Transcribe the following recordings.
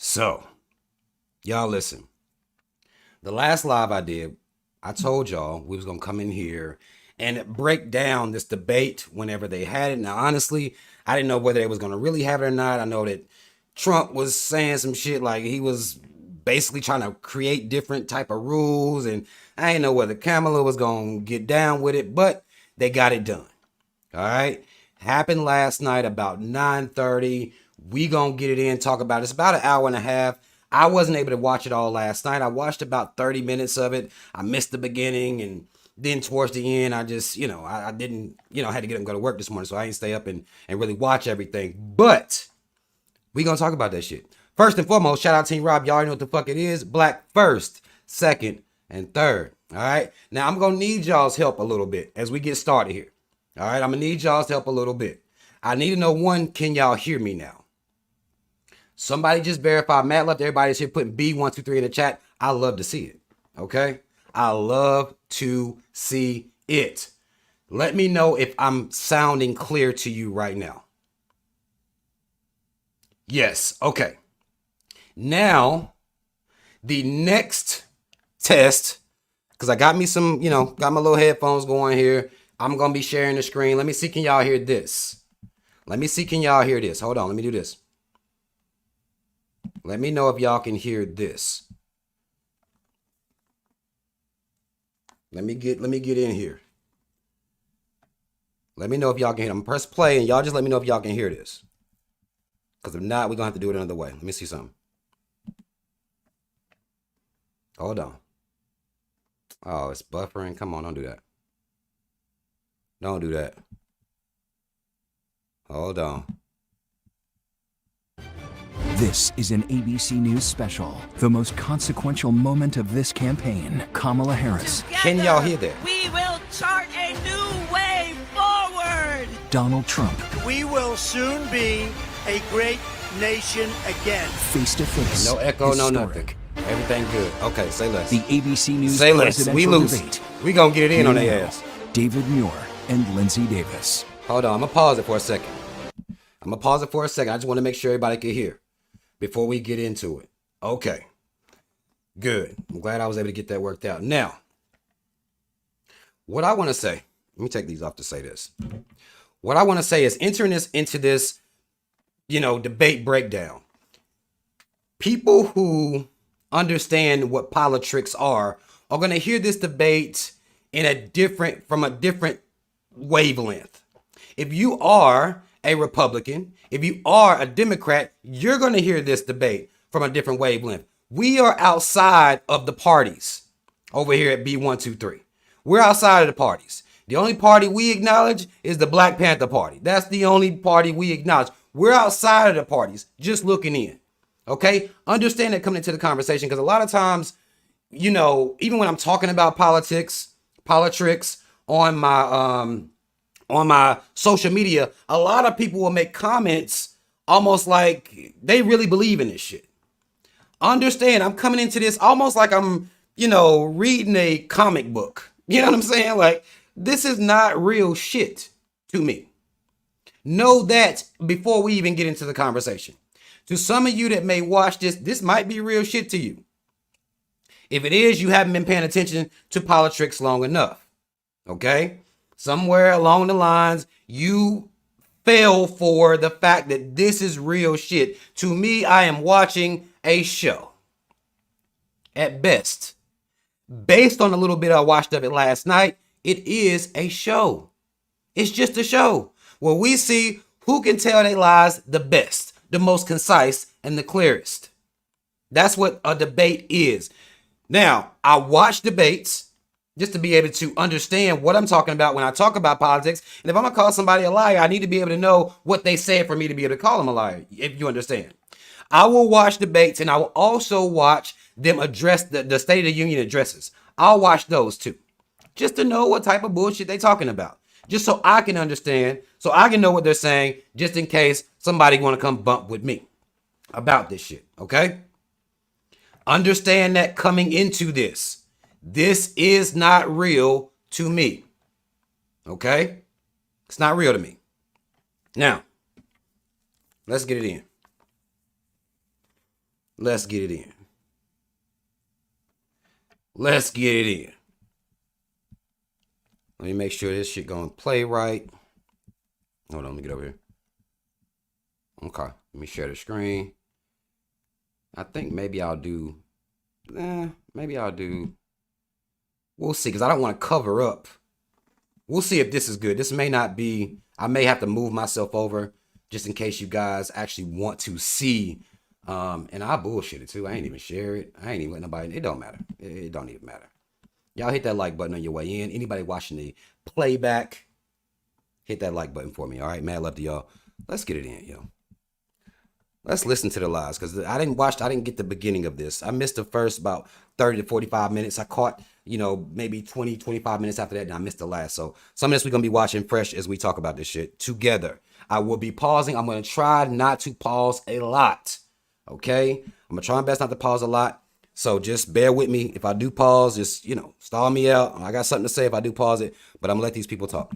So, y'all listen. The last live I did, I told y'all we was going to come in here and break down this debate whenever they had it. Now, honestly, I didn't know whether they was going to really have it or not. I know that Trump was saying some shit like he was basically trying to create different type of rules, and I didn't know whether Kamala was going to get down with it, but they got it done. All right. Happened last night about 9:30. We gonna get it in, talk about it. It's about an hour and a half. I wasn't able to watch it all last night. I watched about 30 minutes of it. I missed the beginning, and then towards the end, I just, I didn't, I had to get up and go to work this morning, so I didn't stay up and really watch everything. But we gonna talk about that shit. First and foremost, shout out Team Rob. Y'all already know what the fuck it is. Black first, second, and third. All right. Now I'm gonna need y'all's help a little bit as we get started here. All right, I'm gonna need y'all's help a little bit. I need to know, one, can y'all hear me now? Somebody just verify. Matt left everybody's here putting B123 in the chat. I love to see it. Okay? I love to see it. Let me know if I'm sounding clear to you right now. Yes. Okay. Now, the next test, because I got me some, got my little headphones going here. I'm going to be sharing the screen. Let me see, can y'all hear this? Hold on, let me do this. Let me know if y'all can hear this. Let me get in here. Let me know if y'all can hear it. I'm gonna press play and y'all just let me know if y'all can hear this. Because if not, we're gonna have to do it another way. Let me see something. Hold on. Oh, it's buffering. Come on, don't do that. Don't do that. Hold on. This is an ABC News special. The most consequential moment of this campaign. Kamala Harris. Together, can y'all hear that? We will chart a new way forward. Donald Trump. We will soon be a great nation again. Face to face. No echo, no nothing. Everything good. Okay, say less. The ABC News say less. We lose. Debate. We gonna get it in on their ass. David Muir and Lindsey Davis. Hold on, I'm gonna pause it for a second. I just want to make sure everybody can hear before we get into it. Okay. Good. I'm glad I was able to get that worked out. Now, what I want to say, let me take these off to say this. What I want to say is entering this into this, debate breakdown. People who understand what politics are going to hear this debate from a different wavelength. If you are a Republican, if you are a Democrat, you're going to hear this debate from a different wavelength. We are outside of the parties over here at B123. We're outside of the parties. The only party we acknowledge is the Black Panther Party. That's the only party we acknowledge. We're outside of the parties, just looking in. Okay? Understand that coming into the conversation, because a lot of times, even when I'm talking about politics on my social media, a lot of people will make comments almost like they really believe in this shit. Understand, I'm coming into this almost like I'm, reading a comic book. You know what I'm saying? Like, this is not real shit to me. Know that before we even get into the conversation. To some of you that may watch this might be real shit to you. If it is, you haven't been paying attention to politics long enough. Okay? Somewhere along the lines, you fell for the fact that this is real shit. To me, I am watching a show. At best. Based on a little bit I watched of it last night, it is a show. It's just a show where we see who can tell their lies the best, the most concise, and the clearest. That's what a debate is. Now, I watch debates just to be able to understand what I'm talking about when I talk about politics. And if I'm going to call somebody a liar, I need to be able to know what they said for me to be able to call them a liar, if you understand. I will watch debates, and I will also watch them address the State of the Union addresses. I'll watch those too, just to know what type of bullshit they're talking about. Just so I can understand, so I can know what they're saying, just in case somebody want to come bump with me about this shit, okay? Understand that coming into this is not real to me, okay? It's not real to me. Now, let's get it in. Let's get it in. Let's get it in. Let me make sure this shit gonna play right. Hold on, let me get over here. Okay, let me share the screen. I think maybe I'll do, we'll see, because I don't want to cover up. We'll see if this is good. This may not be, I may have to move myself over just in case you guys actually want to see. And I bullshit it too. I ain't even share it. I ain't even let nobody, it don't matter. It don't even matter. Y'all hit that like button on your way in. Anybody watching the playback, hit that like button for me. All right, man, love to y'all. Let's get it in, yo. Let's listen to the lies, because I didn't get the beginning of this. I missed the first about 30 to 45 minutes. I caught, maybe 20, 25 minutes after that, and I missed the last. So some of this we're going to be watching fresh as we talk about this shit together. I will be pausing. I'm going to try not to pause a lot, okay? I'm going to try my best not to pause a lot. So just bear with me. If I do pause, just, stall me out. I got something to say if I do pause it, but I'm going to let these people talk.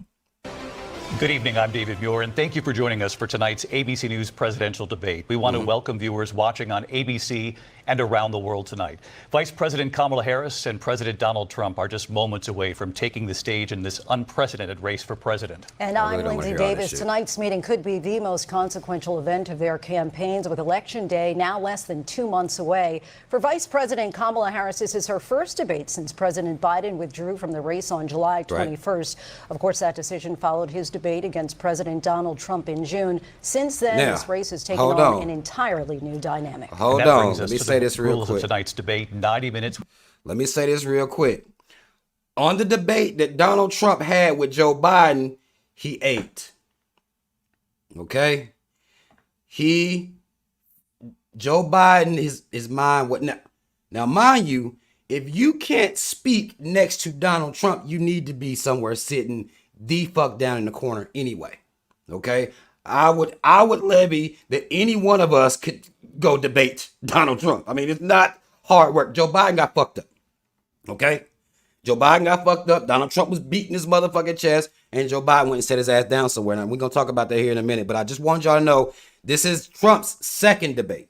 Good evening. I'm David Muir, and thank you for joining us for tonight's ABC News presidential debate. We want to welcome viewers watching on ABC and around the world tonight. Vice President Kamala Harris and President Donald Trump are just moments away from taking the stage in this unprecedented race for president. And I'm Lindsay Davis. Tonight's meeting could be the most consequential event of their campaigns, with Election Day now less than 2 months away. For Vice President Kamala Harris, this is her first debate since President Biden withdrew from the race on July 21st. Of course, that decision followed his debate against President Donald Trump in June. Since then, this race has taken on an entirely new dynamic. Hold on. Let me say this real quick. Tonight's debate, 90 minutes. Let me say this real quick. On the debate that Donald Trump had with Joe Biden, he ate. Okay? Joe Biden, his mind, what now? Now, mind you, if you can't speak next to Donald Trump, you need to be somewhere sitting the fuck down in the corner anyway. Okay? I would levy that any one of us could go debate Donald Trump. I mean, it's not hard work. Joe Biden got fucked up. Okay? Joe Biden got fucked up. Donald Trump was beating his motherfucking chest, and Joe Biden went and set his ass down somewhere. Now, we're going to talk about that here in a minute, but I just want y'all to know this is Trump's second debate.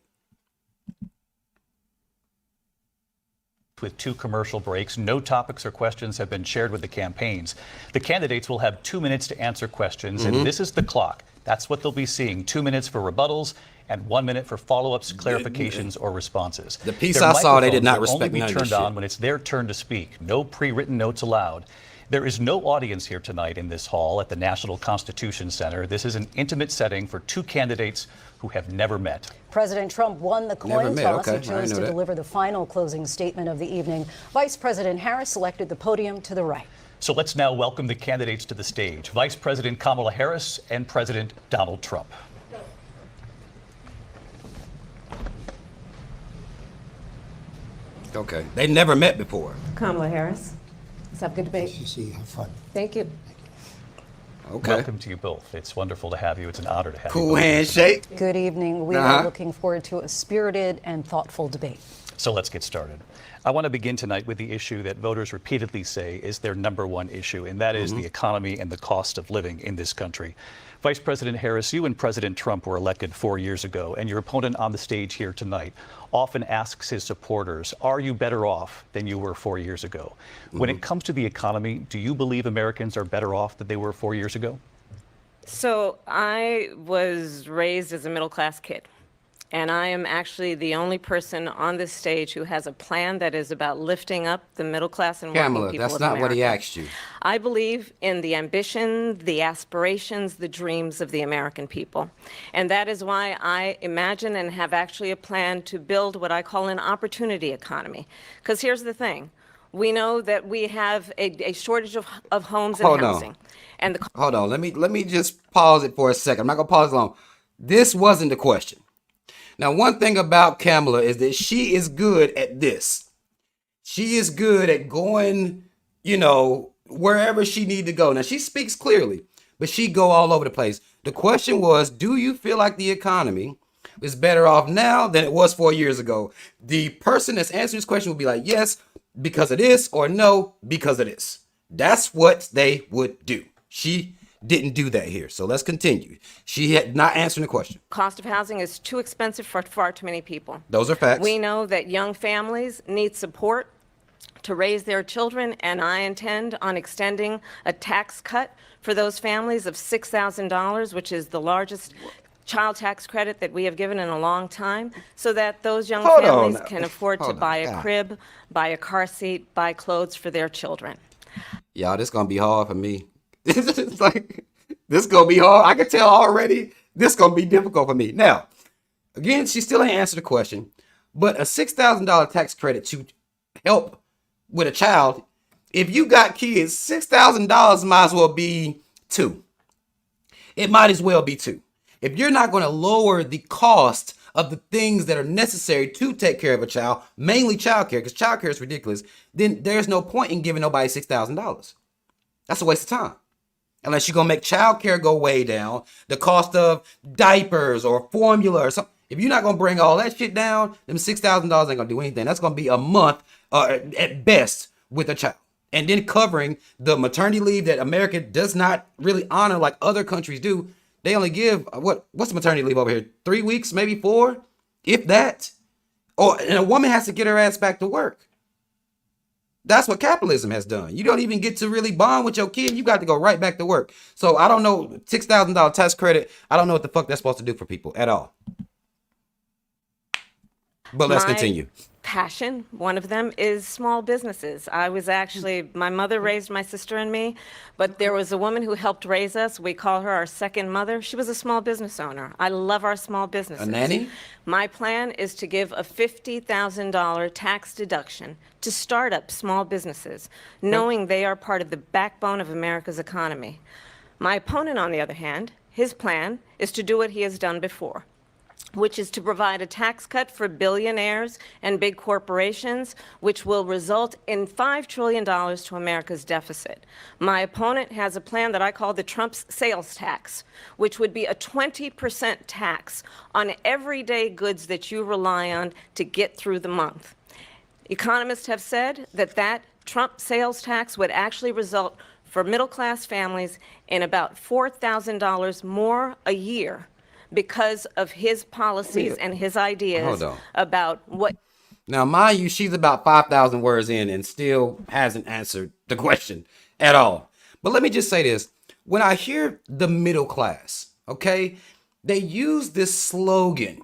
With 2 commercial breaks, no topics or questions have been shared with the campaigns. The candidates will have 2 minutes to answer questions, and this is the clock. That's what they'll be seeing. 2 minutes for rebuttals and 1 minute for follow-ups, clarifications, or responses. The piece I saw, they did not respect none of this shit. Only be turned on when it's their turn to speak. No pre-written notes allowed. There is no audience here tonight in this hall at the National Constitution Center. This is an intimate setting for 2 candidates who have never met. President Trump won the coin toss. He chose to deliver the final closing statement of the evening. Vice President Harris selected the podium to the right. So let's now welcome the candidates to the stage. Vice President Kamala Harris and President Donald Trump. Okay. They never met before. Kamala Harris. Let's have a good debate. You see, have fun. Thank you. Okay. Welcome to you both. It's wonderful to have you. It's an honor to have you. Cool handshake. Good evening. We are looking forward to a spirited and thoughtful debate. So let's get started. I want to begin tonight with the issue that voters repeatedly say is their number one issue, and that is the economy and the cost of living in this country. Vice President Harris, you and President Trump were elected 4 years ago, and your opponent on the stage here tonight often asks his supporters, are you better off than you were 4 years ago? When it comes to the economy, do you believe Americans are better off than they were 4 years ago? So I was raised as a middle-class kid, and I am actually the only person on this stage who has a plan that is about lifting up the middle class and working Kamala, people of that's not America. what he asked you. I believe in the ambition, the aspirations, the dreams of the American people. And that is why I imagine and have actually a plan to build what I call an opportunity economy. Because here's the thing. We know that we have a shortage of homes and housing. And Hold on. Let me just pause it for a second. I'm not going to pause long. This wasn't the question. Now, one thing about Kamala is that she is good at this. She is good at going, wherever she need to go. Now, she speaks clearly, but she go all over the place. The question was, do you feel like the economy is better off now than it was 4 years ago? The person that's answering this question would be like, yes, because of this, or no, because of this. That's what they would do. didn't do that here. So let's continue. She had not answered the question. Cost of housing is too expensive for far too many people. Those are facts. We know that young families need support to raise their children, and I intend on extending a tax cut for those families of $6,000, which is the largest child tax credit that we have given in a long time, so that those young families can afford to buy a crib, buy a car seat, buy clothes for their children. Y'all, this gonna be hard for me. It's like, this gonna be hard. I can tell already this gonna be difficult for me. Now, again, she still ain't answered the question, but a $6,000 tax credit to help with a child, if you got kids, $6,000 might as well be $2. It might as well be $2. If you're not going to lower the cost of the things that are necessary to take care of a child, mainly childcare, because childcare is ridiculous, then there's no point in giving nobody $6,000. That's a waste of time. Unless you're going to make childcare go way down, the cost of diapers or formula or something. If you're not going to bring all that shit down, then $6,000 ain't going to do anything. That's going to be a month at best with a child. And then covering the maternity leave that America does not really honor like other countries do. They only give, what's the maternity leave over here? 3 weeks, maybe 4, if that. And a woman has to get her ass back to work. That's what capitalism has done. You don't even get to really bond with your kid. You got to go right back to work. So I don't know, $6,000 tax credit, I don't know what the fuck that's supposed to do for people at all. But let's continue. Passion, one of them, is small businesses. My mother raised my sister and me, but there was a woman who helped raise us. We call her our second mother. She was a small business owner. I love our small businesses. A nanny? My plan is to give a $50,000 tax deduction to startup small businesses, knowing they are part of the backbone of America's economy. My opponent, on the other hand, his plan is to do what he has done before, which is to provide a tax cut for billionaires and big corporations, which will result in $5 trillion to America's deficit. My opponent has a plan that I call the Trump's sales tax, which would be a 20% tax on everyday goods that you rely on to get through the month. Economists have said that Trump sales tax would actually result for middle-class families in about $4,000 more a year, because of his policies and his ideas about what. Now, mind you, she's about 5,000 words in and still hasn't answered the question at all. But let me just say this. When I hear the middle class, okay, they use this slogan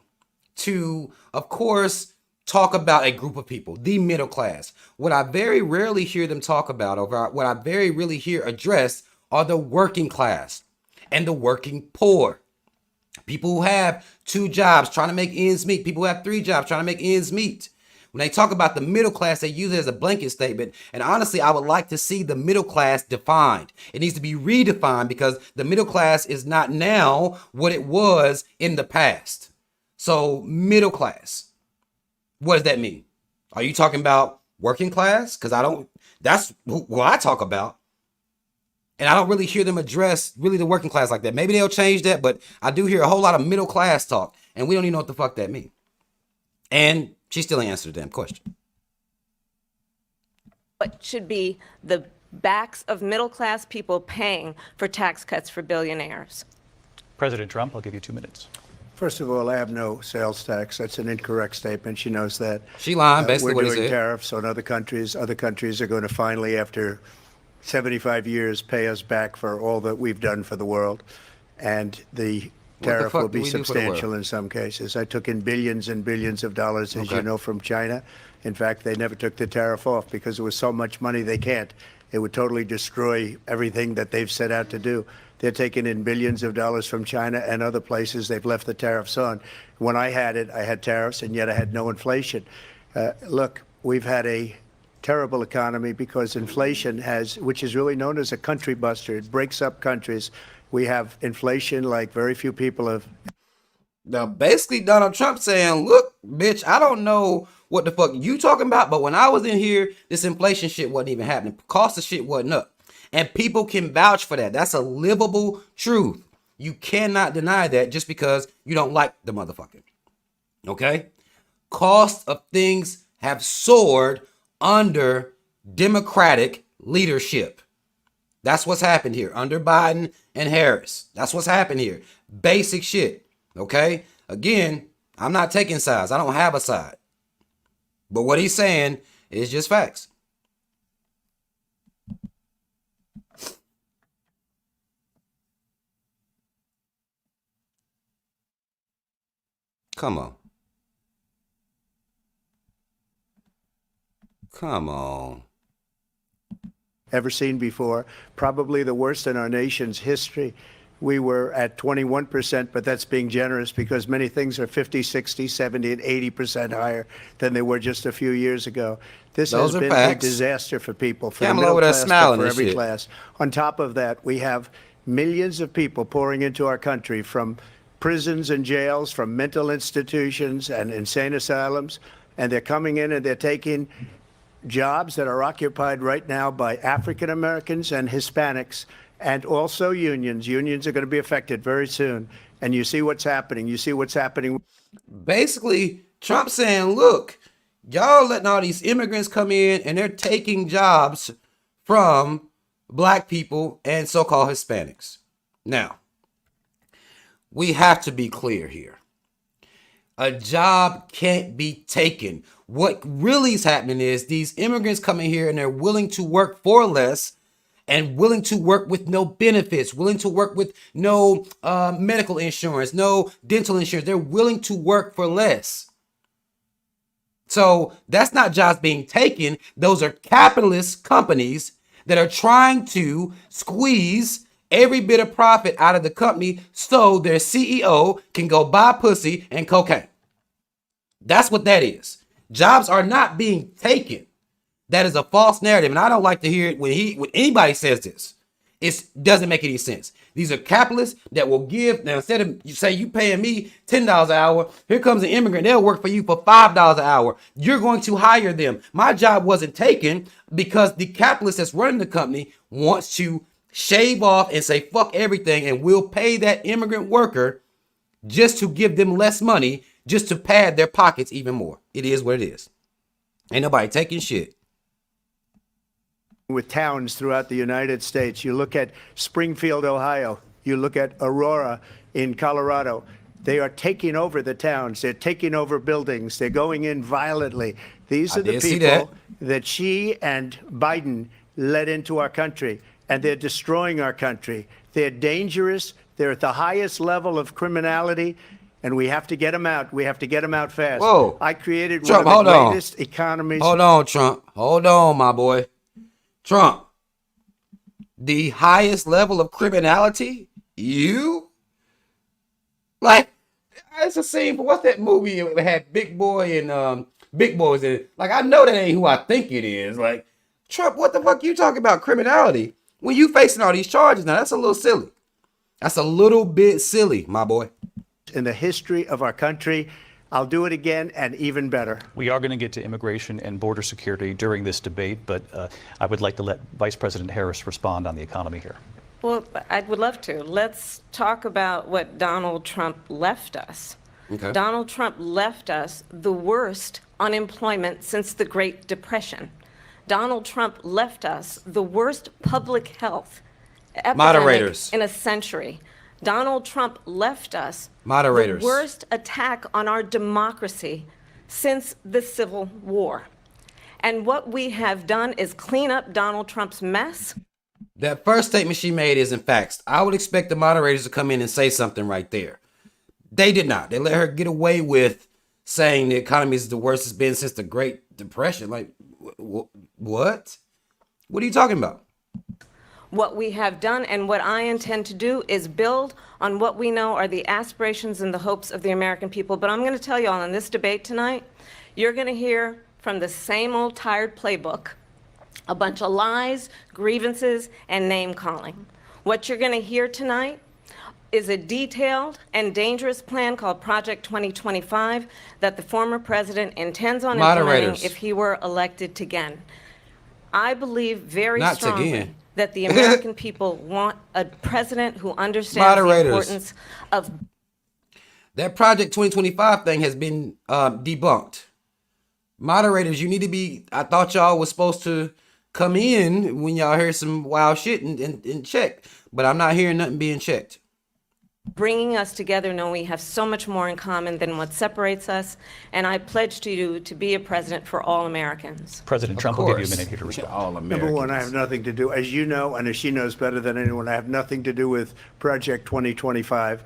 to, of course, talk about a group of people, the middle class. What I very rarely hear them talk about, or what I very rarely hear addressed, are the working class and the working poor. People who have 2 jobs trying to make ends meet. People who have 3 jobs trying to make ends meet. When they talk about the middle class, they use it as a blanket statement. And honestly, I would like to see the middle class defined. It needs to be redefined because the middle class is not now what it was in the past. So middle class, what does that mean? Are you talking about working class? Because that's what I talk about. And I don't really hear them address really the working class like that. Maybe they'll change that, but I do hear a whole lot of middle class talk, and we don't even know what the fuck that means. And she still ain't answered the damn question. What should be the backs of middle class people paying for tax cuts for billionaires? President Trump, I'll give you 2 minutes. First of all, I have no sales tax. That's an incorrect statement. She knows that. She lying, basically what he We're doing said. tariffs on other countries. Other countries are going to finally, after 75 years, pay us back for all that we've done for the world. And the tariff will be substantial in some cases. I took in billions and billions of dollars, as you know, from China. In fact, they never took the tariff off because there was so much money they can't. It would totally destroy everything that they've set out to do. They're taking in billions of dollars from China and other places. They've left the tariffs on. When I had it, I had tariffs, and yet I had no inflation. Look, we've had a terrible economy because inflation which is really known as a country buster. It breaks up countries. We have inflation like very few people have. Now, basically, Donald Trump saying, look, bitch, I don't know what the fuck you talking about, but when I was in here, this inflation shit wasn't even happening. Cost of shit wasn't up. And people can vouch for that. That's a livable truth. You cannot deny that just because you don't like the motherfucker. Okay? Cost of things have soared under Democratic leadership. That's what's happened here under Biden and Harris. That's what's happened here. Basic shit. Okay? Again, I'm not taking sides. I don't have a side. But what he's saying is just facts. Come on. Come on. Ever seen before, probably the worst in our nation's history. We were at 21%, but that's being generous because many things are 50, 60, 70, and 80% higher than they were just a few years ago. This Those has are been facts. a disaster for people, for Kamala the middle with a class, smile but on for this every shit. class. On top of that, we have millions of people pouring into our country from prisons and jails, from mental institutions and insane asylums, and they're coming in and they're taking jobs that are occupied right now by African Americans and Hispanics, and also unions. Unions are going to be affected very soon. And you see what's happening. You see what's happening. Basically, Trump saying, look, y'all letting all these immigrants come in and they're taking jobs from black people and so-called Hispanics. Now, we have to be clear here. A job can't be taken. What really is happening is these immigrants coming here and they're willing to work for less and willing to work with no benefits, willing to work with no medical insurance, no dental insurance. They're willing to work for less. So that's not jobs being taken. Those are capitalist companies that are trying to squeeze every bit of profit out of the company so their CEO can go buy pussy and cocaine. That's what that is. Jobs are not being taken. That is a false narrative, and I don't like to hear it when anybody says this. It doesn't make any sense. These are capitalists that will give. Now, instead of you say you paying me $10 an hour, here comes an immigrant. They'll work for you for $5 an hour. You're going to hire them. My job wasn't taken because the capitalist that's running the company wants to shave off and say fuck everything, and we'll pay that immigrant worker just to give them less money, just to pad their pockets even more. It is what it is. Ain't nobody taking shit. With towns throughout the United States. You look at Springfield, Ohio. You look at Aurora in Colorado. They are taking over the towns. They're taking over buildings. They're going in violently. These are the people that she and Biden led into our country, and they're destroying our country. They're dangerous. They're at the highest level of criminality, and we have to get them out. We have to get them out fast. Whoa. I created Trump, one of the greatest economies. Hold on, Trump. Hold on, my boy. Trump, the highest level of criminality? You? Like, it's a scene for what's that movie? It had Big Boy and Big Boys in it. Like, I know that ain't who I think it is. Like, Trump, what the fuck you talking about criminality? When you facing all these charges now, that's a little silly. That's a little bit silly, my boy. In the history of our country, I'll do it again and even better. We are going to get to immigration and border security during this debate, but I would like to let Vice President Harris respond on the economy here. Well, I would love to. Let's talk about what Donald Trump left us. Okay. Donald Trump left us the worst unemployment since the Great Depression. Donald Trump left us the worst public health epidemic in a century. Donald Trump left us the worst attack on our democracy since the Civil War. And what we have done is clean up Donald Trump's mess. That first statement she made is in facts. I would expect the moderators to come in and say something right there. They did not. They let her get away with saying the economy is the worst it's been since the Great Depression. Like, what? What are you talking about? What we have done and what I intend to do is build on what we know are the aspirations and the hopes of the American people. But I'm going to tell you all in this debate tonight, you're going to hear from the same old tired playbook, a bunch of lies, grievances, and name-calling. What you're going to hear tonight is a detailed and dangerous plan called Project 2025 that the former president intends on implementing if he were elected again. I believe very strongly that the American people want a president who understands the importance of... That Project 2025 thing has been debunked. Moderators, you need to be... I thought y'all was supposed to come in when y'all hear some wild shit and check. But I'm not hearing nothing being checked. Bringing us together, knowing we have so much more in common than what separates us. And I pledge to you to be a president for all Americans. President Trump will give you a minute here to respond. All Americans. Number one, I have nothing to do, as you know, and as she knows better than anyone, I have nothing to do with Project 2025.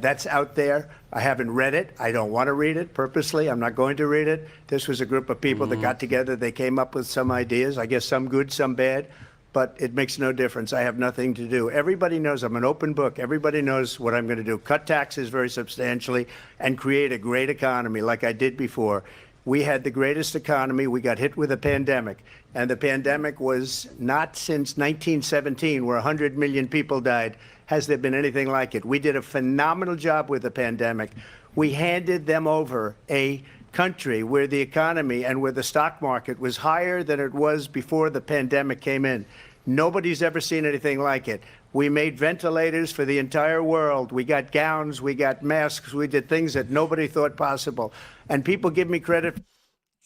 That's out there. I haven't read it. I don't want to read it purposely. I'm not going to read it. This was a group of people that got together. They came up with some ideas, I guess some good, some bad, but it makes no difference. I have nothing to do. Everybody knows I'm an open book. Everybody knows what I'm going to do. Cut taxes very substantially and create a great economy like I did before. We had the greatest economy. We got hit with a pandemic, and the pandemic was not since 1917, where 100 million people died, has there been anything like it. We did a phenomenal job with the pandemic. We handed them over a country where the economy and where the stock market was higher than it was before the pandemic came in. Nobody's ever seen anything like it. We made ventilators for the entire world. We got gowns, we got masks, we did things that nobody thought possible. And people give me credit.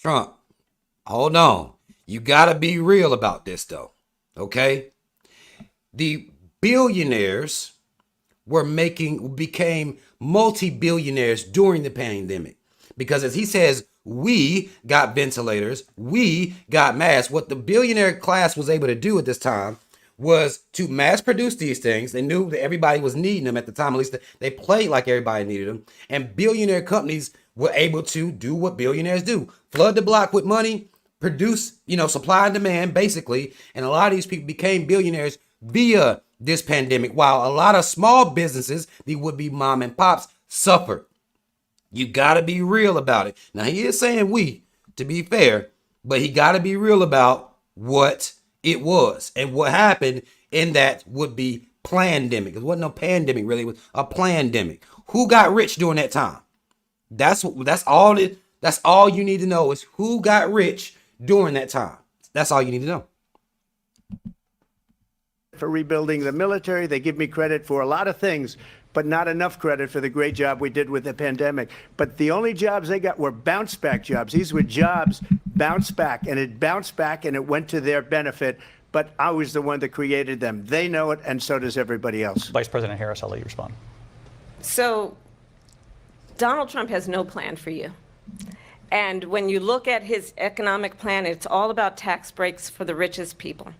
Trump, hold on. You got to be real about this, though. Okay? The billionaires became multi-billionaires during the pandemic. Because as he says, we got ventilators, we got masks. What the billionaire class was able to do at this time was to mass produce these things. They knew that everybody was needing them at the time. At least they played like everybody needed them. And billionaire companies were able to do what billionaires do. Flood the block with money, produce, supply and demand, basically. And a lot of these people became billionaires via this pandemic, while a lot of small businesses, the would-be mom and pops, suffered. You got to be real about it. Now, he is saying we, to be fair, but he got to be real about what it was and what happened in that would-be plandemic. It wasn't no pandemic, really. It was a plandemic. Who got rich during that time? That's all you need to know is who got rich during that time. That's all you need to know. For rebuilding the military, they give me credit for a lot of things, but not enough credit for the great job we did with the pandemic. But the only jobs they got were bounce back jobs. These were jobs bounce back, and it bounced back and it went to their benefit. But I was the one that created them. They know it, and so does everybody else. Vice President Harris, I'll let you respond. So Donald Trump has no plan for you. And when you look at his economic plan, it's all about tax breaks for the richest people.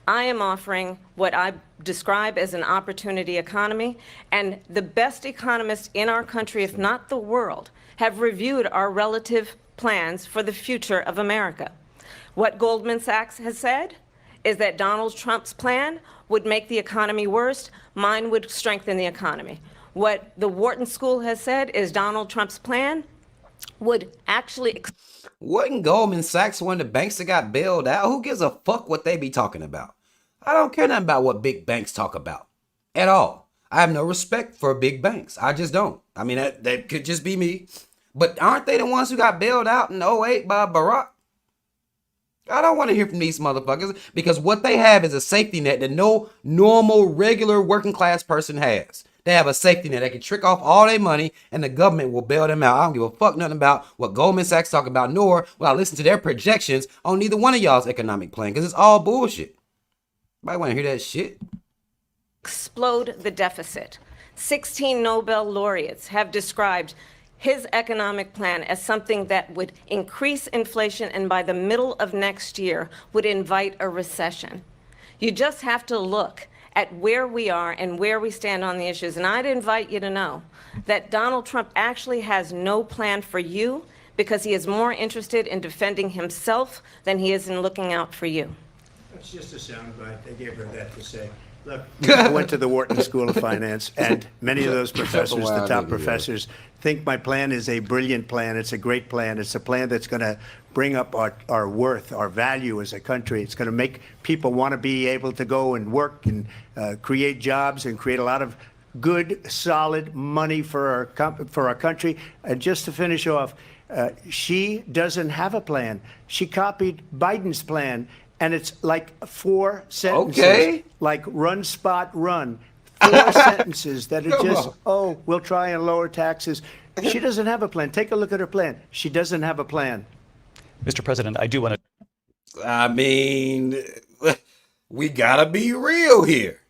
I am offering what I describe as an opportunity economy, and the best economists in our country, if not the world, have reviewed our relative plans for the future of America. What Goldman Sachs has said is that Donald Trump's plan would make the economy worse, mine would strengthen the economy. What the Wharton School has said is Donald Trump's plan would actually... Wasn't Goldman Sachs one of the banks that got bailed out? Who gives a fuck what they be talking about? I don't care nothing about what big banks talk about at all. I have no respect for big banks. I just don't. I mean, that could just be me. But aren't they the ones who got bailed out in 2008 by Barack? I don't want to hear from these motherfuckers because what they have is a safety net that no normal, regular working class person has. They have a safety net. They can trick off all their money and the government will bail them out. I don't give a fuck nothing about what Goldman Sachs talk about, nor will I listen to their projections on neither one of y'all's economic plan because it's all bullshit. Anybody want to hear that shit? Explode the deficit. 16 Nobel laureates have described his economic plan as something that would increase inflation and by the middle of next year would invite a recession. You just have to look at where we are and where we stand on the issues. And I'd invite you to know that Donald Trump actually has no plan for you because he is more interested in defending himself than he is in looking out for you. It's just a soundbite. They gave her that to say. Look, I went to the Wharton School of Finance, and many of those professors, the top professors, think my plan is a brilliant plan. It's a great plan. It's a plan that's going to bring up our worth, our value as a country. It's going to make people want to be able to go and work and create jobs and create a lot of good, solid money for our country. And just to finish off, she doesn't have a plan. She copied Biden's plan. And it's like 4 sentences, like run, spot, run. 4 sentences that are just, we'll try and lower taxes. She doesn't have a plan. Take a look at her plan. She doesn't have a plan. Mr. President, I do want to... I mean, we gotta be real here.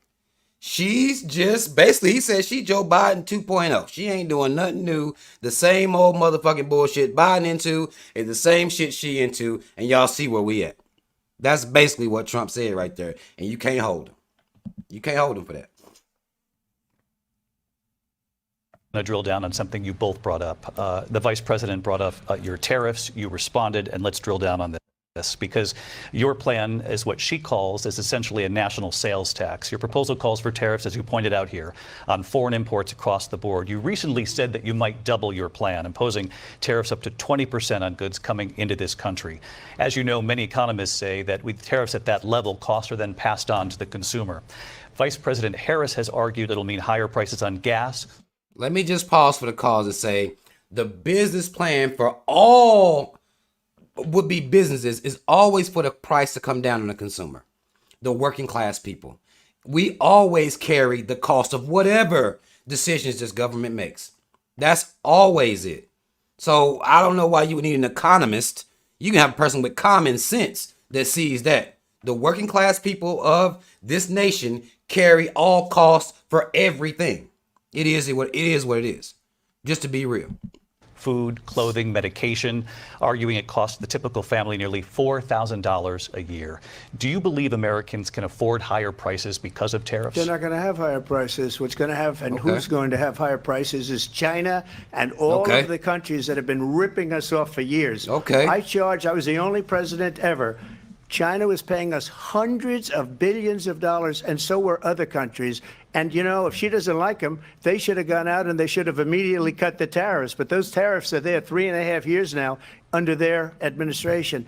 She's just basically, he said she Joe Biden 2.0. She ain't doing nothing new. The same old motherfucking bullshit Biden into is the same shit she into, and y'all see where we at. That's basically what Trump said right there, and you can't hold him. You can't hold him for that. To drill down on something you both brought up. The vice president brought up your tariffs. You responded, and let's drill down on this because your plan is what she calls is essentially a national sales tax. Your proposal calls for tariffs, as you pointed out here, on foreign imports across the board. You recently said that you might double your plan, imposing tariffs up to 20% on goods coming into this country. As you know, many economists say that with tariffs at that level, costs are then passed on to the consumer. Vice President Harris has argued it'll mean higher prices on gas. Let me just pause for the cause and say the business plan for all would-be businesses is always for the price to come down on the consumer, the working class people. We always carry the cost of whatever decisions this government makes. That's always it. So I don't know why you would need an economist. You can have a person with common sense that sees that the working class people of this nation carry all costs for everything. It is what it is, just to be real. Food, clothing, medication, arguing it costs the typical family nearly $4,000 a year. Do you believe Americans can afford higher prices because of tariffs? They're not going to have higher prices. What's going to have and who's going to have higher prices is China and all of the countries that have been ripping us off for years. I was the only president ever. China was paying us hundreds of billions of dollars, and so were other countries. And, you know, if she doesn't like them, they should have gone out and they should have immediately cut the tariffs. But those tariffs are there 3.5 years now under their administration.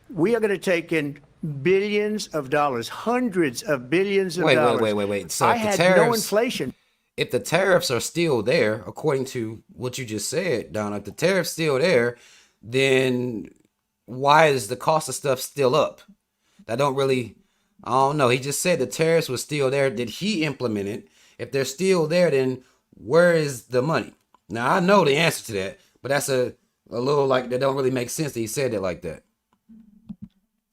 We are going to take in billions of dollars, hundreds of billions of dollars. Wait. So I had no inflation. If the tariffs are still there, according to what you just said, Donna, if the tariffs still there, then why is the cost of stuff still up? I don't know. He just said the tariffs was still there. Did he implement it? If they're still there, then where is the money? Now, I know the answer to that, but that's a little like that don't really make sense that he said it like that.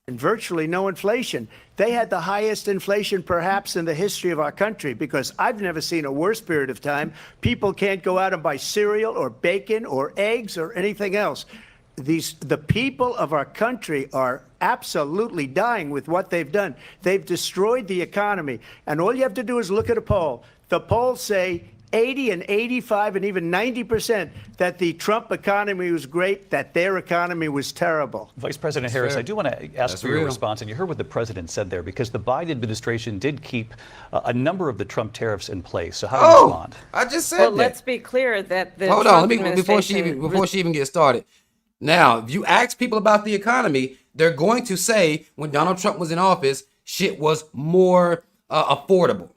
And virtually no inflation. They had the highest inflation perhaps in the history of our country, because I've never seen a worse period of time. People can't go out and buy cereal or bacon or eggs or anything else. The people of our country are absolutely dying with what they've done. They've destroyed the economy. And all you have to do is look at a poll. The polls say 80 and 85 and even 90% that the Trump economy was great, that their economy was terrible. Vice President Harris, I do want to ask for your response, and you heard what the president said there, because the Biden administration did keep a number of the Trump tariffs in place. So how do you respond? I just said Well, that. let's be clear that the Hold Trump on, before she even gets started. Now, if you ask people about the economy, they're going to say when Donald Trump was in office, shit was more affordable.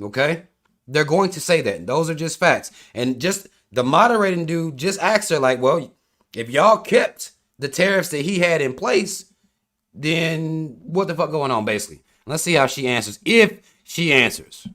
Okay? They're going to say that. Those are just facts. And just the moderating dude just asked her, like, well, if y'all kept the tariffs that he had in place, then what the fuck going on, basically? Let's see how she answers, if she answers.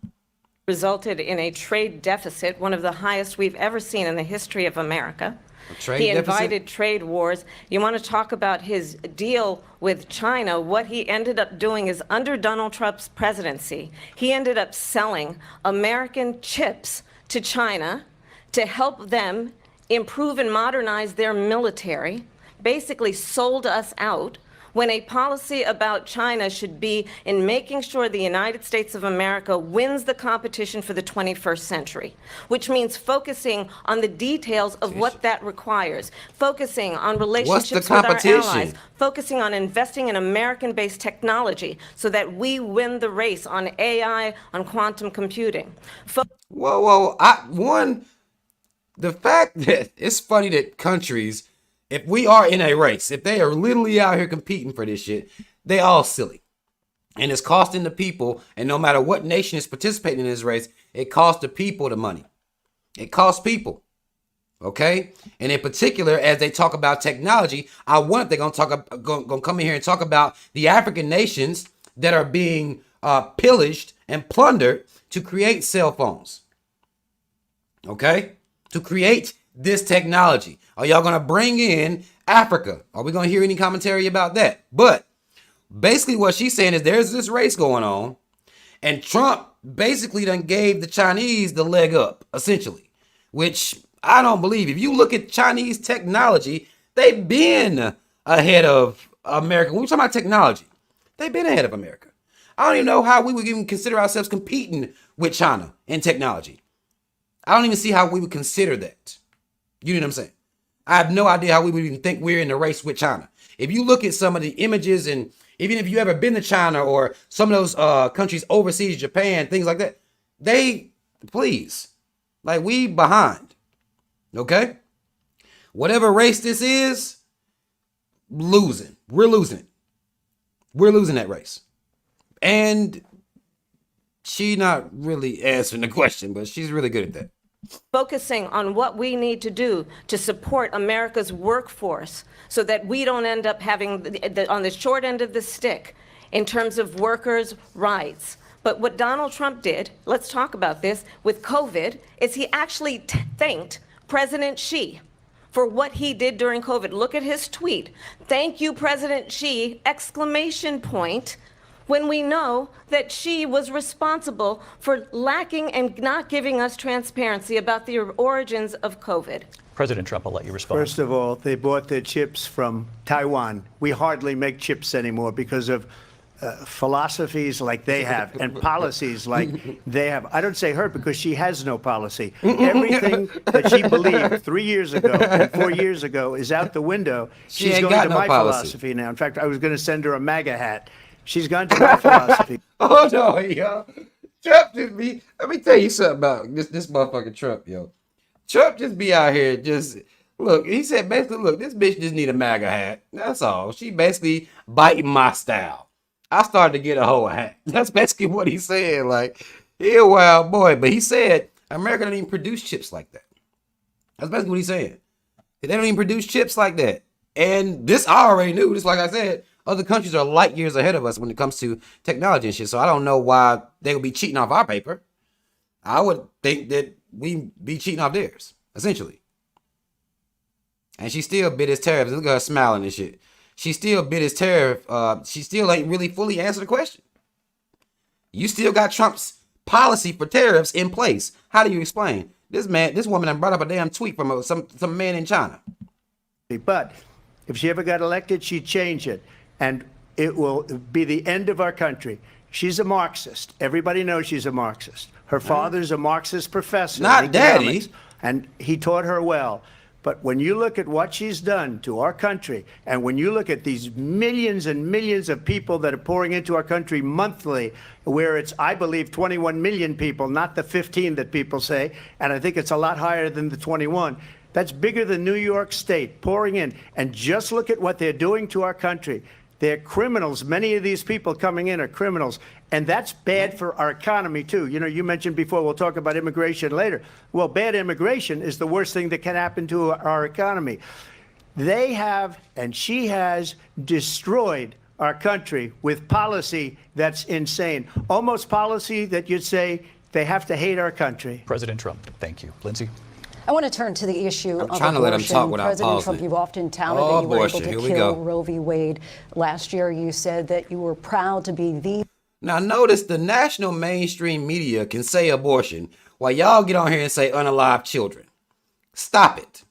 Resulted in a trade deficit, one of the highest we've ever seen in the history of America. He invited trade wars. You want to talk about his deal with China? What he ended up doing is, under Donald Trump's presidency, he ended up selling American chips to China to help them improve and modernize their military, basically sold us out, when a policy about China should be in making sure the United States of America wins the competition for the 21st century, which means focusing on the details of what that requires, focusing on relationships with our allies, focusing on investing in American-based technology so that we win the race on AI, on quantum computing. The fact that it's funny that countries, if we are in a race, if they are literally out here competing for this shit, they all silly. And it's costing the people, and no matter what nation is participating in this race, it costs the people the money. It costs people. Okay? And in particular, as they talk about technology, I wonder if they're gonna come in here and talk about the African nations that are being pillaged and plundered to create cell phones. Okay? To create this technology. Are y'all going to bring in Africa? Are we going to hear any commentary about that? But Basically, what she's saying is there's this race going on, and Trump basically done gave the Chinese the leg up, essentially, which I don't believe. If you look at Chinese technology, they've been ahead of America. When we talk about technology, they've been ahead of America. I don't even know how we would even consider ourselves competing with China in technology. I don't even see how we would consider that. You know what I'm saying? I have no idea how we would even think we're in a race with China. If you look at some of the images, and even if you ever been to China or some of those countries overseas, Japan, things like that, we behind. Okay? Whatever race this is, losing. We're losing it. We're losing that race. And she not really answering the question, but she's really good at that. Focusing on what we need to do to support America's workforce so that we don't end up having on the short end of the stick in terms of workers' rights. But what Donald Trump did, let's talk about this, with COVID, is he actually thanked President Xi for what he did during COVID. Look at his tweet. Thank you, President Xi, exclamation point. When we know that she was responsible for lacking and not giving us transparency about the origins of COVID. President Trump, I'll let you respond. First of all, they bought their chips from Taiwan. We hardly make chips anymore because of philosophies like they have and policies like they have. I don't say her because she has no policy. Everything that she believed 3 years ago and 4 years ago is out the window. She's going to my philosophy now. In fact, I was going to send her a MAGA hat. She's gone to my philosophy. Oh no, yo. Trump just be, let me tell you something about this motherfucking Trump, yo. Trump just be out here look, he said basically, look, this bitch just need a MAGA hat. That's all. She basically biting my style. I started to get a whole hat. That's basically what he said. Like, he a wild boy. But he said America don't even produce chips like that. That's basically what he's saying. They don't even produce chips like that. And this I already knew. Just like I said, other countries are light years ahead of us when it comes to technology and shit. So I don't know why they would be cheating off our paper. I would think that we be cheating off theirs, essentially. And she still bit his tariffs. Look at her smiling and shit. She still bit his tariff. She still ain't really fully answered the question. You still got Trump's policy for tariffs in place. How do you explain? This woman done brought up a damn tweet from some man in China. But if she ever got elected, she'd change it. And it will be the end of our country. She's a Marxist. Everybody knows she's a Marxist. Her father's a Marxist professor. Not daddy. And he taught her well. But when you look at what she's done to our country, and when you look at these millions and millions of people that are pouring into our country monthly, where it's, I believe, 21 million people, not the 15 that people say, and I think it's a lot higher than the 21. That's bigger than New York State pouring in. And just look at what they're doing to our country. They're criminals. Many of these people coming in are criminals. And that's bad for our economy, too. You know, you mentioned before, we'll talk about immigration later. Well, bad immigration is the worst thing that can happen to our economy. They have, and she has, destroyed our country with policy that's insane. Almost policy that you'd say they have to hate our country. President Trump, thank you. Lindsay? I want to turn to the issue of trying to let him talk without President pausing. Trump, you've often touted that you were able to kill Roe v. Wade. Last year, you said that you were proud to be the... Now, notice the national mainstream media can say abortion while y'all get on here and say unalive children. Stop it.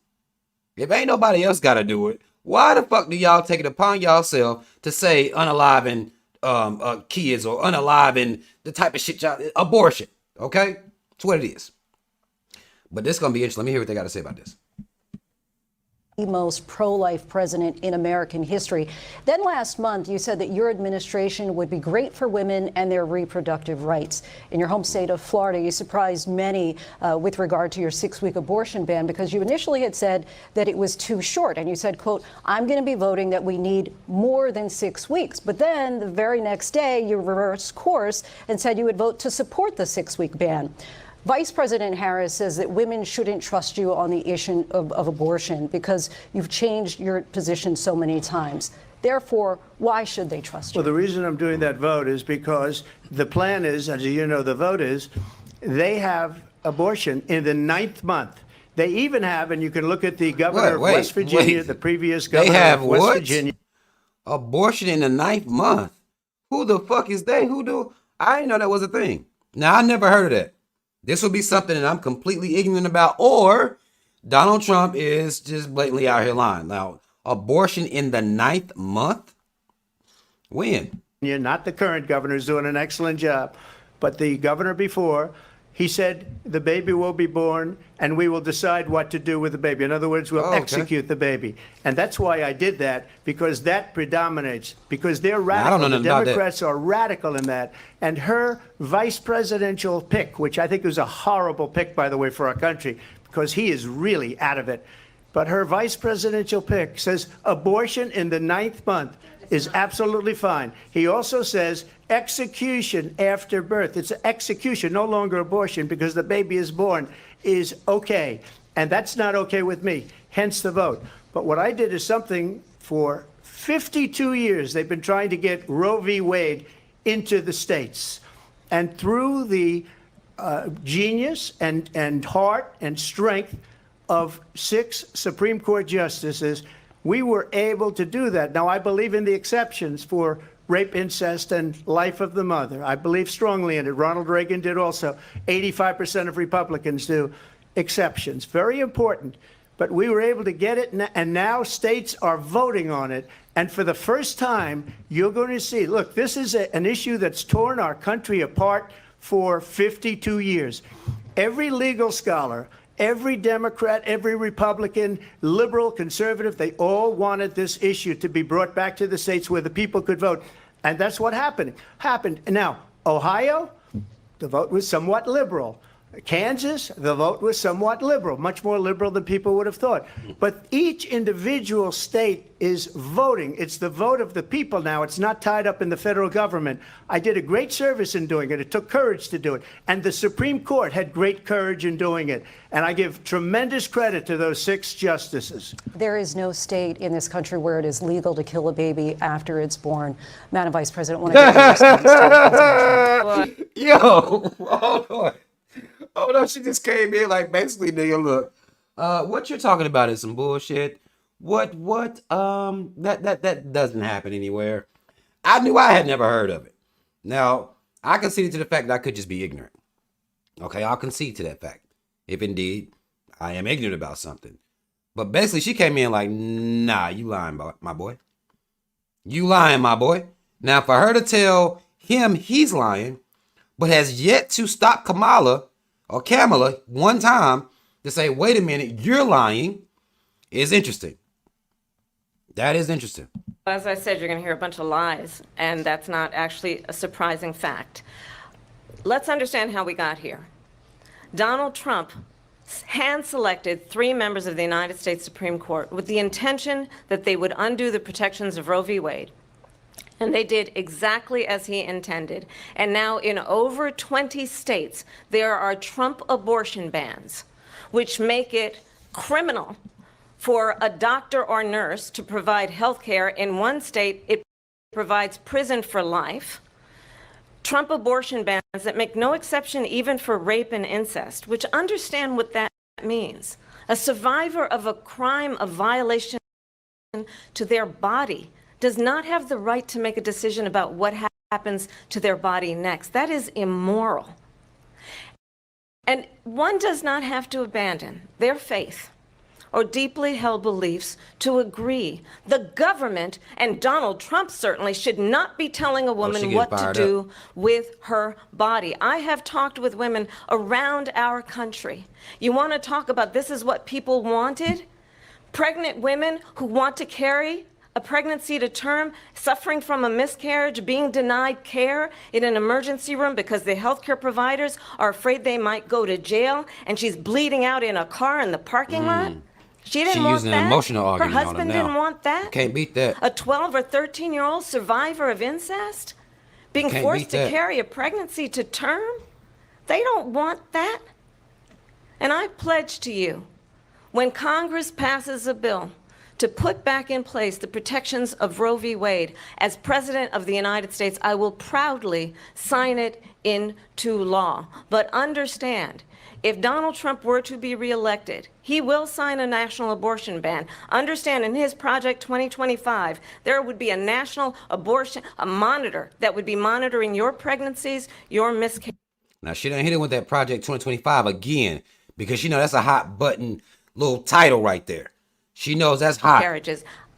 If ain't nobody else got to do it, why the fuck do y'all take it upon y'allself to say unaliving kids or unaliving the type of shit y'all... Abortion, okay? That's what it is. But this is going to be interesting. Let me hear what they got to say about this. The most pro-life president in American history. Then last month, you said that your administration would be great for women and their reproductive rights. In your home state of Florida, you surprised many with regard to your 6-week abortion ban because you initially had said that it was too short. And you said, quote, I'm going to be voting that we need more than 6 weeks. But then the very next day, you reversed course and said you would vote to support the 6-week ban. Vice President Harris says that women shouldn't trust you on the issue of abortion because you've changed your position so many times. Therefore, why should they trust you? Well, the reason I'm doing that vote is because the plan is, as you know, the vote is, they have abortion in the 9th month. They even have, and you can look at the governor of West Virginia, the previous governor of West Virginia. Abortion in the 9th month. Who the fuck is they? I didn't know that was a thing. Now, I never heard of that. This will be something that I'm completely ignorant about, or Donald Trump is just blatantly out here lying. Now, abortion in the 9th month? When? Yeah, not the current governor, is doing an excellent job, but the governor before, he said the baby will be born and we will decide what to do with the baby. In other words, we'll execute the baby. And that's why I did that, because that predominates, because they're radical. The Democrats are radical in that. And her vice presidential pick, which I think was a horrible pick, by the way, for our country, because he is really out of it. But her vice presidential pick says abortion in the 9th month is absolutely fine. He also says execution after birth. It's execution, no longer abortion, because the baby is born, is okay. And that's not okay with me, hence the vote. But what I did is something for 52 years. They've been trying to get Roe v. Wade into the states. And through the genius and heart and strength of 6 Supreme Court justices, we were able to do that. Now, I believe in the exceptions for rape, incest, and life of the mother. I believe strongly in it. Ronald Reagan did also. 85% of Republicans do. Exceptions. Very important. But we were able to get it, and now states are voting on it. And for the first time, you're going to see, look, this is an issue that's torn our country apart for 52 years. Every legal scholar, every Democrat, every Republican, liberal, conservative, they all wanted this issue to be brought back to the states where the people could vote. And that's what happened. Now, Ohio, the vote was somewhat liberal. Kansas, the vote was somewhat liberal, much more liberal than people would have thought. But each individual state is voting. It's the vote of the people now. It's not tied up in the federal government. I did a great service in doing it. It took courage to do it. And the Supreme Court had great courage in doing it. And I give tremendous credit to those 6 justices. There is no state in this country where it is legal to kill a baby after it's born. Madam Vice President, want to get your response to that? Yo, hold on. Oh no, she just came in like, basically, nigga, look, what you're talking about is some bullshit. That doesn't happen anywhere. I knew I had never heard of it. Now, I concede to the fact that I could just be ignorant. Okay, I'll concede to that fact, if indeed I am ignorant about something. But basically, she came in like, nah, you lying, my boy. You lying, my boy. Now, for her to tell him he's lying, but has yet to stop Kamala one time to say, wait a minute, you're lying, is interesting. That is interesting. As I said, you're going to hear a bunch of lies, and that's not actually a surprising fact. Let's understand how we got here. Donald Trump hand-selected 3 members of the United States Supreme Court with the intention that they would undo the protections of Roe v. Wade. And they did exactly as he intended. And now in over 20 states, there are Trump abortion bans, which make it criminal for a doctor or nurse to provide health care. In one state, it provides prison for life. Trump abortion bans that make no exception even for rape and incest, which understand what that means. A survivor of a crime of violation to their body does not have the right to make a decision about what happens to their body next. That is immoral. And one does not have to abandon their faith or deeply held beliefs to agree. The government, and Donald Trump certainly, should not be telling a woman what to do with her body. I have talked with women around our country. You want to talk about this is what people wanted? Pregnant women who want to carry a pregnancy to term, suffering from a miscarriage, being denied care in an emergency room because the healthcare providers are afraid they might go to jail, and she's bleeding out in a car in the parking lot. She didn't want that. She's using an emotional argument on him now. Her husband didn't want that. Can't beat that. A 12 or 13-year-old survivor of incest being forced to carry a pregnancy to term? They don't want that. And I pledge to you, when Congress passes a bill to put back in place the protections of Roe v. Wade. As President of the United States, I will proudly sign it into law. But understand, if Donald Trump were to be reelected, he will sign a national abortion ban. Understand, in his Project 2025, there would be a national abortion, a monitor that would be monitoring your pregnancies, your miscarriages. Now, she done hit it with that Project 2025 again, because that's a hot button little title right there. She knows that's hot.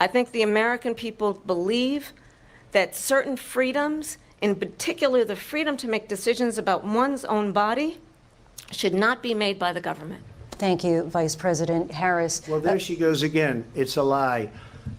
I think the American people believe that certain freedoms, in particular the freedom to make decisions about one's own body, should not be made by the government. Thank you, Vice President Harris. Well, there she goes again. It's a lie.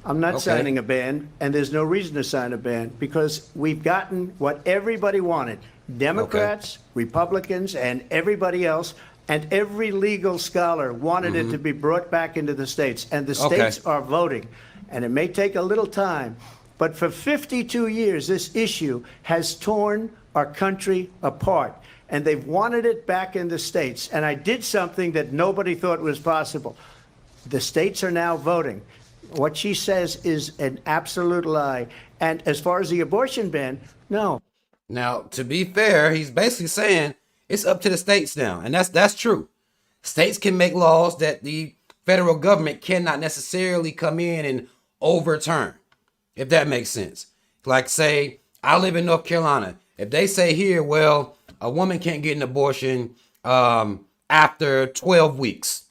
I'm not signing a ban, and there's no reason to sign a ban, because we've gotten what everybody wanted. Democrats, Republicans, and everybody else, and every legal scholar wanted it to be brought back into the states. And the states are voting. And it may take a little time, but for 52 years, this issue has torn our country apart. And they've wanted it back in the states. And I did something that nobody thought was possible. The states are now voting. What she says is an absolute lie. And as far as the abortion ban, no. Now, to be fair, he's basically saying it's up to the states now. And that's true. States can make laws that the federal government cannot necessarily come in and overturn, if that makes sense. Like, say, I live in North Carolina. If they say here, well, a woman can't get an abortion after 12 weeks.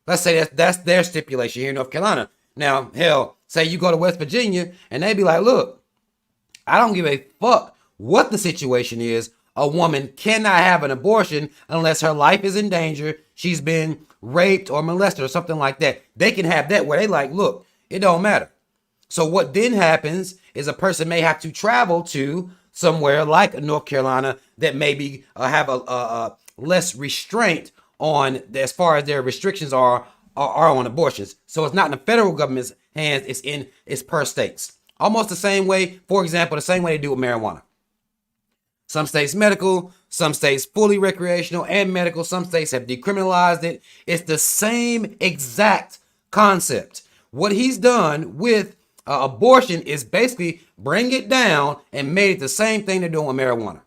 Let's say that's their stipulation here in North Carolina. Now, hell, say you go to West Virginia and they be like, look, I don't give a fuck what the situation is. A woman cannot have an abortion unless her life is in danger, she's been raped or molested or something like that. They can have that where they like, look, it don't matter. So what then happens is a person may have to travel to somewhere like North Carolina that maybe have a less restraint on as far as their restrictions are on abortions. So it's not in the federal government's hands, it's per states. Almost the same way, for example, the same way they do with marijuana. Some states medical, some states fully recreational and medical, some states have decriminalized it. It's the same exact concept. What he's done with abortion is basically bring it down and made it the same thing they're doing with marijuana.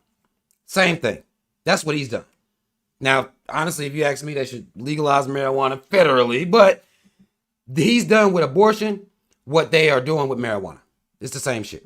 Same thing. That's what he's done. Now, honestly, if you ask me, they should legalize marijuana federally, but he's done with abortion what they are doing with marijuana. It's the same shit.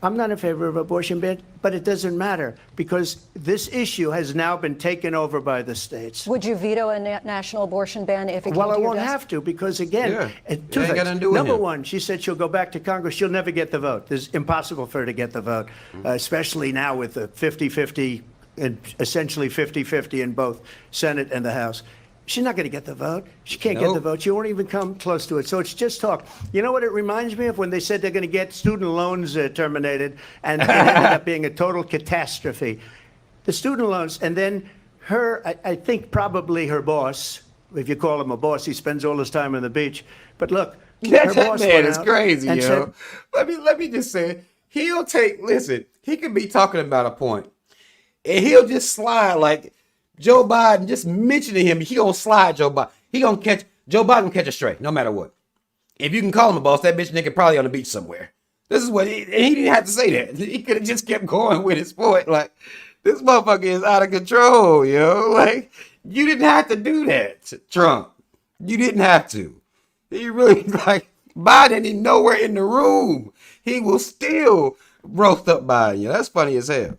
I'm not in favor of abortion ban, but it doesn't matter because this issue has now been taken over by the states. Would you veto a national abortion ban if it came Well, to I your won't desk? have to because, again, two ain't got nothing to things. do with Number him. one, she said she'll go back to Congress. She'll never get the vote. It's impossible for her to get the vote, especially now with the 50-50 and essentially 50-50 in both Senate and the House. She's not going to get the vote. She can't get the vote. She won't even come close to it. So it's just talk. You know what it reminds me of? When they said they're going to get student loans terminated, and it ended up being a total catastrophe. The student loans, and then her, I think probably her boss, if you call him a boss, he spends all his time on the beach. But look, her That boss man went is out crazy, and yo. said, Let me just say, listen, he could be talking about a point, and he'll just slide like Joe Biden, just mentioning him, he gonna slide Joe Biden. Joe Biden gonna catch a stray, no matter what. If you can call him a boss, that bitch nigga probably on the beach somewhere. This is what he didn't have to say that. He could have just kept going with his point. Like, this motherfucker is out of control, yo. Like, you didn't have to do that, Trump. You didn't have to. He really, like, Biden ain't nowhere in the room. He will still roast up Biden. That's funny as hell.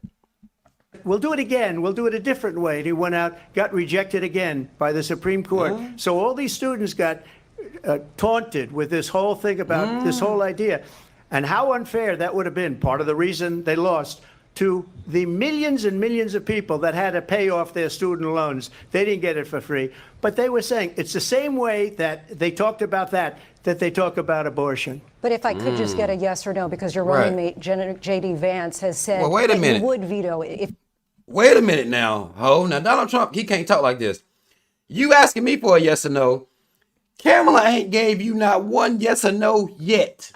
we'll do it again. We'll do it a different way. And he went out, got rejected again by the Supreme Court. So all these students got taunted with this whole thing about this whole idea. And how unfair that would have been, part of the reason they lost, to the millions and millions of people that had to pay off their student loans. They didn't get it for free. But they were saying it's the same way that they talked about that they talk about abortion. But if I could just get a yes or no, because your running mate, J.D. Vance, has said Well, wait a that minute. you would veto it. If Wait a minute now, ho. Now, Donald Trump, he can't talk like this. You asking me for a yes or no. Kamala ain't gave you not one yes or no yet.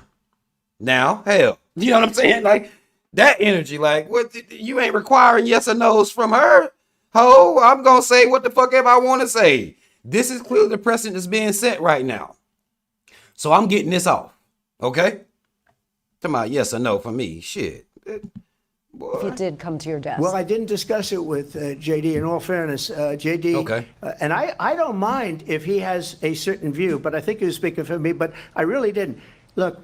Now, hell, you know what I'm saying? Like, that energy, like, what? You ain't requiring yes or no's from her, ho. I'm going to say what the fuck ever I want to say. This is clearly the precedent that's being set right now. So I'm getting this off. Okay? Come on, yes or no for me. Shit. Boy. If it did come to your desk. Well, I didn't discuss it with JD. In all fairness, JD, okay. And I don't mind if he has a certain view, but I think he was speaking for me, but I really didn't. Look,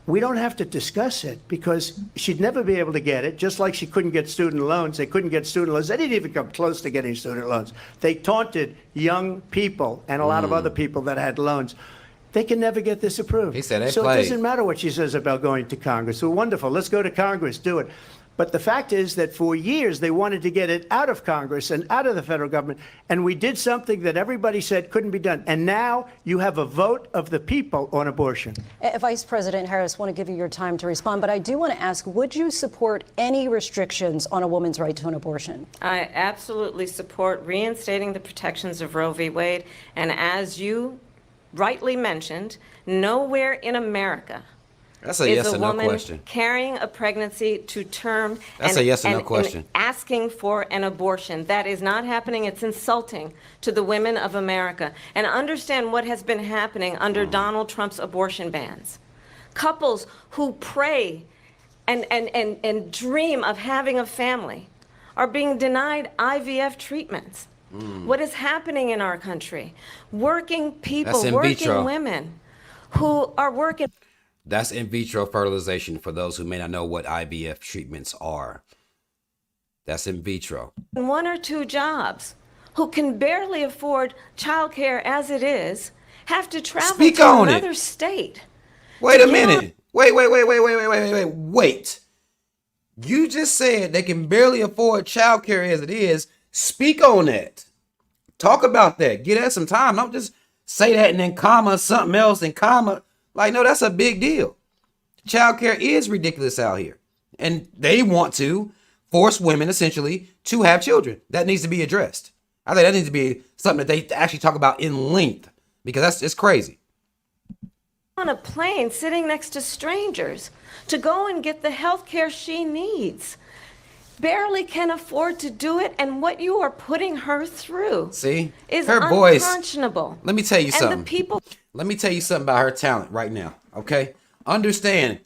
we don't have to discuss it because she'd never be able to get it, just like she couldn't get student loans. They couldn't get student loans. They didn't even come close to getting student loans. They taunted young people and a lot of other people that had loans. They can never get this approved. He said they so played. It doesn't matter what she says about going to Congress. Well, wonderful. Let's go to Congress. Do it. But the fact is that for years they wanted to get it out of Congress and out of the federal government. And we did something that everybody said couldn't be done. And now you have a vote of the people on abortion. Vice President Harris, I want to give you your time to respond, but I do want to ask, would you support any restrictions on a woman's right to an abortion? I absolutely support reinstating the protections of Roe v. Wade. And as you rightly mentioned, nowhere in America That's a yes is a or no woman question. carrying a pregnancy to term That's a yes or no question. and asking for an abortion. That is not happening. It's insulting to the women of America. And understand what has been happening under Donald Trump's abortion bans. Couples who pray and dream of having a family are being denied IVF treatments. What is happening in our country? Working people, That's in working vitro. women who are working. That's in vitro fertilization for those who may not know what IVF treatments are. That's in vitro. One or two jobs, who can barely afford childcare as it is, have to travel Speak to on it. another state. Wait to a get minute. Wait. You just said they can barely afford childcare as it is. Speak on that. Talk about that. Give that some time. Don't just say that and then comma something else and comma. Like, no, that's a big deal. Childcare is ridiculous out here. And they want to force women, essentially, to have children. That needs to be addressed. I think that needs to be something that they actually talk about in length, because it's crazy. On a plane sitting next to strangers to go and get the health care she needs. Barely can afford to do it, and what you are putting her through is her voice. Unconscionable. Let me tell you something. And the people. Let me tell you something about her talent right now, okay? Understand,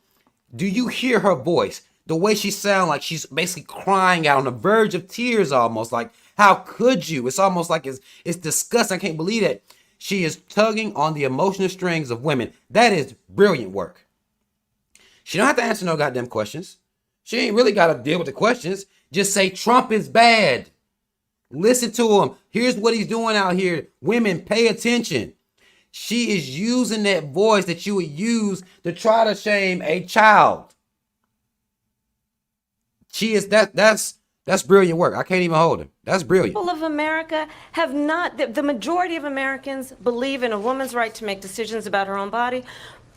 do you hear her voice? The way she sounds like she's basically crying out on the verge of tears almost. Like, how could you? It's almost like it's disgusting. I can't believe it. She is tugging on the emotional strings of women. That is brilliant work. She don't have to answer no goddamn questions. She ain't really got to deal with the questions. Just say Trump is bad. Listen to him. Here's what he's doing out here. Women, pay attention. She is using that voice that you would use to try to shame a child. She is that's brilliant work. I can't even hold him. That's brilliant. People of America have not, the majority of Americans believe in a woman's right to make decisions about her own body.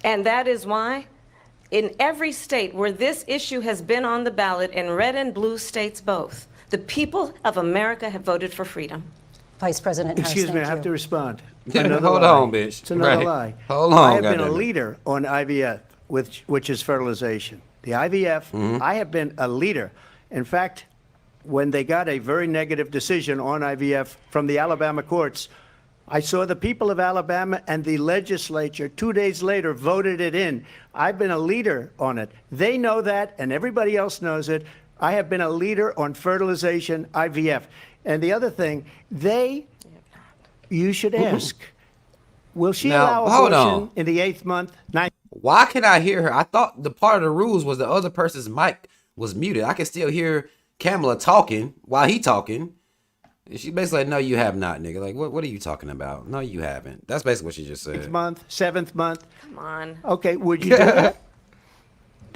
And that is why in every state where this issue has been on the ballot, in red and blue states both, the people of America have voted for freedom. Vice President Harris, Excuse me, I thank have you. to respond. Hold on, bitch. It's another Right. lie. Hold on, I have been a goddamn it. leader on IVF, which is fertilization. The IVF, I have been a leader. In fact, when they got a very negative decision on IVF from the Alabama courts, I saw the people of Alabama and the legislature 2 days later voted it in. I've been a leader on it. They know that, and everybody else knows it. I have been a leader on fertilization, IVF. And the other thing, you should ask, will she Now, allow hold abortion on. in the 8th month, 9th? Why can I hear her? I thought the part of the rules was the other person's mic was muted. I can still hear Kamala talking while he talking. And she basically like, no, you have not, nigga. Like, what are you talking about? No, you haven't. That's basically what she just said. 8th month, 7th month? Come on. Okay, would you do that?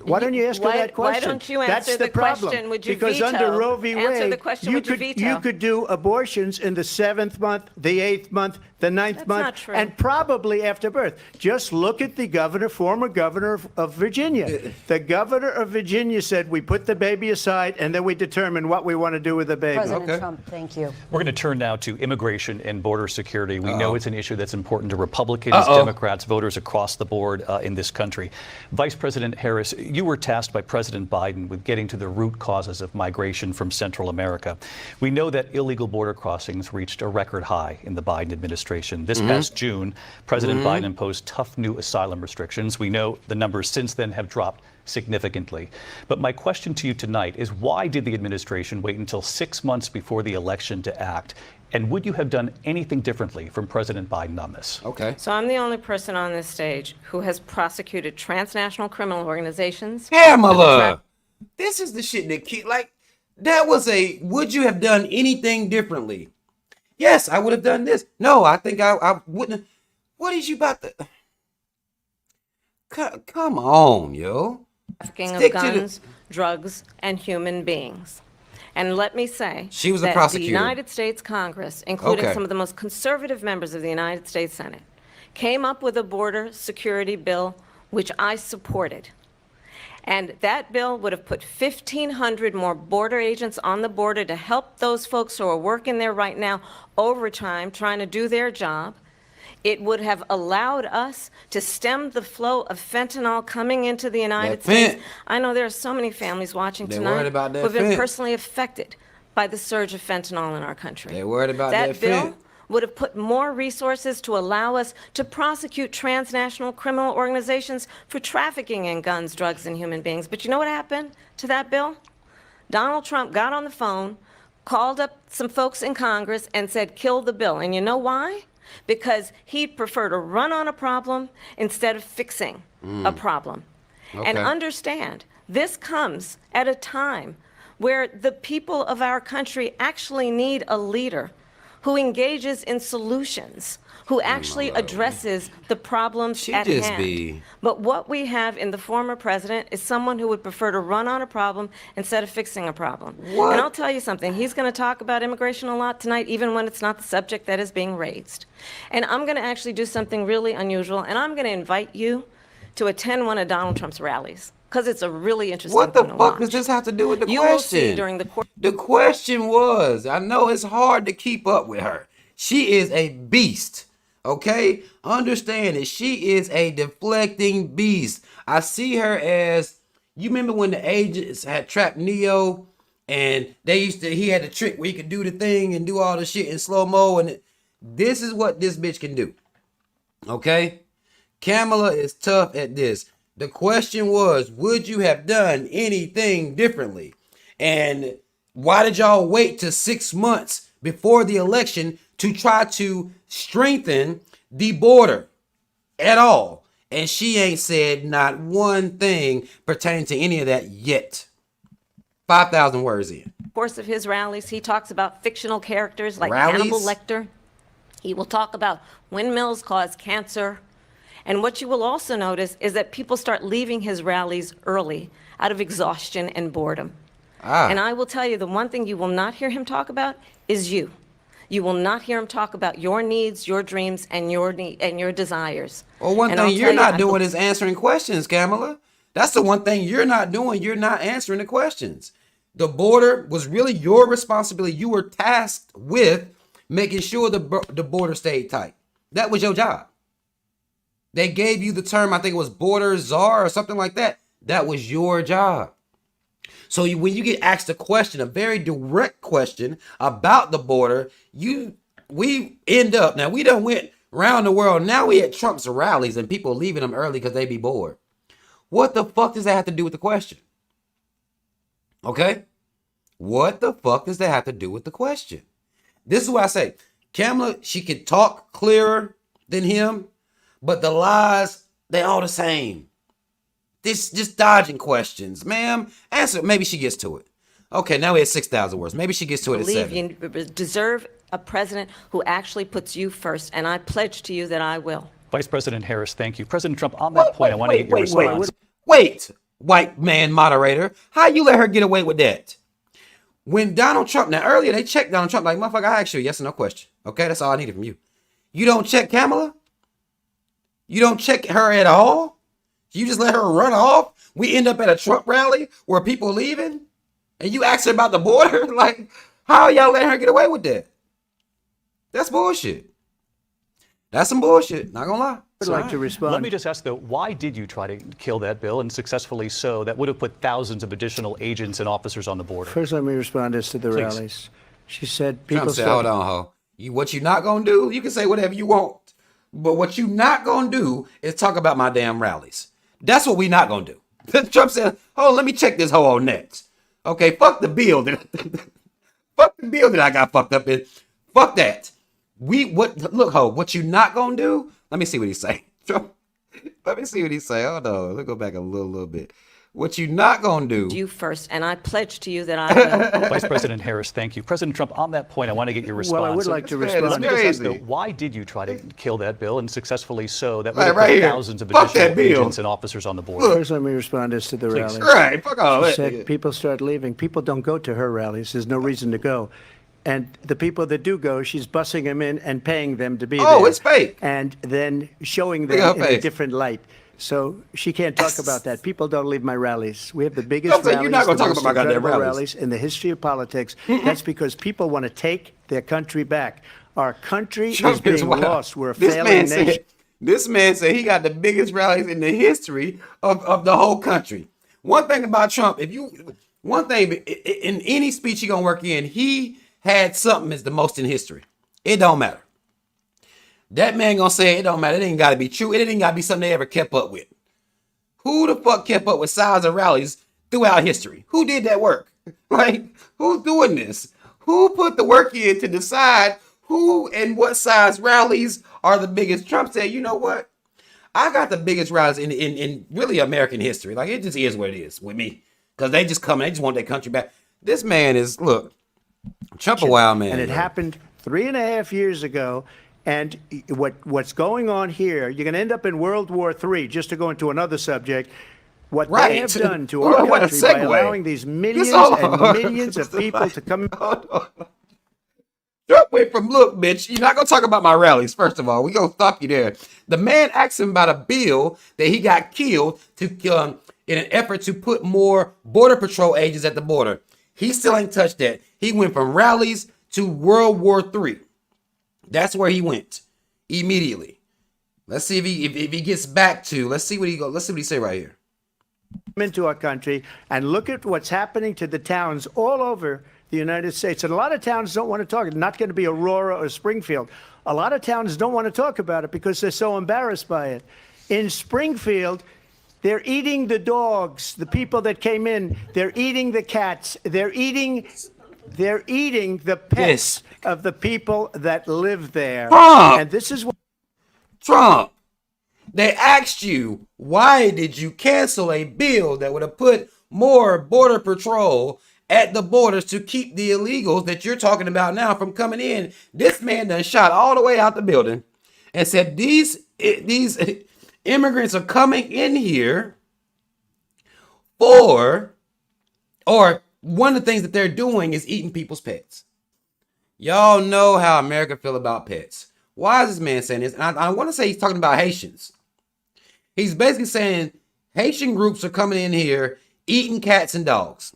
Why don't you ask her that Why question? don't you That's answer the the problem. question, would you Because veto? under Roe v. Wade, Answer the question, would you veto? you could do abortions in the 7th month, the 8th month, the 9th That's month, not true. and probably after birth. Just look at the former governor of Virginia. The governor of Virginia said, we put the baby aside, and then we determine what we want to do with the baby. President Trump, thank you. We're going to turn now to immigration and border security. We know it's an issue that's important to Republicans, Democrats, voters across the board in this country. Vice President Harris, you were tasked by President Biden with getting to the root causes of migration from Central America. We know that illegal border crossings reached a record high in the Biden administration. This past June, President Biden imposed tough new asylum restrictions. We know the numbers since then have dropped significantly. But my question to you tonight is, why did the administration wait until 6 months before the election to act? And would you have done anything differently from President Biden on this? Okay. So I'm the only person on this stage who has prosecuted transnational criminal organizations. Kamala, this is the shit that that was a, would you have done anything differently? Yes, I would have done this. No, I think I wouldn't. What is you about to? Come on, yo. Trafficking of guns, drugs, and human beings. And let me say she was a that prosecutor. The United States Congress, including Okay. some of the most conservative members of the United States Senate, came up with a border security bill, which I supported. And that bill would have put 1,500 more border agents on the border to help those folks who are working there right now overtime, trying to do their job. It would have allowed us to stem the flow of fentanyl coming into the United States. I know there are so many families watching They're tonight worried about that who have been fent. personally affected by the surge of fentanyl in our country. They're worried about that bill fent. would have put more resources to allow us to prosecute transnational criminal organizations for trafficking in guns, drugs, and human beings. But you know what happened to that bill? Donald Trump got on the phone, called up some folks in Congress, and said, kill the bill. And you know why? Because he'd prefer to run on a problem instead of fixing a problem. And understand, this comes at a time where the people of our country actually need a leader who engages in solutions, who actually addresses the problems at hand. But what we have in the former president is someone who would prefer to run on a problem instead of fixing a problem. What? And I'll tell you something, he's going to talk about immigration a lot tonight, even when it's not the subject that is being raised. And I'm going to actually do something really unusual, and I'm going to invite you to attend one of Donald Trump's rallies, because it's a really interesting What the thing to fuck watch. does this have to do with the You question? will see during the course. The question was, I know it's hard to keep up with her. She is a beast. Okay? Understand that she is a deflecting beast. I see her as, you remember when the agents had trapped Neo and he had the trick where he could do the thing and do all the shit in slow-mo, and this is what this bitch can do. Okay? Kamala is tough at this. The question was, would you have done anything differently? And why did y'all wait till 6 months before the election to try to strengthen the border at all? And she ain't said not one thing pertaining to any of that yet. 5,000 words in. Course of his rallies, he talks about fictional characters like Hannibal Lecter. He will talk about windmills cause cancer. And what you will also notice is that people start leaving his rallies early out of exhaustion and boredom. And I will tell you, the one thing you will not hear him talk about is you. You will not hear him talk about your needs, your dreams, and your desires. Well, one thing you're not doing is answering questions, Kamala. That's the one thing you're not doing. You're not answering the questions. The border was really your responsibility. You were tasked with making sure the border stayed tight. That was your job. They gave you the term, I think it was border czar or something like that. That was your job. So when you get asked a question, a very direct question about the border, we end up, now we done went around the world. Now we at Trump's rallies and people leaving them early because they be bored. What the fuck does that have to do with the question? Okay? What the fuck does that have to do with the question? This is what I say. Kamala, she can talk clearer than him, but the lies, they all the same. This just dodging questions. Ma'am, answer. Maybe she gets to it. Okay, now we have 6,000 words. Maybe she gets to it at 7. You deserve a president who actually puts you first, and I pledge to you that I will. Vice President Harris, thank you. President Trump, on that point, I want to get your response. Wait, white man moderator. How you let her get away with that? When Donald Trump, now earlier they checked Donald Trump like, motherfucker, I asked you a yes or no question. Okay, that's all I needed from you. You don't check Kamala? You don't check her at all? You just let her run off? We end up at a Trump rally where people are leaving? And you ask her about the border? Like, how y'all letting her get away with that? That's bullshit. That's some bullshit, not gonna lie. I'd like to respond. Let me just ask, though, why did you try to kill that bill, and successfully so, that would have put thousands of additional agents and officers on the border? First, let me respond as to the rallies. She said people Trump said, hold on, ho. What you not going to do, you can say whatever you want. But what you not going to do is talk about my damn rallies. That's what we not going to do. Trump said, hold on, let me check this hoe on next. Okay, fuck the bill. Fuck the bill that I got fucked up in. Fuck that. Look, ho, what you not going to do? Let me see what he say. Trump, let me see what he say. Hold on, let's go back a little bit. What you not going to do? You first, and I pledge to you that I will. Vice President Harris, thank you. President Trump, on that point, I want to get your response. Well, I would like to respond. Let me just ask, though, why did you try to kill that bill, and successfully so, that would have right put here. thousands of Fuck additional that bill. agents and officers on the border? First, let me respond as to the rallies. Right, fuck all She that. said people start leaving. People don't go to her rallies. There's no reason to go. And the people that do go, she's bussing them in and paying them to be there. Oh, it's fake. And then showing Look at them her in a face. different light. So she can't talk about that. People don't leave my rallies. We have the biggest Don't say rallies, you're not gonna the talk most about my goddamn incredible rallies. in the history of politics. That's because people want to take their country back. Our country is Trump is being wild. lost. We're a failing nation. This man said he got the biggest rallies in the history of the whole country. One thing about Trump, in any speech he gonna work in, he had something that's the most in history. It don't matter. That man gonna say it don't matter. It ain't gotta be true. It ain't gotta be something they ever kept up with. Who the fuck kept up with size of rallies throughout history? Who did that work? Like, who's doing this? Who put the work in to decide who and what size rallies are the biggest? Trump said, you know what? I got the biggest rallies in really American history. Like, it just is what it is with me. Because they just come and they just want their country back. This man is, look, Trump a wild man. And it happened 3.5 years ago. And what's going on here, you're going to end up in World War III, just to go into another subject. What they have done to our What a country by segue. allowing these millions and millions of people to come. Trump went from, look, bitch, you're not going to talk about my rallies, first of all. We're going to stop you there. The man asked him about a bill that he got killed to in an effort to put more Border Patrol agents at the border. He still ain't touched that. He went from rallies to World War III. That's where he went immediately. Let's see if he gets back to. Let's see what he say right here. Into our country and look at what's happening to the towns all over the United States. And a lot of towns don't want to talk. It's not going to be Aurora or Springfield. A lot of towns don't want to talk about it because they're so embarrassed by it. In Springfield, they're eating the dogs, the people that came in. They're eating the cats. They're eating the pets of the people that live there. Trump. And this is what Trump. They asked you, why did you cancel a bill that would have put more Border Patrol at the borders to keep the illegals that you're talking about now from coming in? This man done shot all the way out the building and said these immigrants are coming in here or one of the things that they're doing is eating people's pets. Y'all know how America feel about pets. Why is this man saying this? And I want to say he's talking about Haitians. He's basically saying Haitian groups are coming in here eating cats and dogs.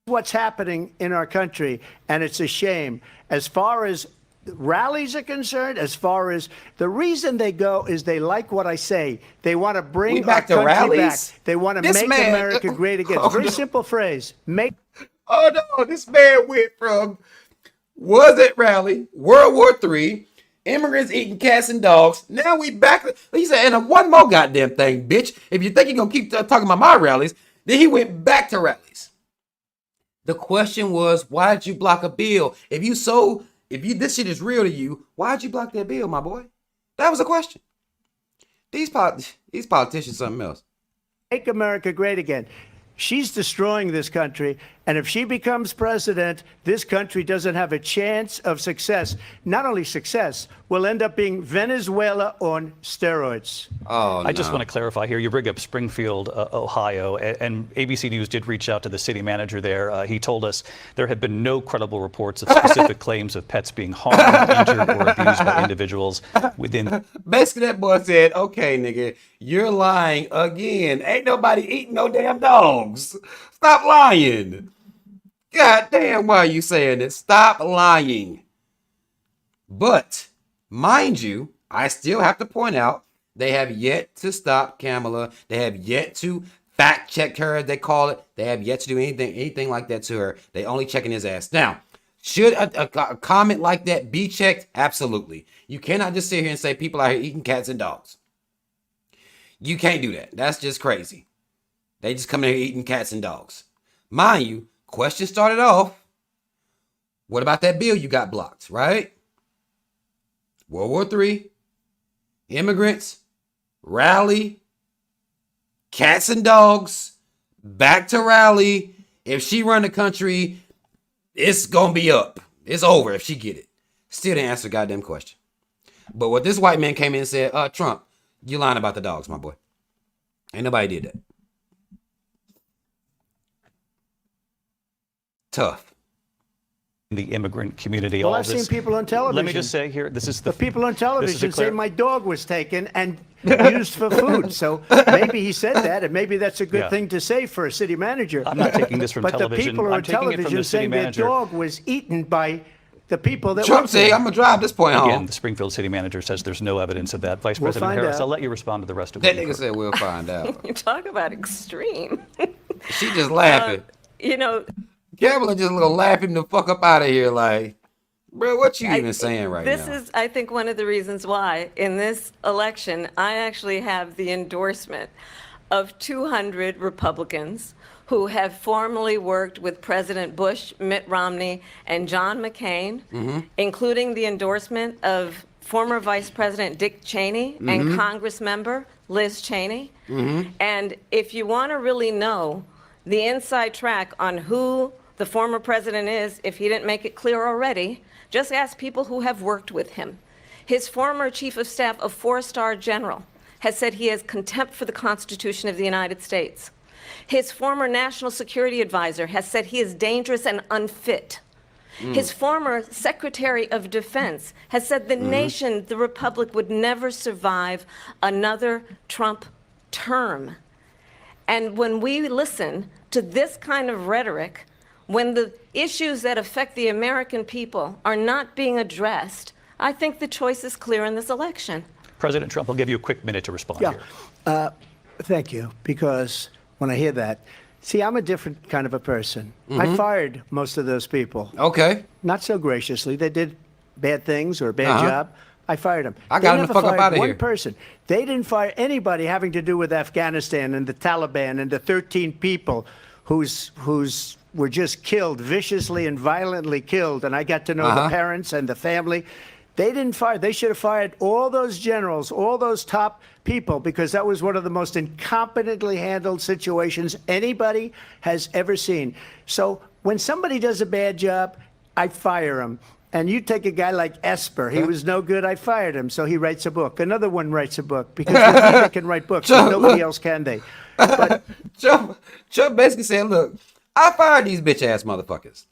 what's happening in our country, and it's a shame. As far as rallies are concerned, as far as the reason they go is they like what I say. They want to bring back our to country rallies? back. They want to This make man- America great again. It's a very simple phrase. Make Oh no, this man went from was at rally, World War III, immigrants eating cats and dogs. Now we back. He said, and one more goddamn thing, bitch. If you think you're gonna keep talking about my rallies, then he went back to rallies. The question was, why did you block a bill? If this shit is real to you, why'd you block that bill, my boy? That was a question. These politicians, something else. Make America great again. She's destroying this country, and if she becomes president, this country doesn't have a chance of success. Not only success, we'll end up being Venezuela on steroids. Oh, I just want to clarify here. You bring up Springfield, Ohio, and ABC News did reach out to the city manager there. He told us there had been no credible reports of specific claims of pets being harmed, injured, or abused by individuals within. Basically, that boy said, okay, nigga, you're lying again. Ain't nobody eating no damn dogs. Stop lying. God damn, why are you saying this? Stop lying. But, mind you, I still have to point out they have yet to stop Kamala. They have yet to fact check her, as they call it. They have yet to do anything like that to her. They only checking his ass. Now, should a comment like that be checked? Absolutely. You cannot just sit here and say people out here eating cats and dogs. You can't do that. That's just crazy. They just come in here eating cats and dogs. Mind you, question started off, what about that bill you got blocked, right? World War III, immigrants, rally, cats and dogs, back to rally. If she run the country, it's gonna be up. It's over if she get it. Still didn't answer the goddamn question. But what this white man came in and said, Trump, you lying about the dogs, my boy. Ain't nobody did that. Tough. The immigrant community. Well, all I've this. seen people on television. Let me just say here, this is the people on television say my dog was taken and used used for food. So maybe he said that, and maybe that's a good thing to say for a city manager. I'm not taking this from but television. The people I'm on taking it from television the city saying their manager. dog was eaten by the people that Trump said, I'm going to drive this point home. Again, the Springfield city manager says there's no evidence of that. Vice President Harris, I'll let you respond to the rest of that it. That nigga said we'll find out. You talk about extreme. She just laughing. You know, Kamala just gonna laugh him the fuck up out of here like, bro, what you even saying right now? This is, I think, one of the reasons why in this election, I actually have the endorsement of 200 Republicans who have formerly worked with President Bush, Mitt Romney, and John McCain, including the endorsement of former Vice President Dick Cheney and Congress member Liz Cheney. And if you want to really know the inside track on who the former president is, if he didn't make it clear already, just ask people who have worked with him. His former chief of staff, a 4-star general, has said he has contempt for the Constitution of the United States. His former national security advisor has said he is dangerous and unfit. His former Secretary of Defense has said the nation, the republic, would never survive another Trump term. And when we listen to this kind of rhetoric, when the issues that affect the American people are not being addressed, I think the choice is clear in this election. President Trump, I'll give you a quick minute to respond here. Thank you, because when I hear that, see, I'm a different kind of a person. I fired most of those people. Okay. Not so graciously. They did bad things or a bad job. I fired them. I got them to fuck up out of here. One person. They didn't fire anybody having to do with Afghanistan and the Taliban and the 13 people whose were just killed, viciously and violently killed. And I got to know the parents and the family. They didn't fire. They should have fired all those generals, all those top people, because that was one of the most incompetently handled situations anybody has ever seen. So when somebody does a bad job, I fire him. And you take a guy like Esper. He was no good. I fired him. So he writes a book. Another one writes a book, because they can write books. But nobody else can they. But Trump basically said, look, I fired these bitch ass motherfuckers.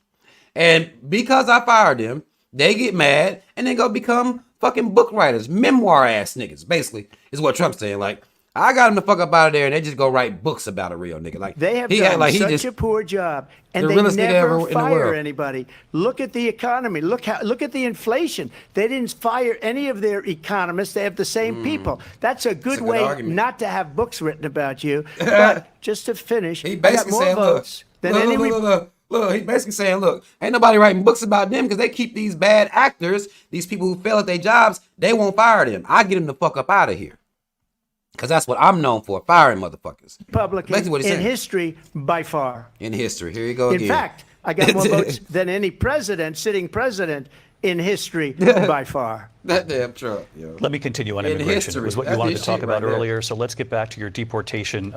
And because I fired them, they get mad and then go become fucking book writers, memoir ass niggas, basically, is what Trump's saying. Like, I got them to fuck up out of there and they just go write books about a real nigga. Like, they have done such a poor job, and they never fire anybody. Look at the economy. Look at the inflation. They didn't fire any of their economists. They have the same people. That's a good way not to have books written about you. But just to finish, he basically got more votes than any. Look, he's basically saying, look, ain't nobody writing books about them because they keep these bad actors, these people who fail at their jobs, they won't fire them. I get them the fuck up out of here. Because that's what I'm known for, firing motherfuckers. Republican in history, by far. In history. Here you go again. In fact, I got more votes than any sitting president in history, by far. That damn Trump, yo. Let me continue on immigration. It was what you wanted to talk about earlier. So let's get back to your deportation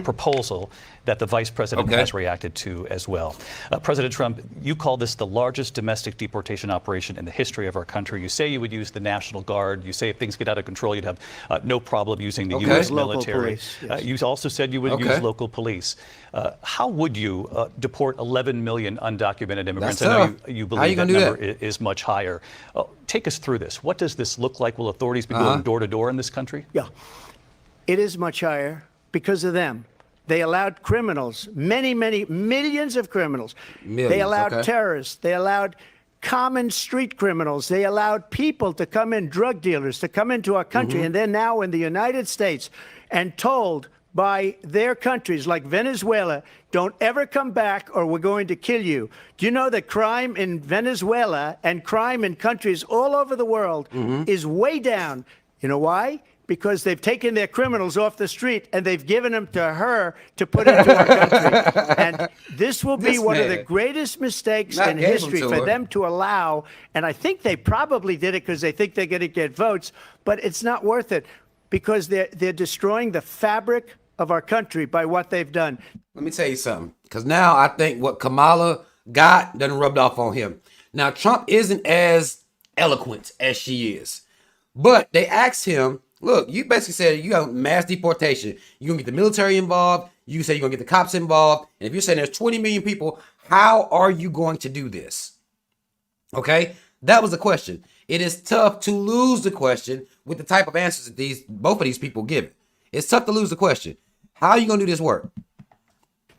proposal that the vice president has reacted to as well. President Trump, you call this the largest domestic deportation operation in the history of our country. You say you would use the National Guard. You say if things get out of control, you'd have no problem using the U.S. military. Police, yes. You also said you would use local police. How would you deport 11 million undocumented immigrants? I know you believe that number is much higher. Take us through this. What does this look like? Will authorities be going door to door in this country? Yeah, it is much higher because of them. They allowed criminals, many millions of criminals. They allowed terrorists. They allowed common street criminals. They allowed people to come in, drug dealers, to come into our country, and they're now in the United States and told by their countries like Venezuela, don't ever come back or we're going to kill you. Do you know that crime in Venezuela and crime in countries all over the world is way down? You know why? Because they've taken their criminals off the street and they've given them to her to put into our country. And this will be one of the greatest mistakes in history for them to allow. And I think they probably did it because they think they're going to get votes, but it's not worth it because they're destroying the fabric of our country by what they've done. Let me tell you something, because now I think what Kamala got done rubbed off on him. Now, Trump isn't as eloquent as she is, but they asked him, look, you basically said you got mass deportation. You're going to get the military involved. You say you're going to get the cops involved. And if you're saying there's 20 million people, how are you going to do this? Okay, that was the question. It is tough to lose the question with the type of answers that both of these people give. It's tough to lose the question. How are you going to do this work?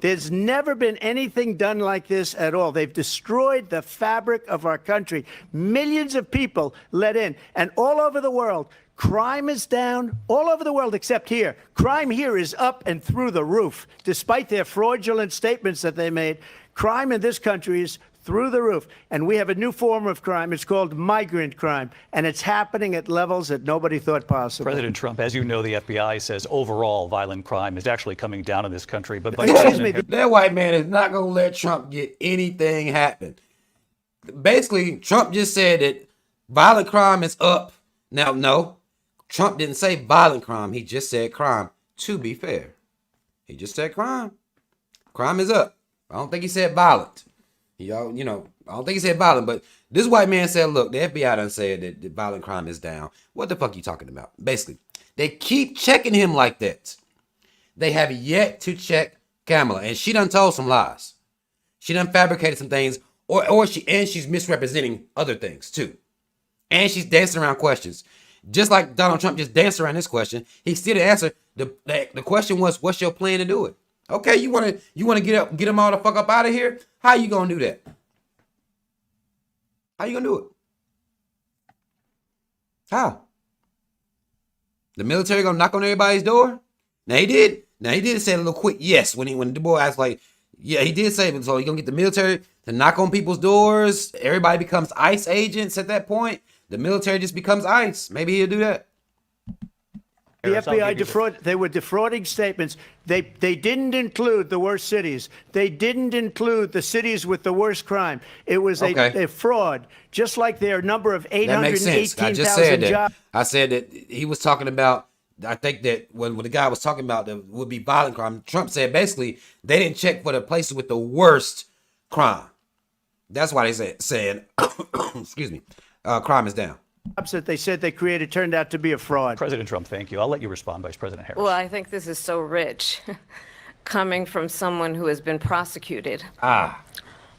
There's never been anything done like this at all. They've destroyed the fabric of our country. Millions of people let in. And all over the world, crime is down. All over the world except here. Crime here is up and through the roof. Despite their fraudulent statements that they made, crime in this country is through the roof. And we have a new form of crime. It's called migrant crime. And it's happening at levels that nobody thought possible. President Trump, as you know, the FBI says overall violent crime is actually coming down in this country. But that white man is not going to let Trump get anything happen. Basically, Trump just said that violent crime is up. Now, no, Trump didn't say violent crime. He just said crime, to be fair. He just said crime. Crime is up. I don't think he said violent. I don't think he said violent, but this white man said, look, the FBI done said that violent crime is down. What the fuck are you talking about? Basically, they keep checking him like that. They have yet to check Kamala, and she done told some lies. She done fabricated some things, she's misrepresenting other things too. And she's dancing around questions. Just like Donald Trump just danced around this question, he still didn't answer. The question was, what's your plan to do it? Okay, you wanna get them all the fuck up out of here? How you gonna do that? How you gonna do it? How? The military gonna knock on everybody's door? Now he did say a little quick yes when the boy asked, like, yeah, he did say, so he gonna get the military to knock on people's doors. Everybody becomes ICE agents at that point. The military just becomes ICE. Maybe he'll do that. The FBI they were defrauding statements. They didn't include the worst cities. They didn't include the cities with the worst crime. It was a fraud, just like their number of 818,000 jobs. I said that he was talking about, I think that when the guy was talking about that would be violent crime, Trump said basically they didn't check for the places with the worst crime. That's why they said excuse me, crime is down. That they said they created turned out to be a fraud. President Trump, thank you. I'll let you respond, Vice President Harris. Well, I think this is so rich, coming from someone who has been prosecuted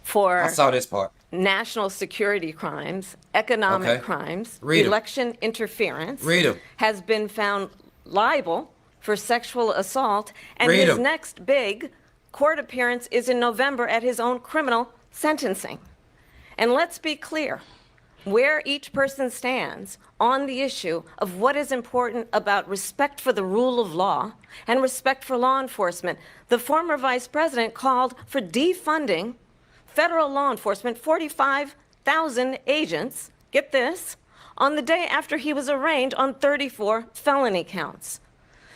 for I saw this part. National security crimes, economic crimes, Read 'em. election interference, Read 'em. has been found liable for sexual assault, and Read his 'em. next big court appearance is in November at his own criminal sentencing. And let's be clear where each person stands on the issue of what is important about respect for the rule of law and respect for law enforcement. The former vice president called for defunding federal law enforcement, 45,000 agents, get this, on the day after he was arraigned on 34 felony counts.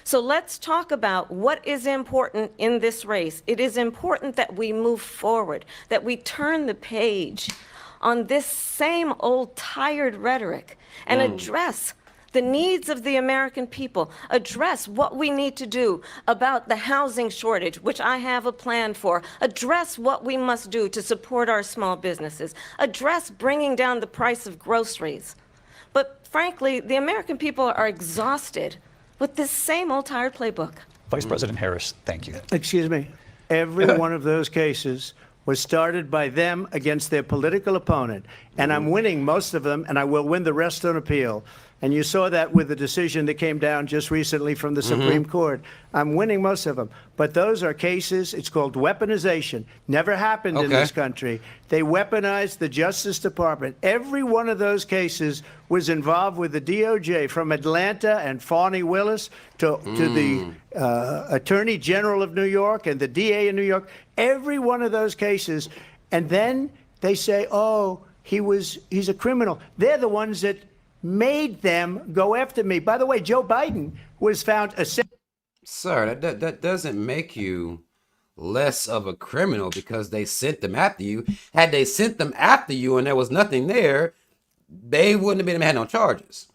So let's talk about what is important in this race. It is important that we move forward, that we turn the page on this same old tired rhetoric and address the needs of the American people, address what we need to do about the housing shortage, which I have a plan for, address what we must do to support our small businesses, address bringing down the price of groceries. But frankly, the American people are exhausted with this same old tired playbook. Vice President Harris, thank you. Excuse me. Every one of those cases was started by them against their political opponent. and I'm winning most of them, and I will win the rest on appeal. And you saw that with the decision that came down just recently from the Supreme Court. I'm winning most of them. But those are cases, it's called weaponization. Never happened in this country. They weaponized the Justice Department. Every one of those cases was involved with the DOJ, from Atlanta and Fani Willis to the Attorney General of New York and the DA in New York. Every one of those cases. And then they say, oh, he's a criminal. They're the ones that made them go after me. By the way, Joe Biden was found a... Sir, that doesn't make you less of a criminal because they sent them after you. Had they sent them after you and there was nothing there, they wouldn't have had no charges.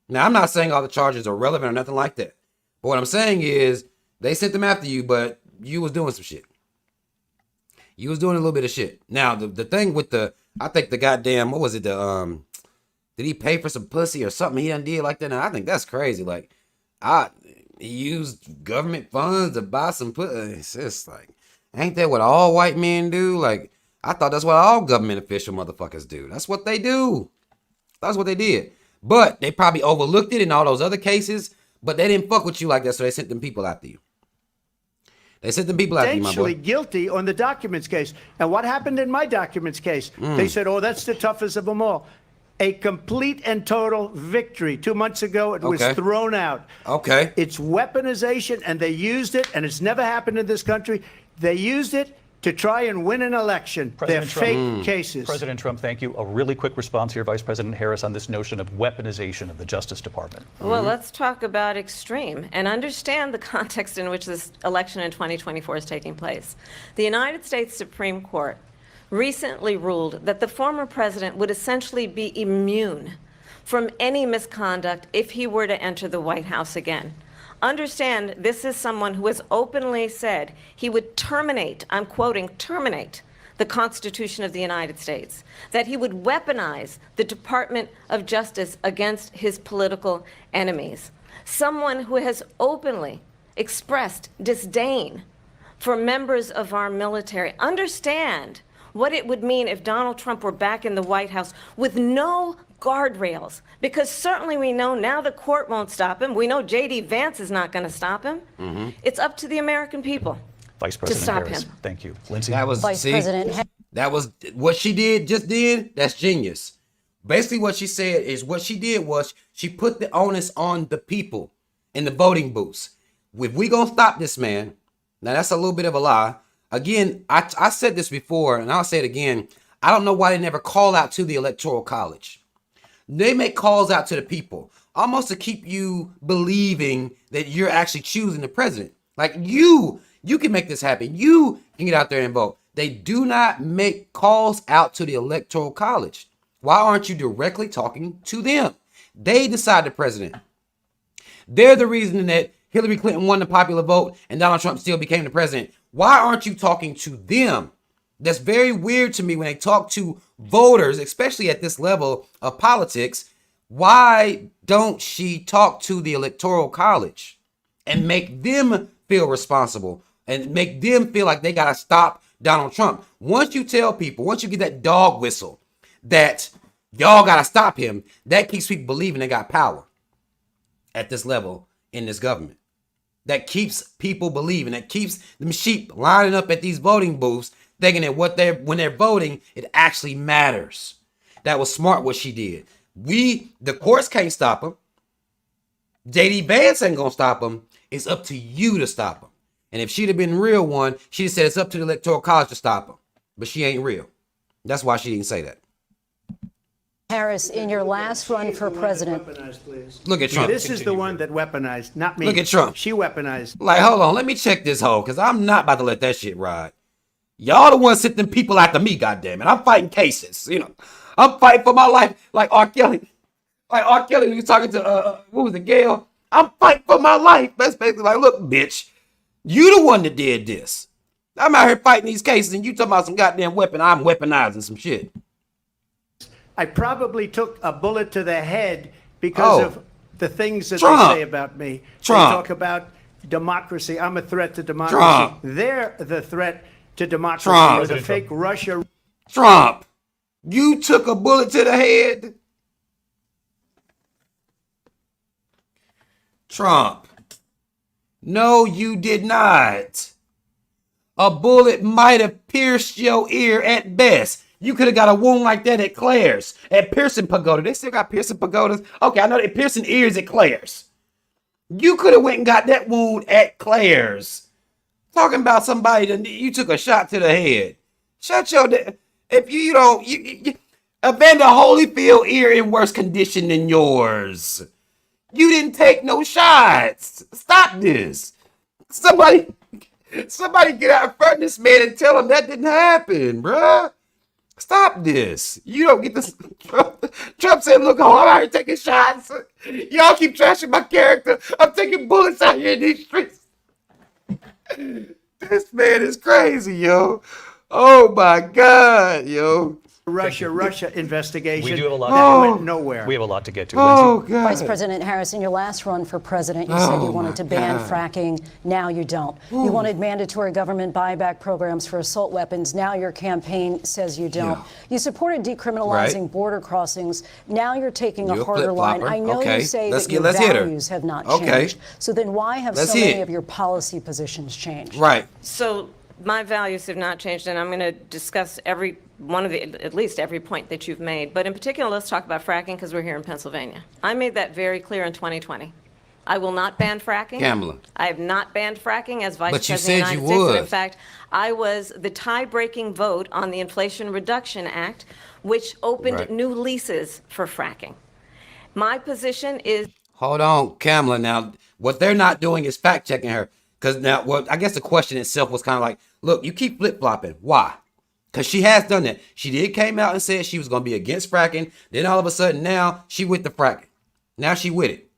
Now, I'm not saying all the charges are relevant or nothing like that. But what I'm saying is they sent them after you, but you was doing some shit. You was doing a little bit of shit. Now, the thing with I think the goddamn, what was it, did he pay for some pussy or something he done did like that? Now, I think that's crazy. Like, he used government funds to buy some pussy. It's just like, ain't that what all white men do? Like, I thought that's what all government official motherfuckers do. That's what they do. That's what they did. But they probably overlooked it in all those other cases, but they didn't fuck with you like that, so they sent them people after you. They sent them people after you, my boy. Potentially guilty on the documents case. And what happened in my documents case? They said, oh, that's the toughest of them all. A complete and total victory. 2 months ago, it was thrown out. Okay. It's weaponization, and they used it, and it's never happened in this country. They used it to try and win an election. They're fake cases. President Trump, thank you. A really quick response here, Vice President Harris, on this notion of weaponization of the Justice Department. Well, let's talk about extreme and understand the context in which this election in 2024 is taking place. The United States Supreme Court recently ruled that the former president would essentially be immune from any misconduct if he were to enter the White House again. Understand, this is someone who has openly said he would terminate, I'm quoting, terminate the Constitution of the United States, that he would weaponize the Department of Justice against his political enemies. Someone who has openly expressed disdain for members of our military. Understand what it would mean if Donald Trump were back in the White House with no guardrails, because certainly we know now the court won't stop him. We know J.D. Vance is not going to stop him. It's up to the American people Vice President to stop Harris. him. Thank you. Lindsay? That was, that was what she did, just did. That's genius. Basically what she said is what she did was she put the onus on the people in the voting booths. If we gonna stop this man, now that's a little bit of a lie. Again, I said this before, and I'll say it again. I don't know why they never call out to the Electoral College. They make calls out to the people, almost to keep you believing that you're actually choosing the president. Like you can make this happen. You can get out there and vote. They do not make calls out to the Electoral College. Why aren't you directly talking to them? They decide the president. They're the reason that Hillary Clinton won the popular vote and Donald Trump still became the president. Why aren't you talking to them? That's very weird to me when they talk to voters, especially at this level of politics. Why don't she talk to the Electoral College and make them feel responsible and make them feel like they got to stop Donald Trump? Once you tell people, once you get that dog whistle that y'all got to stop him, that keeps people believing they got power at this level in this government. That keeps people believing, that keeps them sheep lining up at these voting booths thinking that when they're voting, it actually matters. That was smart what she did. The courts can't stop him. J.D. Vance ain't gonna stop him. It's up to you to stop him. And if she'd have been real one, she'd have said it's up to the Electoral College to stop him. But she ain't real. That's why she didn't say that. Harris, in your last run for president. Look at Trump. This is the one that weaponized, not me. Look at Trump. She weaponized. Like, hold on, let me check this hoe, because I'm not about to let that shit ride. Y'all the ones sent them people after me, goddammit. I'm fighting cases, I'm fighting for my life like R. Kelly. Like R. Kelly, he was talking to, what was it, Gail? I'm fighting for my life. That's basically like, look, bitch, you the one that did this. I'm out here fighting these cases, and you talking about some goddamn weapon. I'm weaponizing some shit. I probably took a bullet to the head because of the things that Trump. they say about me. Trump. They talk about democracy. I'm a threat to democracy. Trump. They're the threat to democracy. Trump. With a fake Russia. Trump. You took a bullet to the head. Trump. No, you did not. A bullet might have pierced your ear at best. You could have got a wound like that at Claire's. At Pearson Pagoda. They still got Pearson Pagodas. Okay, I know they piercing ears at Claire's. You could have went and got that wound at Claire's. Talking about somebody that you took a shot to the head. Shut your... If you don't... Evander Holyfield ear in worse condition than yours. You didn't take no shots. Stop this. Somebody get out in front of this man and tell him that didn't happen, bruh. Stop this. You don't get this. Trump said, look, I'm out here taking shots. Y'all keep trashing my character. I'm taking bullets out here in these streets. This man is crazy, yo. Oh, my God, yo. Russia investigation. We do have a lot that went nowhere. We have a lot to get to. Oh, Lindsay. God. Vice President Harris, in your last run for president, you said you wanted to ban fracking. Now you don't. You wanted mandatory government buyback programs for assault weapons. Now your campaign says you don't. Yeah. You supported decriminalizing Right. border crossings. Now you're taking You're a a harder line. flip-flopper. I know Okay. you say Let's that your let's hit her. values have not Okay. changed. So then why have Let's so many hit. of your policy positions changed? Right. So my values have not changed, and I'm going to discuss every one of the, at least every point that you've made. But in particular, let's talk about fracking because we're here in Pennsylvania. I made that very clear in 2020. I will not ban fracking. Kamala. I have not banned fracking as Vice But you President of the said United you States. And would. in fact, I was the tie-breaking vote on the Inflation Reduction Act, which opened Right. new leases for fracking. My position is... Hold on, Kamala. Now, what they're not doing is fact checking her. Because now, well, I guess the question itself was kind of like, look, you keep flip flopping. Why? Because she has done that. She did came out and said she was going to be against fracking. Then all of a sudden now she with the fracking. Now she with it.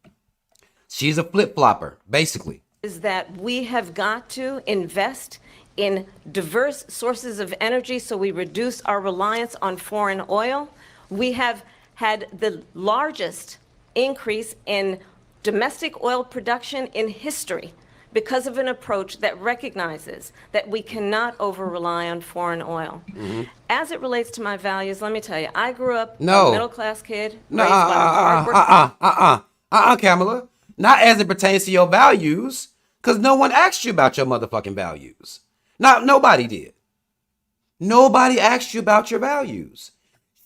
She's a flip flopper, basically. Is that we have got to invest in diverse sources of energy so we reduce our reliance on foreign oil. We have had the largest increase in domestic oil production in history because of an approach that recognizes that we cannot over-rely on foreign oil. As it relates to my values, let me tell you, I grew up a middle-class kid, raised by hard-working... Kamala. Not as it pertains to your values, because no one asked you about your motherfucking values. Nobody did. Nobody asked you about your values.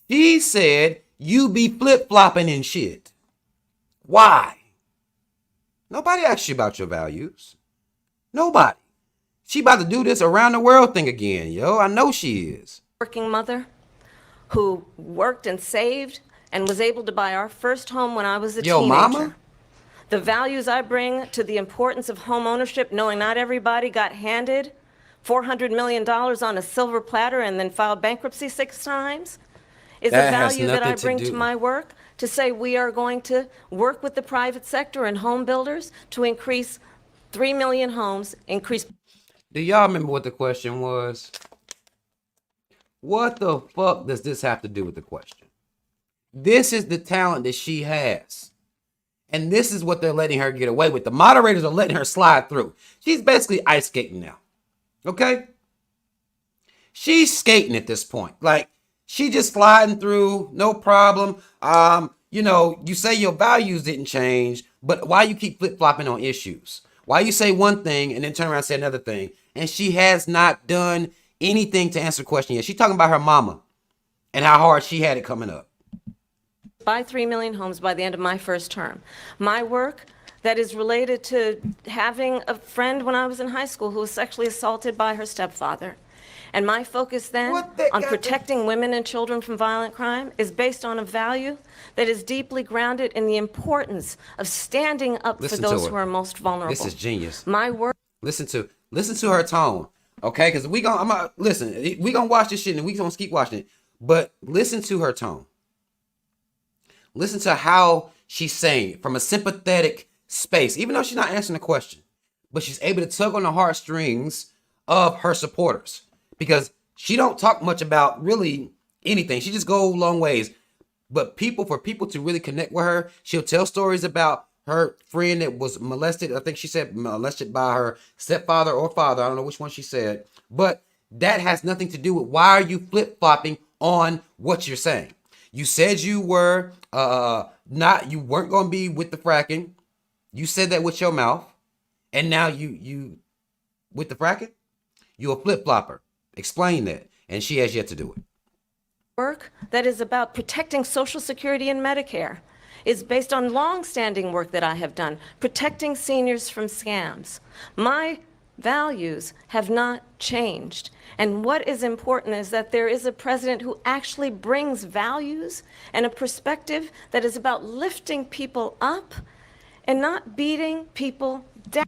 She said you be flip-flopping and shit. Why? Nobody asked you about your values. Nobody. She about to do this around the world thing again, yo. I know she is. Working mother who worked and saved and was able to buy our first home when I was a teenager. Mama? The values I bring to the importance of home ownership, knowing not everybody got handed $400 million on a silver platter and then filed bankruptcy 6 times, is a That has value that I nothing to bring do- to my work, to say we are going to work with the private sector and home builders to increase 3 million homes, increase... Do y'all remember what the question was? What the fuck does this have to do with the question? This is the talent that she has. And this is what they're letting her get away with. The moderators are letting her slide through. She's basically ice skating now. Okay? She's skating at this point. Like, she just sliding through, no problem. You say your values didn't change, but why you keep flip-flopping on issues? Why you say one thing and then turn around and say another thing? And she has not done anything to answer the question yet. She's talking about her mama and how hard she had it coming up. Buy 3 million homes by the end of my first term. My work that is related to having a friend when I was in high school who was sexually assaulted by her stepfather. And my focus then on protecting women and children from violent crime is based on a value that is deeply grounded in the importance of standing up for those who are most vulnerable. This is genius. My work. Listen to her tone, okay? Because we gonna watch this shit and we gonna keep watching it. But listen to her tone. Listen to how she's saying it from a sympathetic space, even though she's not answering the question. But she's able to tug on the heartstrings of her supporters because she don't talk much about really anything. She just goes long ways. But for people to really connect with her, she'll tell stories about her friend that was molested. I think she said molested by her stepfather or father. I don't know which one she said. But that has nothing to do with why are you flip-flopping on what you're saying. You said you were you weren't going to be with the fracking. You said that with your mouth, and now you with the fracking. You a flip-flopper. Explain that, and she has yet to do it. Work that is about protecting Social Security and Medicare is based on long-standing work that I have done, protecting seniors from scams. My values have not changed. And what is important is that there is a president who actually brings values and a perspective that is about lifting people up and not beating people down.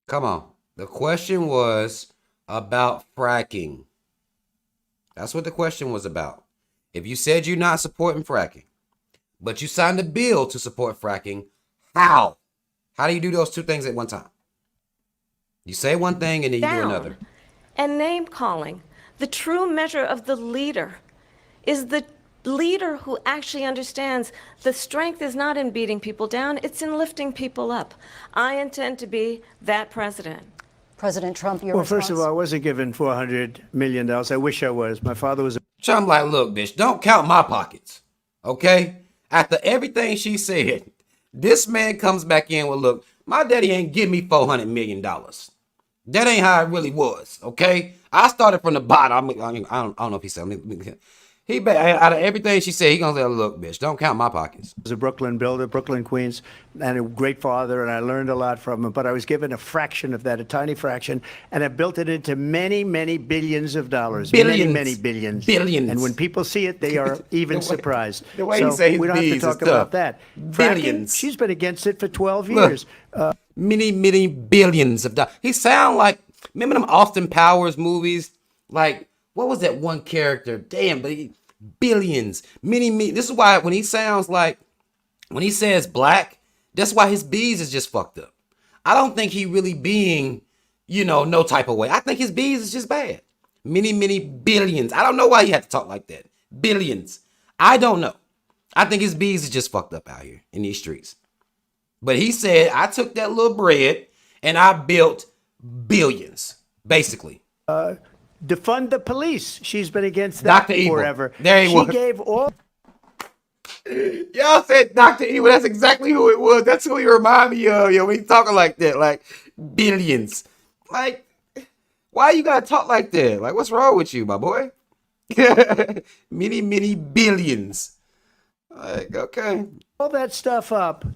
Come on. The question was about fracking. That's what the question was about. If you said you're not supporting fracking, but you signed a bill to support fracking, how? How do you do those two things at one time? You say one thing and then you do another. And name calling. The true measure of the leader is the leader who actually understands the strength is not in beating people down, it's in lifting people up. I intend to be that president. President Trump, your Well, response? first of all, I wasn't given $400 million. I wish I was. My father was. Trump like, look, bitch, don't count my pockets. Okay? After everything she said, this man comes back in with, look, my daddy ain't give me $400 million. That ain't how it really was. Okay? I started from the bottom. I don't know if he said, out of everything she said, he gonna say, look, bitch, don't count my pockets. I was a Brooklyn builder, Brooklyn, Queens, and a great father, and I learned a lot from him, but I was given a fraction of that, a tiny fraction, and I built it into many, many billions of dollars. Billions. Many billions. Billions. And when people see it, they are even surprised. The way he say his we don't have to B's talk is about tough. that. Billions. Fracking, she's been against it for 12 Look. years. Many billions of dollars. He sound like, remember them Austin Powers movies? Like, what was that one character? Damn, but billions. This is why when he sounds like, when he says black, that's why his B's is just fucked up. I don't think he really being, no type of way. I think his B's is just bad. Many billions. I don't know why he had to talk like that. Billions. I don't know. I think his B's is just fucked up out here in these streets. But he said, I took that little bread and I built billions, basically. Defund the police. She's been against that Dr. Evil. forever. There he was. She gave all. Y'all said Dr. Evil. That's exactly who it was. That's who he reminded me of. When he talking like that, like billions. Like, why you gotta talk like that? Like, what's wrong with you, my boy? many billions. Like, okay. All that stuff up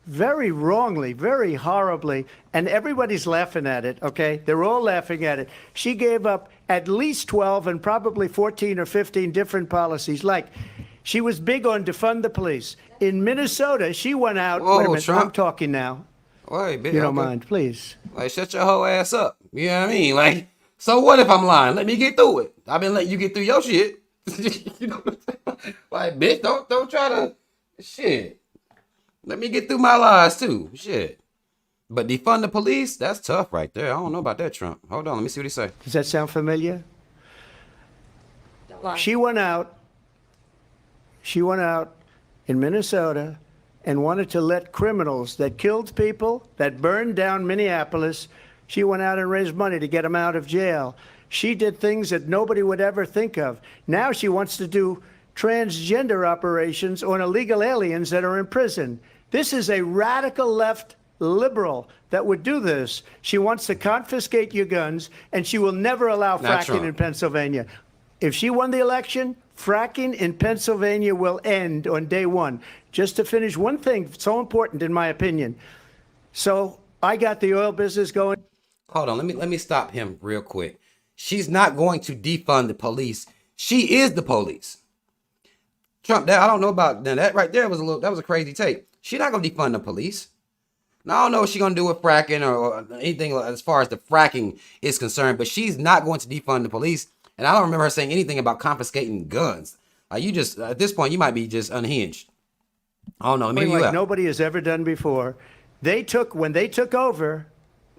very wrongly, very horribly, and everybody's laughing at it, okay? They're all laughing at it. She gave up at least 12 and probably 14 or 15 different policies. Like, she was big on defund the police. In Minnesota, she went out. Whoa, wait a minute, Trump. I'm talking now. Wait, bitch. You don't mind, please. Like, shut your whole ass up. You know what I mean? Like, so what if I'm lying? Let me get through it. I've been letting you get through your shit. You know what I'm saying? Like, bitch, don't try to shit. Let me get through my lies too. Shit. But defund the police, that's tough right there. I don't know about that, Trump. Hold on, let me see what he say. Does that sound familiar? Don't lie. She went out in Minnesota and wanted to let criminals that killed people, that burned down Minneapolis, she went out and raised money to get them out of jail. She did things that nobody would ever think of. Now she wants to do transgender operations on illegal aliens that are in prison. This is a radical left liberal that would do this. She wants to confiscate your guns, and she will never allow Not fracking Trump. in Pennsylvania. If she won the election, fracking in Pennsylvania will end on day one. Just to finish one thing, so important in my opinion. So I got the oil business going. Hold on, let me stop him real quick. She's not going to defund the police. She is the police. Trump, I don't know about that right there was a crazy take. She's not gonna defund the police. Now I don't know what she's gonna do with fracking or anything as far as the fracking is concerned, but she's not going to defund the police. And I don't remember her saying anything about confiscating guns. You just at this point you might be just unhinged. I don't know. Maybe you like out. nobody has ever done before. When they took over,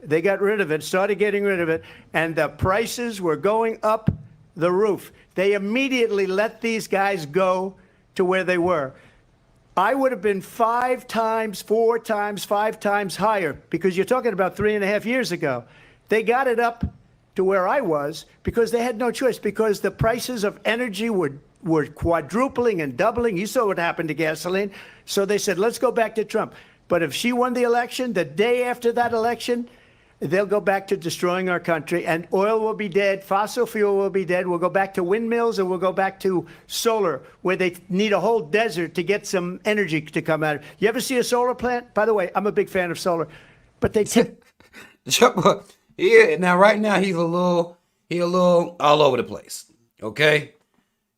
they got rid of it, started getting rid of it, and the prices were going up the roof. They immediately let these guys go to where they were. I would have been 5 times, 4 times, 5 times higher, because you're talking about 3.5 years ago. They got it up to where I was because they had no choice, because the prices of energy were quadrupling and doubling. You saw what happened to gasoline. So they said, let's go back to Trump. But if she won the election, the day after that election, they'll go back to destroying our country, and oil will be dead, fossil fuel will be dead. We'll go back to windmills, and we'll go back to solar, where they need a whole desert to get some energy to come out of it. You ever see a solar plant? By the way, I'm a big fan of solar, but they yeah, now right now he a little all over the place. Okay?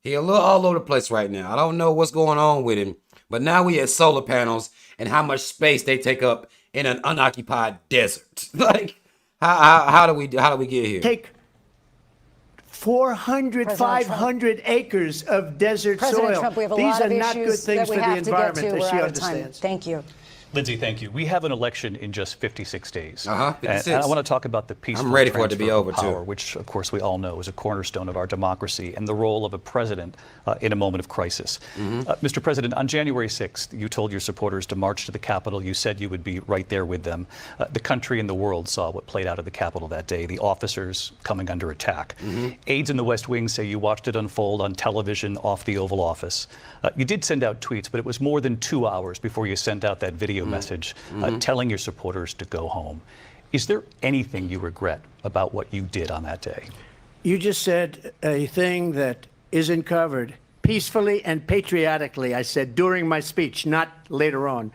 He a little all over the place right now. I don't know what's going on with him, but now we have solar panels and how much space they take up in an unoccupied desert. Like, how do we get here? Take 400, 500 acres of desert President soil. Trump, we have a These lot are of not good issues things that for we the have to get environment to. that We're she out of time. understands. Thank you. Lindsay, thank you. We have an election in just 56 days. 56. And I want to talk about the peaceful I'm ready for it to be transfer of over, too. power, which, of course, we all know is a cornerstone of our democracy, and the role of a president in a moment of crisis. Mr. President, on January 6th, you told your supporters to march to the Capitol. You said you would be right there with them. The country and the world saw what played out at the Capitol that day, the officers coming under attack. Aides in the West Wing say you watched it unfold on television off the Oval Office. You did send out tweets, but it was more than 2 hours before you sent out that video message telling your supporters to go home. Is there anything you regret about what you did on that day? You just said a thing that isn't covered. Peacefully and patriotically, I said during my speech, not later on.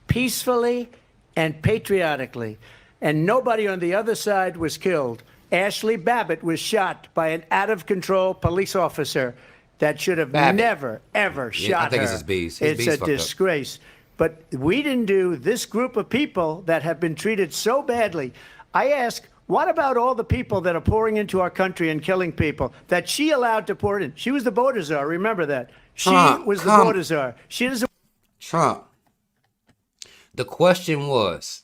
Peacefully and patriotically. And nobody on the other side was killed. Ashley Babbitt was shot by an out-of-control police officer that should have never, ever shot her. I think it's his bees. It's a disgrace. But we didn't do this group of people that have been treated so badly. I ask, what about all the people that are pouring into our country and killing people that she allowed to pour in? She was the border czar. Remember that. She was the border czar. She doesn't. Trump. The question was,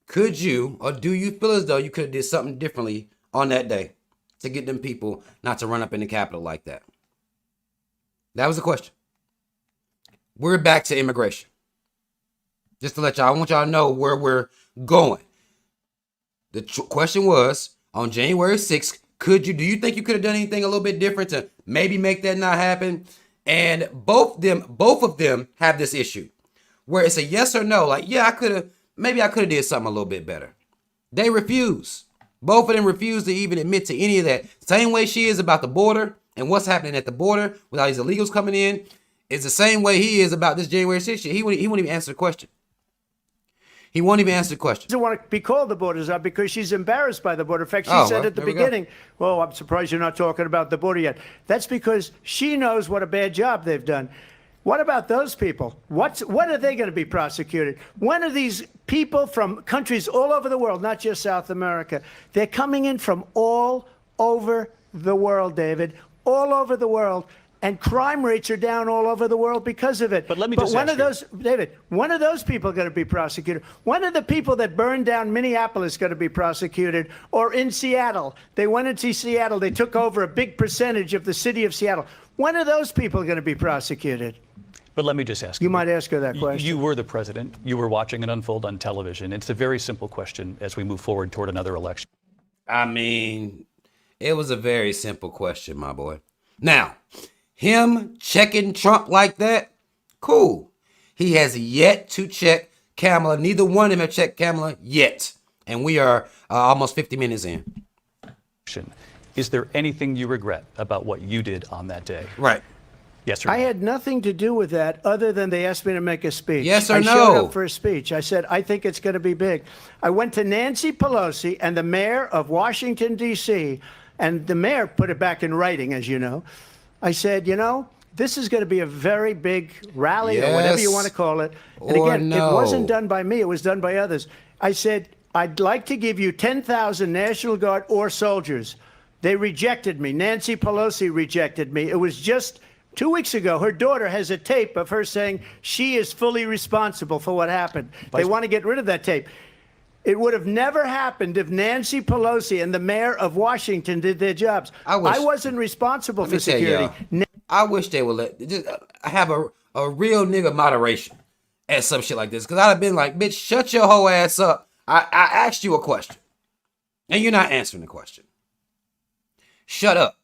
could you or do you feel as though you could have did something differently on that day to get them people not to run up in the Capitol like that? That was the question. We're back to immigration. Just to let y'all, I want y'all to know where we're going. The question was, on January 6th, do you think you could have done anything a little bit different to maybe make that not happen? And both of them have this issue where it's a yes or no. Like, yeah, maybe I could have did something a little bit better. They refuse. Both of them refuse to even admit to any of that. Same way she is about the border and what's happening at the border with all these illegals coming in is the same way he is about this January 6th shit. He won't even answer the question. He won't even answer the question. She doesn't want to be called the border czar because she's embarrassed by the border. In fact, she said at the beginning, well, I'm surprised you're not talking about the border yet. That's because she knows what a bad job they've done. What about those people? When are they going to be prosecuted? When are these people from countries all over the world, not just South America? They're coming in from all over the world, David, all over the world. And crime rates are down all over the world because of it. But let me just ask you. David, when are those people going to be prosecuted? When are the people that burned down Minneapolis going to be prosecuted? Or in Seattle? They went into Seattle. They took over a big percentage of the city of Seattle. When are those people going to be prosecuted? But let me just ask you. You might ask her that question. You were the president. You were watching it unfold on television. It's a very simple question as we move forward toward another election. I mean, it was a very simple question, my boy. Now, him checking Trump like that, cool. He has yet to check Kamala. Neither one of them have checked Kamala yet. And we are almost 50 minutes in. Is there anything you regret about what you did on that day? Right. Yes or no? I had nothing to do with that other than they asked me to make a speech. Yes or I no? showed up for a speech. I said, I think it's going to be big. I went to Nancy Pelosi and the mayor of Washington, D.C., and the mayor put it back in writing, as you know. I said, this is going to be a very big rally or whatever you want to call it. And again, it wasn't done by me. It was done by others. I said, I'd like to give you 10,000 National Guard or soldiers. They rejected me. Nancy Pelosi rejected me. It was just 2 weeks ago. Her daughter has a tape of her saying she is fully responsible for what happened. They want to get rid of that tape. It would have never happened if Nancy Pelosi and the mayor of Washington did their jobs. I wasn't responsible for security. I wish they would have a real nigga moderation at some shit like this. Because I'd have been like, bitch, shut your whole ass up. I asked you a question. And you're not answering the question. Shut up.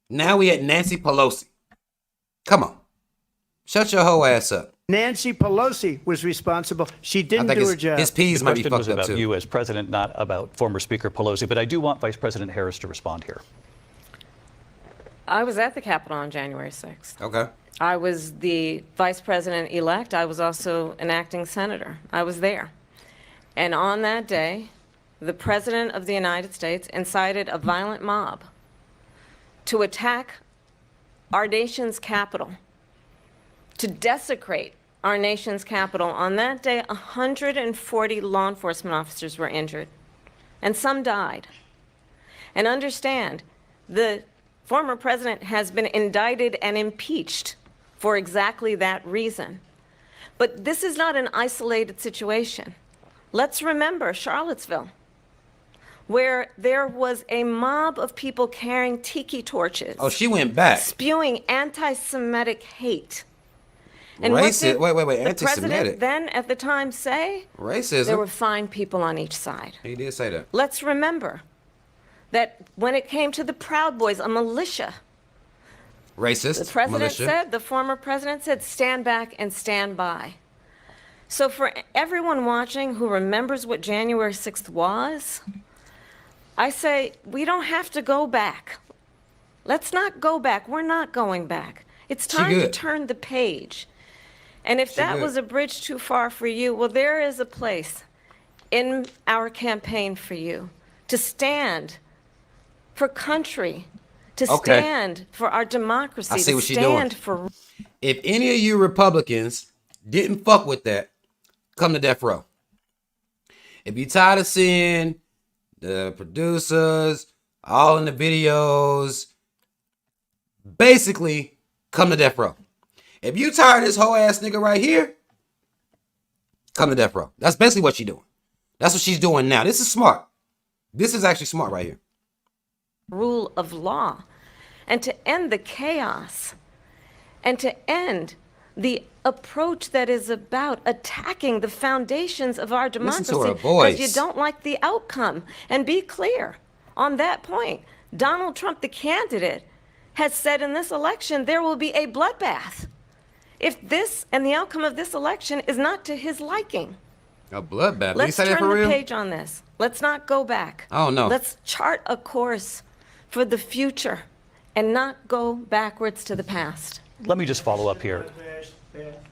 Now we at Nancy Pelosi. Come on. Shut your whole ass up. Nancy Pelosi was responsible. She didn't do her job. His P's might be The question fucked was up about too. you as president, not about former Speaker Pelosi. But I do want Vice President Harris to respond here. I was at the Capitol on January 6th. Okay. I was the vice president-elect. I was also an acting senator. I was there. And on that day, the President of the United States incited a violent mob to attack our nation's capital, to desecrate our nation's capital. On that day, 140 law enforcement officers were injured, and some died. And understand, the former president has been indicted and impeached for exactly that reason. But this is not an isolated situation. Let's remember Charlottesville, where there was a mob of people carrying tiki torches. Oh, she went back. Spewing anti-Semitic hate. And Racist. Wait. the Anti-Semitic. president then at the time say? Racism. There were fine people on each side. He did say that. Let's remember that when it came to the Proud Boys, a militia, Racist. the president militia. said, the former president said, stand back and stand by. So for everyone watching who remembers what January 6th was, I say we don't have to go back. Let's not go back. We're not going back. It's time to turn the page. And if that was a bridge too far for you, well, there is a place in our campaign for you to stand for country, to stand for our democracy, I see to what she's doing. stand for. If any of you Republicans didn't fuck with that, come to death row. If you're tired of seeing the producers all in the videos, basically come to death row. If you tired of this whole ass nigga right here, come to death row. That's basically what she's doing. That's what she's doing now. This is smart. This is actually smart right here. Rule of law, and to end the chaos, and to end the approach that is about attacking the foundations of our democracy Listen to her voice. because you don't like the outcome. And be clear on that point. Donald Trump, the candidate, has said in this election there will be a bloodbath if this and the outcome of this election is not to his liking. A bloodbath. Did he Let's say that turn for the real? page on this. Let's not go back. Oh, no. Let's chart a course for the future and not go backwards to the past. Let me just follow up here.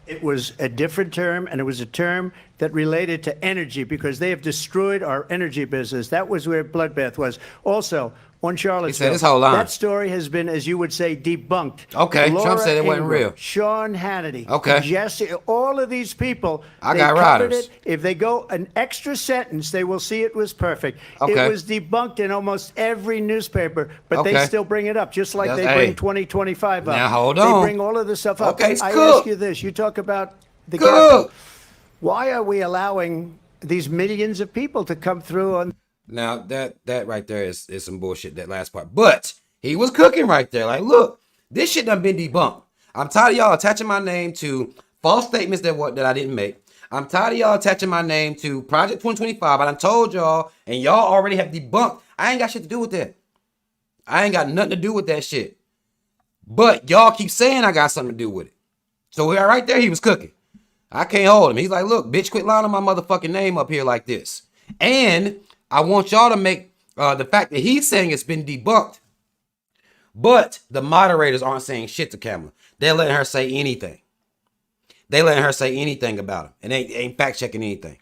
It was a different term, and it was a term that related to energy because they have destroyed our energy business. That was where bloodbath was. Also, on Charlottesville, his whole line. that story has been, as you would say, debunked. Okay, Trump said it wasn't real. Sean Hannity. Okay. Jesse, all of these people, I they got covered riders. it. If they go an extra sentence, they will see it was perfect. Okay. It was debunked in almost every newspaper, but they Okay. still bring it up, just like That's- they bring hey. 2025 up. Now, hold They on. bring all of this stuff up. Okay, it's I cool. ask you this. You talk about the Cool. Capitol. Why are we allowing these millions of people to come through on? Now that right there is some bullshit, that last part. But he was cooking right there. Like, look, this shit done been debunked. I'm tired of y'all attaching my name to false statements that I didn't make. I'm tired of y'all attaching my name to Project 2025. I done told y'all, and y'all already have debunked. I ain't got shit to do with that. I ain't got nothing to do with that shit. But y'all keep saying I got something to do with it. So right there, he was cooking. I can't hold him. He's like, look, bitch, quit lying on my motherfucking name up here like this. And I want y'all to make the fact that he's saying it's been debunked. But the moderators aren't saying shit to Kamala. They're letting her say anything. They letting her say anything about him. And ain't fact checking anything.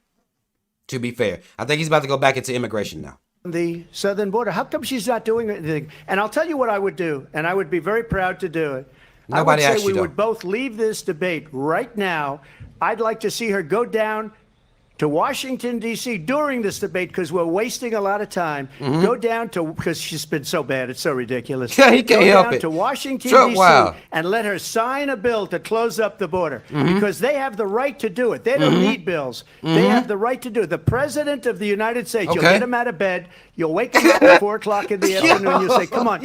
To be fair. I think he's about to go back into immigration now. The southern border. How come she's not doing anything? And I'll tell you what I would do, and I would be very proud to do it. Nobody I would asked say you, we though. would both leave this debate right now. I'd like to see her go down to Washington, D.C. during this debate because we're wasting a lot of time. Go down to, because she's been so bad, it's so ridiculous. Yeah, he can't go help down it. to Washington, Trump, D.C. wow. and let her sign a bill to close up the border because they have the right to do it. They don't need bills. They have the right to do it. The President of the United States, you'll Okay. get him out of bed, you'll wake him up at 4 o'clock in the afternoon, you'll say, come on.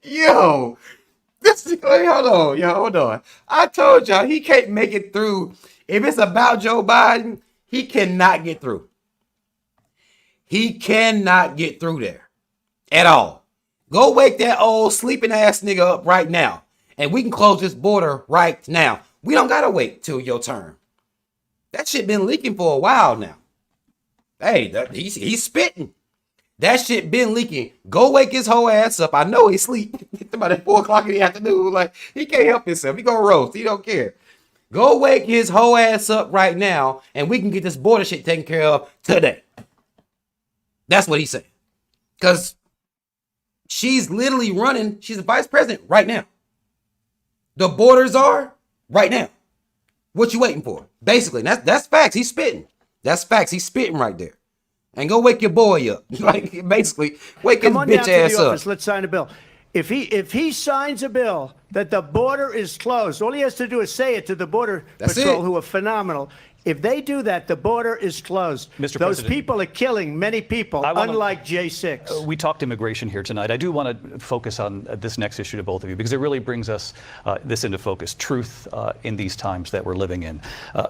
Yo. Hold on. I told y'all he can't make it through. If it's about Joe Biden, he cannot get through. He cannot get through there at all. Go wake that old sleeping ass nigga up right now, and we can close this border right now. We don't gotta wait till your turn. That shit been leaking for a while now. Hey, he's spitting. That shit been leaking. Go wake his whole ass up. I know he sleep. About at 4 o'clock in the afternoon. Like, he can't help himself. He gonna roast. He don't care. Go wake his whole ass up right now, and we can get this border shit taken care of today. That's what he's saying. Because she's literally running. She's the vice president right now. The borders are right now. What you waiting for? Basically, that's facts. He's spitting. That's facts. He's spitting right there. And go wake your boy up. Like, basically, wake his bitch ass up. Let's sign a bill. If he signs a bill that the border is closed, all he has to do is say it to the Border Patrol, who are phenomenal. If they do that, the border is closed. Those President, people are killing many people, unlike J6. We talked immigration here tonight. I do want to focus on this next issue to both of you, because it really brings us this into focus, truth in these times that we're living in.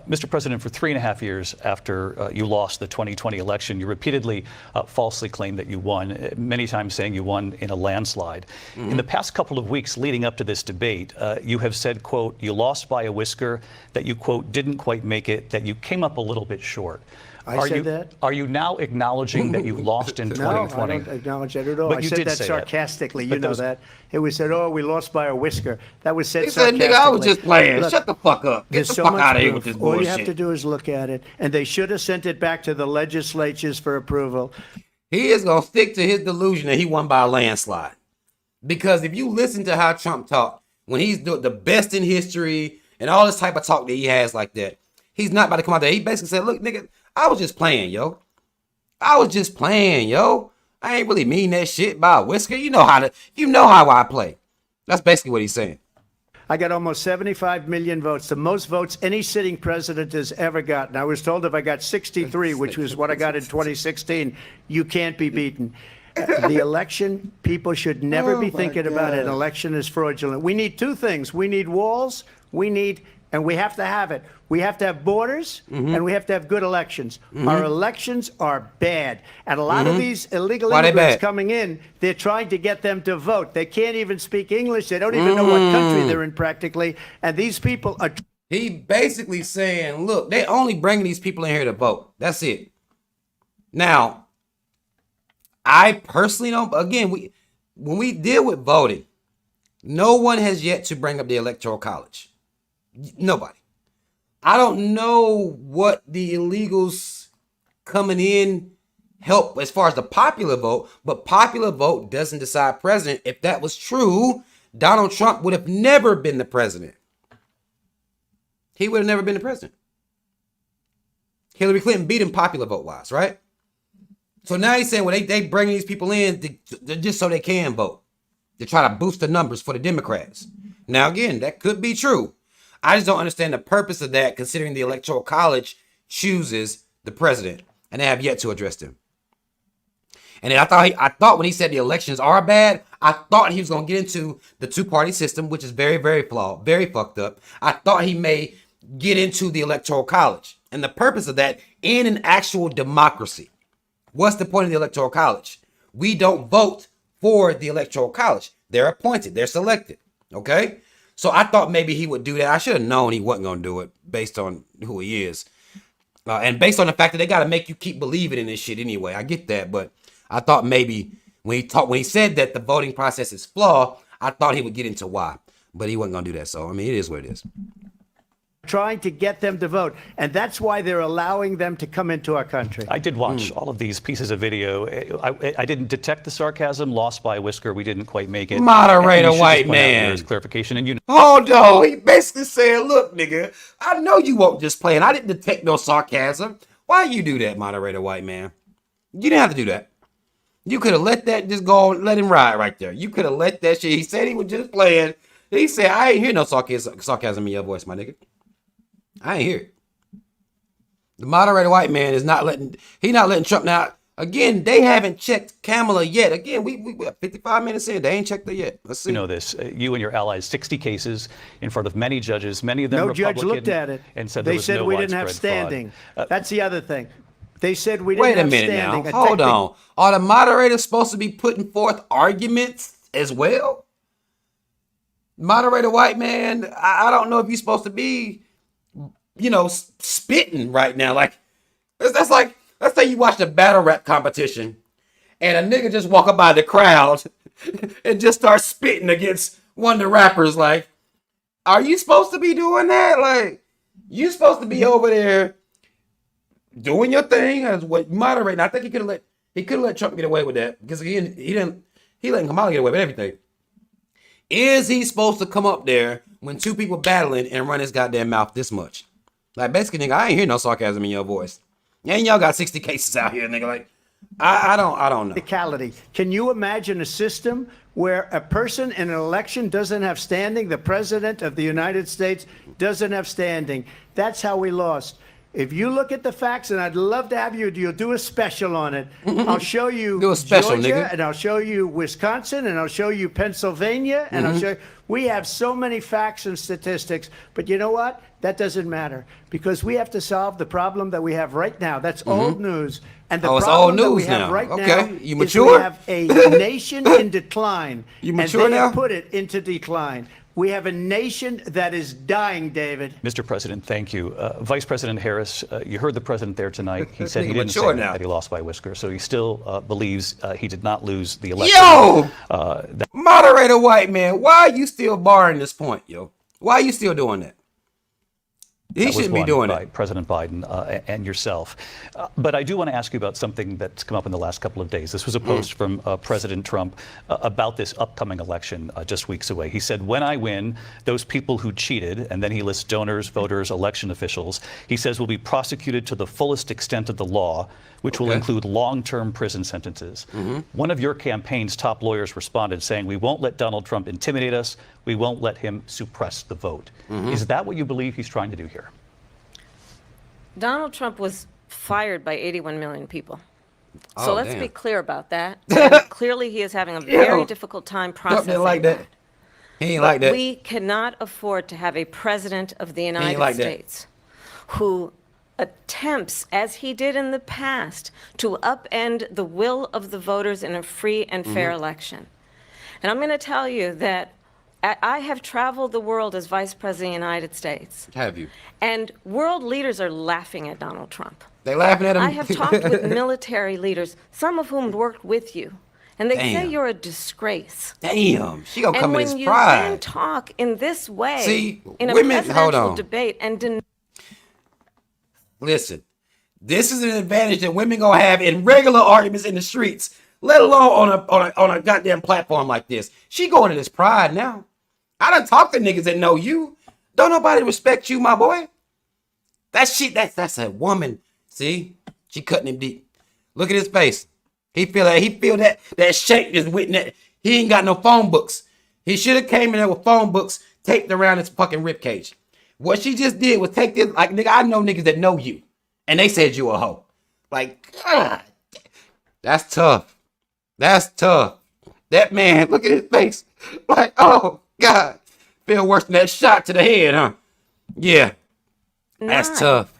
Mr. President, for 3.5 years after you lost the 2020 election, you repeatedly falsely claimed that you won, many times saying you won in a landslide. In the past couple of weeks leading up to this debate, you have said, quote, you lost by a whisker, that you, quote, didn't quite make it, that you came up a little bit short. I said that? Are you now acknowledging that you lost in 2020? No, I don't acknowledge that at all. But I you said did that say sarcastically. That. You know that. It was said, oh, we lost by a whisker. That was said He said, sarcastically. nigga, I was just playing. Look, shut the fuck up. Get the so fuck much out of here proof. with this All bullshit. you have to do is look at it, and they should have sent it back to the legislatures for approval. He is going to stick to his delusion that he won by a landslide. Because if you listen to how Trump talked, when he's the best in history and all this type of talk that he has like that, he's not about to come out there. He basically said, look, nigga, I was just playing, yo. I was just playing, yo. I ain't really mean that shit by a whisker. You know how I play. That's basically what he's saying. I got almost 75 million votes, the most votes any sitting president has ever gotten. I was told if I got 63, which was what I got in 2016, you can't be beaten. The election, people should never be thinking about an election as fraudulent. We need two things. We need walls. And we have to have it. We have to have borders, and we have to have good elections. Our elections are bad. And a lot of these illegal immigrants coming in, they're trying to get them to vote. They can't even speak English. They don't even know what country they're in practically. And these people are... He basically saying, look, they only bringing these people in here to vote. That's it. Now, I personally don't... Again, when we deal with voting, no one has yet to bring up the Electoral College. Nobody. I don't know what the illegals coming in help as far as the popular vote, but popular vote doesn't decide president. If that was true, Donald Trump would have never been the president. He would have never been the president. Hillary Clinton beat him popular vote wise, right? So now he's saying, well, they bring these people in just so they can vote. They try to boost the numbers for the Democrats. Now, again, that could be true. I just don't understand the purpose of that, considering the Electoral College chooses the president, and they have yet to address them. And then I thought when he said the elections are bad, I thought he was going to get into the two-party system, which is very, very flawed, very fucked up. I thought he may get into the Electoral College and the purpose of that in an actual democracy. What's the point of the Electoral College? We don't vote for the Electoral College. They're appointed. They're selected. Okay? So I thought maybe he would do that. I should have known he wasn't going to do it based on who he is. And based on the fact that they got to make you keep believing in this shit anyway. I get that. But I thought maybe when he said that the voting process is flawed, I thought he would get into why. But he wasn't going to do that. So, I mean, it is what it is. Trying to get them to vote. And that's why they're allowing them to come into our country. I did watch all of these pieces of video. I didn't detect the sarcasm. Lost by a whisker. We didn't quite make it. Moderator white man. Clarification. And you know. Oh, no. He basically said, look, nigga, I know you won't just play. And I didn't detect no sarcasm. Why you do that, moderator white man? You didn't have to do that. You could have let that just go, let him ride right there. You could have let that shit. He said he was just playing. He said, I ain't hear no sarcasm in your voice, my nigga. I ain't hear it. The moderator white man is not letting Trump now. Again, they haven't checked Kamala yet. Again, we 55 minutes in. They ain't checked her yet. Let's see. You know this. You and your allies, 60 cases in front of many judges, many of them no Republican. judge looked at it. And said they there was said no we didn't have widespread standing. fraud. That's the other thing. They said we didn't Wait a have minute standing. now. Hold on. Are the moderators supposed to be putting forth arguments as well? Moderator White Man, I don't know if you're supposed to be, spitting right now. Like, that's like, let's say you watch a battle rap competition and a nigga just walk up by the crowd and just start spitting against one of the rappers. Like, are you supposed to be doing that? Like, you supposed to be over there doing your thing as what moderating. I think he could have let Trump get away with that because he let Kamala get away with everything. Is he supposed to come up there when two people battling and run his goddamn mouth this much? Like, basically, nigga, I ain't hear no sarcasm in your voice. And y'all got 60 cases out here, nigga. Like, I don't know. Can you imagine a system where a person in an election doesn't have standing? The president of the United States doesn't have standing. That's how we lost. If you look at the facts, and I'd love to have you'll do a special on it. I'll show you do a special, Georgia, nigga. and I'll show you Wisconsin, and I'll show you Pennsylvania, and I'll show you. We have so many facts and statistics, but you know what? That doesn't matter because we have to solve the problem that we have right now. That's old news. And the problem that we have right now you mature? is we have a nation in decline. You mature and they now? have put it into decline. We have a nation that is dying, David. Mr. President, thank you. Vice President Harris, you heard the president there tonight. He said he didn't say now. that he lost by whisker, so he still believes he did not lose the election. Yo! Moderator White Man, why are you still barring this point, yo? Why are you still doing that? He shouldn't be doing by it. President Biden and yourself. But I do want to ask you about something that's come up in the last couple of days. This was a post from President Trump about this upcoming election just weeks away. He said, when I win, those people who cheated, and then he lists donors, voters, election officials, he says will be prosecuted to the fullest extent of the law, which will include long-term prison sentences. One of your campaign's top lawyers responded saying, we won't let Donald Trump intimidate us. We won't let him suppress the vote. Is that what you believe he's trying to do here? Donald Trump was fired by 81 million people. Oh, So let's damn. be clear about that. And clearly, he is having a very difficult time processing like that. He ain't like that. We cannot afford to have a president of the ain't United like that. States who attempts, as he did in the past, to upend the will of the voters in a free and fair election. And I'm going to tell you that I have traveled the world as Vice President of the United States. Have you? And world leaders are laughing at Donald Trump. They laughing at him? I have talked with military leaders, some of whom worked with you, and they say you're a disgrace. Damn, she gonna come in his And when you pride. then talk in this way, See, in a women- hold presidential on. debate, and deny Listen, this is an advantage that women gonna have in regular arguments in the streets, let alone on a goddamn platform like this. She going to this pride now. I done talked to niggas that know you. Don't nobody respect you, my boy. That's a woman. See, she cutting him deep. Look at his face. He feel that shake is with that. He ain't got no phone books. He should have came in there with phone books taped around his fucking ribcage. What she just did was take this, like, nigga, I know niggas that know you, and they said you a hoe. Like, God, that's tough. That's tough. That man, look at his face. Like, oh, God. Feel worse than that shot to the head, huh? Yeah. That's not. tough.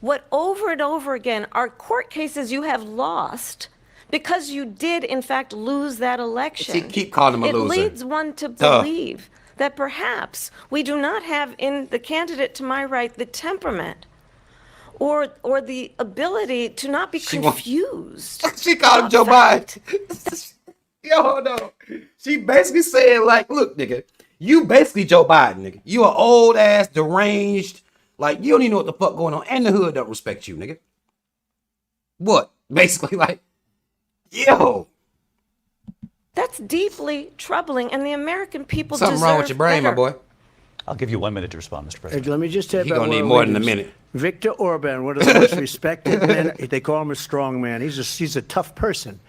What over and over again are court cases you have lost because you did, in fact, lose that election. See, keep calling him a loser. It leads one to Tough. believe that perhaps we do not have in the candidate to my right the temperament or the ability to not be confused. She called him Joe Biden. Yo, hold on. She basically said, like, look, nigga, you basically Joe Biden, nigga. You an old ass, deranged, like, you don't even know what the fuck going on, and the hood don't respect you, nigga. What? Basically, like, yo. That's deeply troubling, and the American people Something deserve wrong with your brain, better. my boy. I'll give you 1 minute to respond, Mr. President. Let me just tell you He about gonna need world more than a leaders. minute. Viktor Orban, one of the most respected men. They call him a strong man. He's a tough person.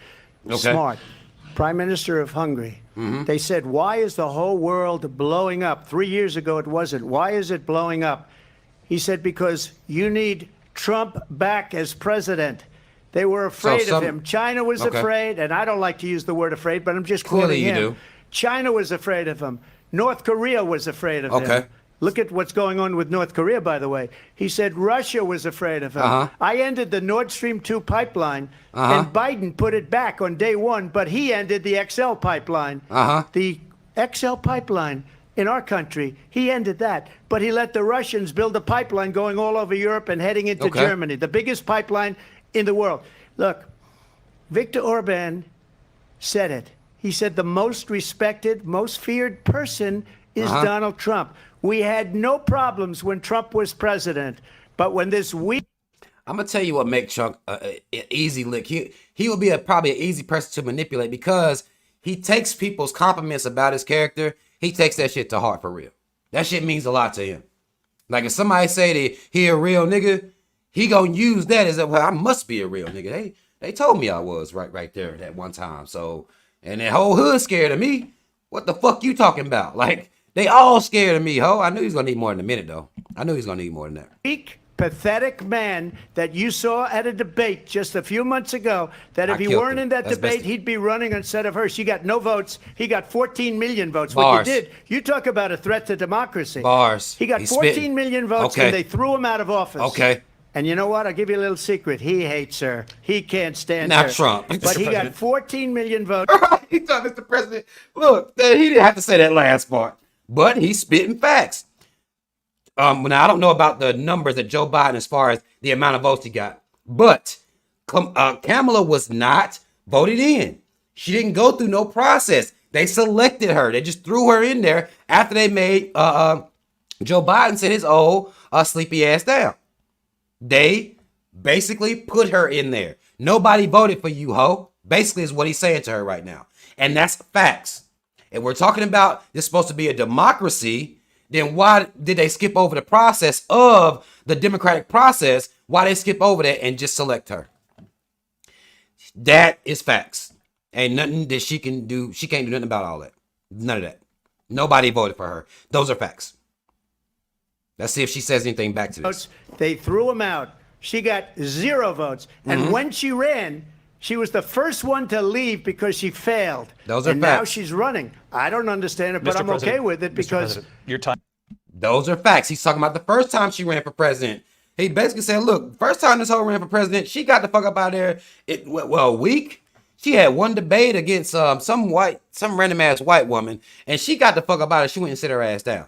Okay. Smart. Prime Minister of Hungary. They said, why is the whole world blowing up? 3 years ago it wasn't. Why is it blowing up? He said, because you need Trump back as president. They were afraid of him. China was afraid, and I don't like to use the word afraid, but I'm just quoting Clearly you him. do. China was afraid of him. North Korea was afraid of him. Okay. Look at what's going on with North Korea, by the way. He said Russia was afraid of him. I ended the Nord Stream 2 pipeline, and Biden put it back on day one, but he ended the XL pipeline. The XL pipeline in our country, he ended that. But he let the Russians build a pipeline going all over Europe and heading into Germany, the biggest pipeline in the world. Look, Viktor Orban said it. He said the most respected, most feared person is Donald Trump. We had no problems when Trump was president, but when this week... I'm gonna tell you what makes Trump an easy lick. He will be probably an easy person to manipulate because he takes people's compliments about his character. He takes that shit to heart for real. That shit means a lot to him. Like if somebody say that he a real nigga, he gonna use that as well, I must be a real nigga. They told me I was right there that one time. So, and that whole hood scared of me. What the fuck you talking about? Like, they all scared of me, ho. I knew he was gonna need more than a minute, though. I knew he was gonna need more than that. Weak, pathetic man that you saw at a debate just a few months ago, that if he weren't in that debate, he'd be running instead of her. She got no votes. He got 14 million votes. Bars. What you did, you talk about a threat to democracy. Bars. He got 14 million votes, and they threw him out of office. Okay. And you know what? I'll give you a little secret. He hates her. He can't stand her. Not Trump. But he got 14 million votes. He told Mr. President, look, he didn't have to say that last part, but he's spitting facts. Now, I don't know about the numbers that Joe Biden as far as the amount of votes he got, but Kamala was not voted in. She didn't go through no process. They selected her. They just threw her in there after they made Joe Biden sit his old sleepy ass down. They basically put her in there. Nobody voted for you, ho. Basically is what he's saying to her right now. And that's facts. If we're talking about this supposed to be a democracy, then why did they skip over the process of the democratic process? Why they skip over that and just select her? That is facts. Ain't nothing that she can do. She can't do nothing about all that. None of that. Nobody voted for her. Those are facts. Let's see if she says anything back to this. They threw him out. She got 0 votes. And when she ran, she was the first one to leave because she failed. Those are and facts. now she's running. I don't understand it, but I'm okay with it because... Your time. Those are facts. He's talking about the first time she ran for president. He basically said, look, first time this hoe ran for president, she got the fuck up out there. A week. She had one debate against some random ass white woman, and she got the fuck up out of it. She went and sit her ass down.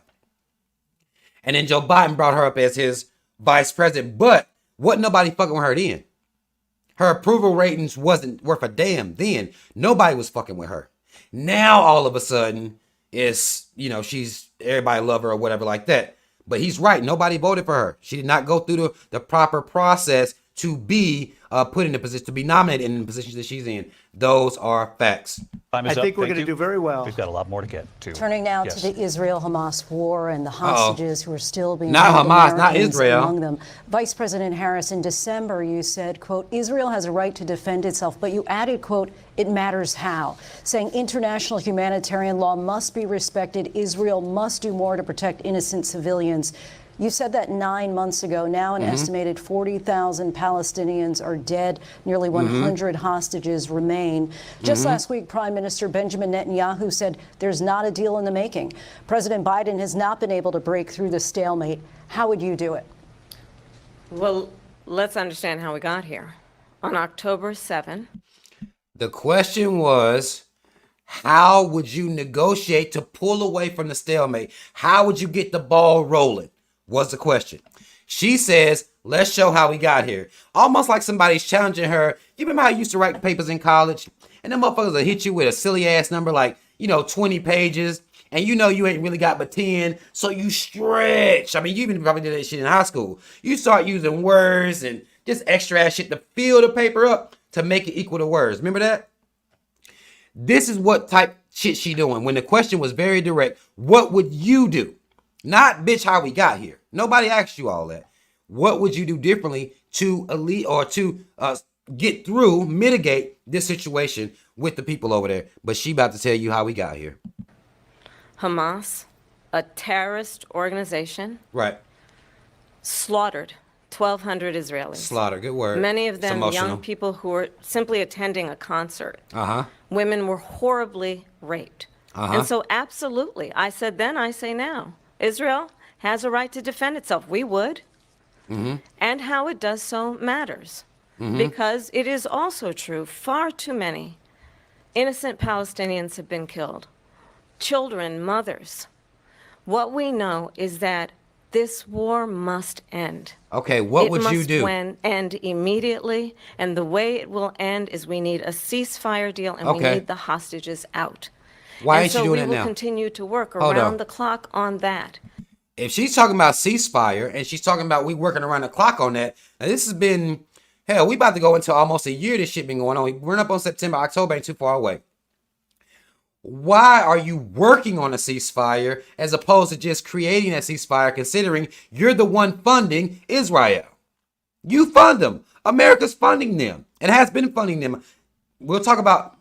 And then Joe Biden brought her up as his vice president, but wasn't nobody fucking with her then. Her approval ratings wasn't worth a damn then. Nobody was fucking with her. Now all of a sudden it's, she's, everybody love her or whatever like that. But he's right. Nobody voted for her. She did not go through the proper process to be put in a position, to be nominated in the positions that she's in. Those are facts. I think we're going to do very well. We've got a lot more to get to. Turning now to the Israel-Hamas war and the hostages who are still being not held, Hamas, not Americans Israel. among them. Vice President Harris, in December, you said, quote, Israel has a right to defend itself, but you added, quote, it matters how, saying international humanitarian law must be respected. Israel must do more to protect innocent civilians. You said that 9 months ago. Now an estimated 40,000 Palestinians are dead. Nearly 100 hostages remain. Just last week, Prime Minister Benjamin Netanyahu said there's not a deal in the making. President Biden has not been able to break through the stalemate. How would you do it? Well, let's understand how we got here. On October 7, the question was, how would you negotiate to pull away from the stalemate? How would you get the ball rolling? Was the question. She says, let's show how we got here. Almost like somebody's challenging her. You remember how you used to write papers in college? And them motherfuckers will hit you with a silly ass number like, 20 pages. And you ain't really got but 10. So you stretch. I mean, you even probably did that shit in high school. You start using words and just extra ass shit to fill the paper up to make it equal to words. Remember that? This is what type shit she doing. When the question was very direct, what would you do? Not, bitch, how we got here. Nobody asked you all that. What would you do differently to get through, mitigate this situation with the people over there? But she about to tell you how we got here. Hamas, a terrorist organization, right, slaughtered 1,200 Israelis. Slaughter, good word. Many of them young people who were simply attending a concert. Women were horribly raped. And so absolutely, I said then, I say now, Israel has a right to defend itself. We would. And how it does so matters. Because it is also true, far too many innocent Palestinians have been killed. Children, mothers. What we know is that this war must end. Okay, what would you do? It must end immediately, and the way it will end is we need a ceasefire deal, and we Okay. need the hostages out. Why and ain't so you doing we that will now? continue to work Hold on. around the clock on that. If she's talking about ceasefire and she's talking about we working around the clock on that, now this has been, hell, we about to go into almost a year this shit been going on. We're up on September, October ain't too far away. Why are you working on a ceasefire as opposed to just creating a ceasefire, considering you're the one funding Israel? You fund them. America's funding them and has been funding them. We'll talk about,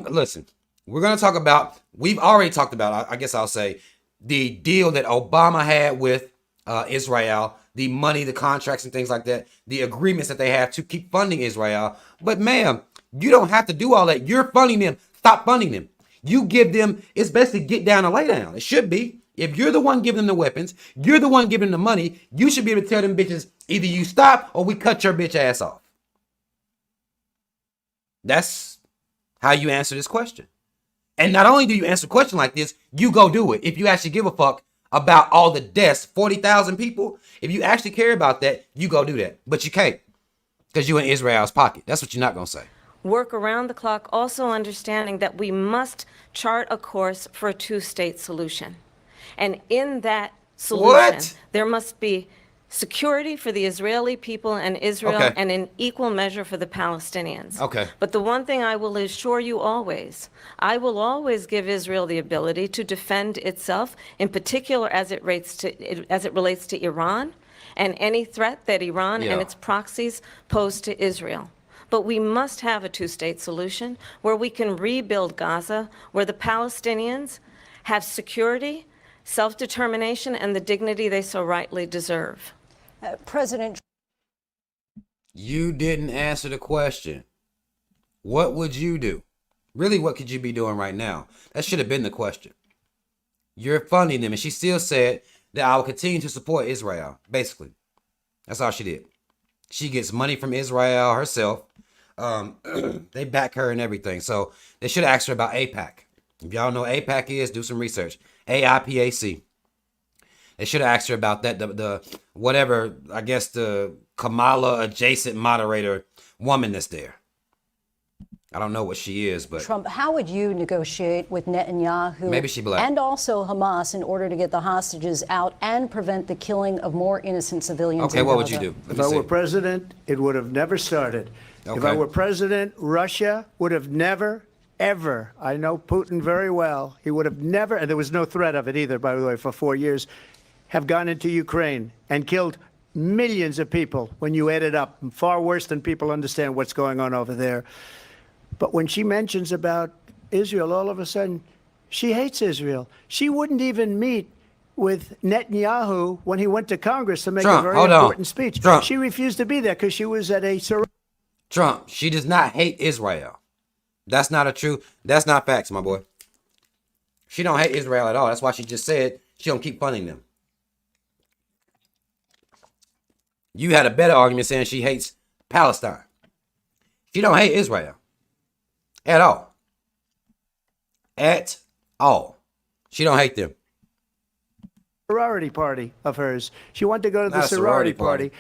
listen, we're going to talk about, we've already talked about, I guess I'll say, the deal that Obama had with Israel, the money, the contracts and things like that, the agreements that they have to keep funding Israel. But ma'am, you don't have to do all that. You're funding them. Stop funding them. You give them, it's best to get down and lay down. It should be. If you're the one giving them the weapons, you're the one giving them the money, you should be able to tell them bitches, either you stop or we cut your bitch ass off. That's how you answer this question. And not only do you answer a question like this, you go do it. If you actually give a fuck about all the deaths, 40,000 people, if you actually care about that, you go do that. But you can't, because you're in Israel's pocket. That's what you're not going to say. Work around the clock, also understanding that we must chart a course for a two-state solution. And in that solution, there must be security for the Israeli people and Israel, and in equal measure for the Palestinians. But the one thing I will assure you always, I will always give Israel the ability to defend itself, in particular as it relates to Iran and any threat that Iran and its proxies pose to Israel. But we must have a two-state solution where we can rebuild Gaza, where the Palestinians have security, self-determination, and the dignity they so rightly deserve. President, you didn't answer the question. What would you do? Really, what could you be doing right now? That should have been the question. You're funding them, and she still said that I will continue to support Israel, basically. That's all she did. She gets money from Israel herself. They back her and everything. So they should have asked her about AIPAC. If y'all know what AIPAC is, do some research. AIPAC. They should have asked her about that. The whatever, I guess the Kamala adjacent moderator woman that's there. I don't know what she is, but Trump, how would you negotiate with Netanyahu maybe she black. And also Hamas in order to get the hostages out and prevent the killing of more innocent civilians? Okay, what would you do? If I were president, it would have never started. If I were president, Russia would have never, ever, I know Putin very well, he would have never, and there was no threat of it either, by the way, for 4 years, have gone into Ukraine and killed millions of people when you add it up, far worse than people understand what's going on over there. But when she mentions about Israel, all of a sudden, she hates Israel. She wouldn't even meet with Netanyahu when he went to Congress to make a very important speech. She refused to be there because she was at a... Trump, she does not hate Israel. That's not that's not facts, my boy. She don't hate Israel at all. That's why she just said she don't keep funding them. You had a better argument saying she hates Palestine. She don't hate Israel. At all. At all. She don't hate them. Sorority party of hers. She wanted to go to the sorority party.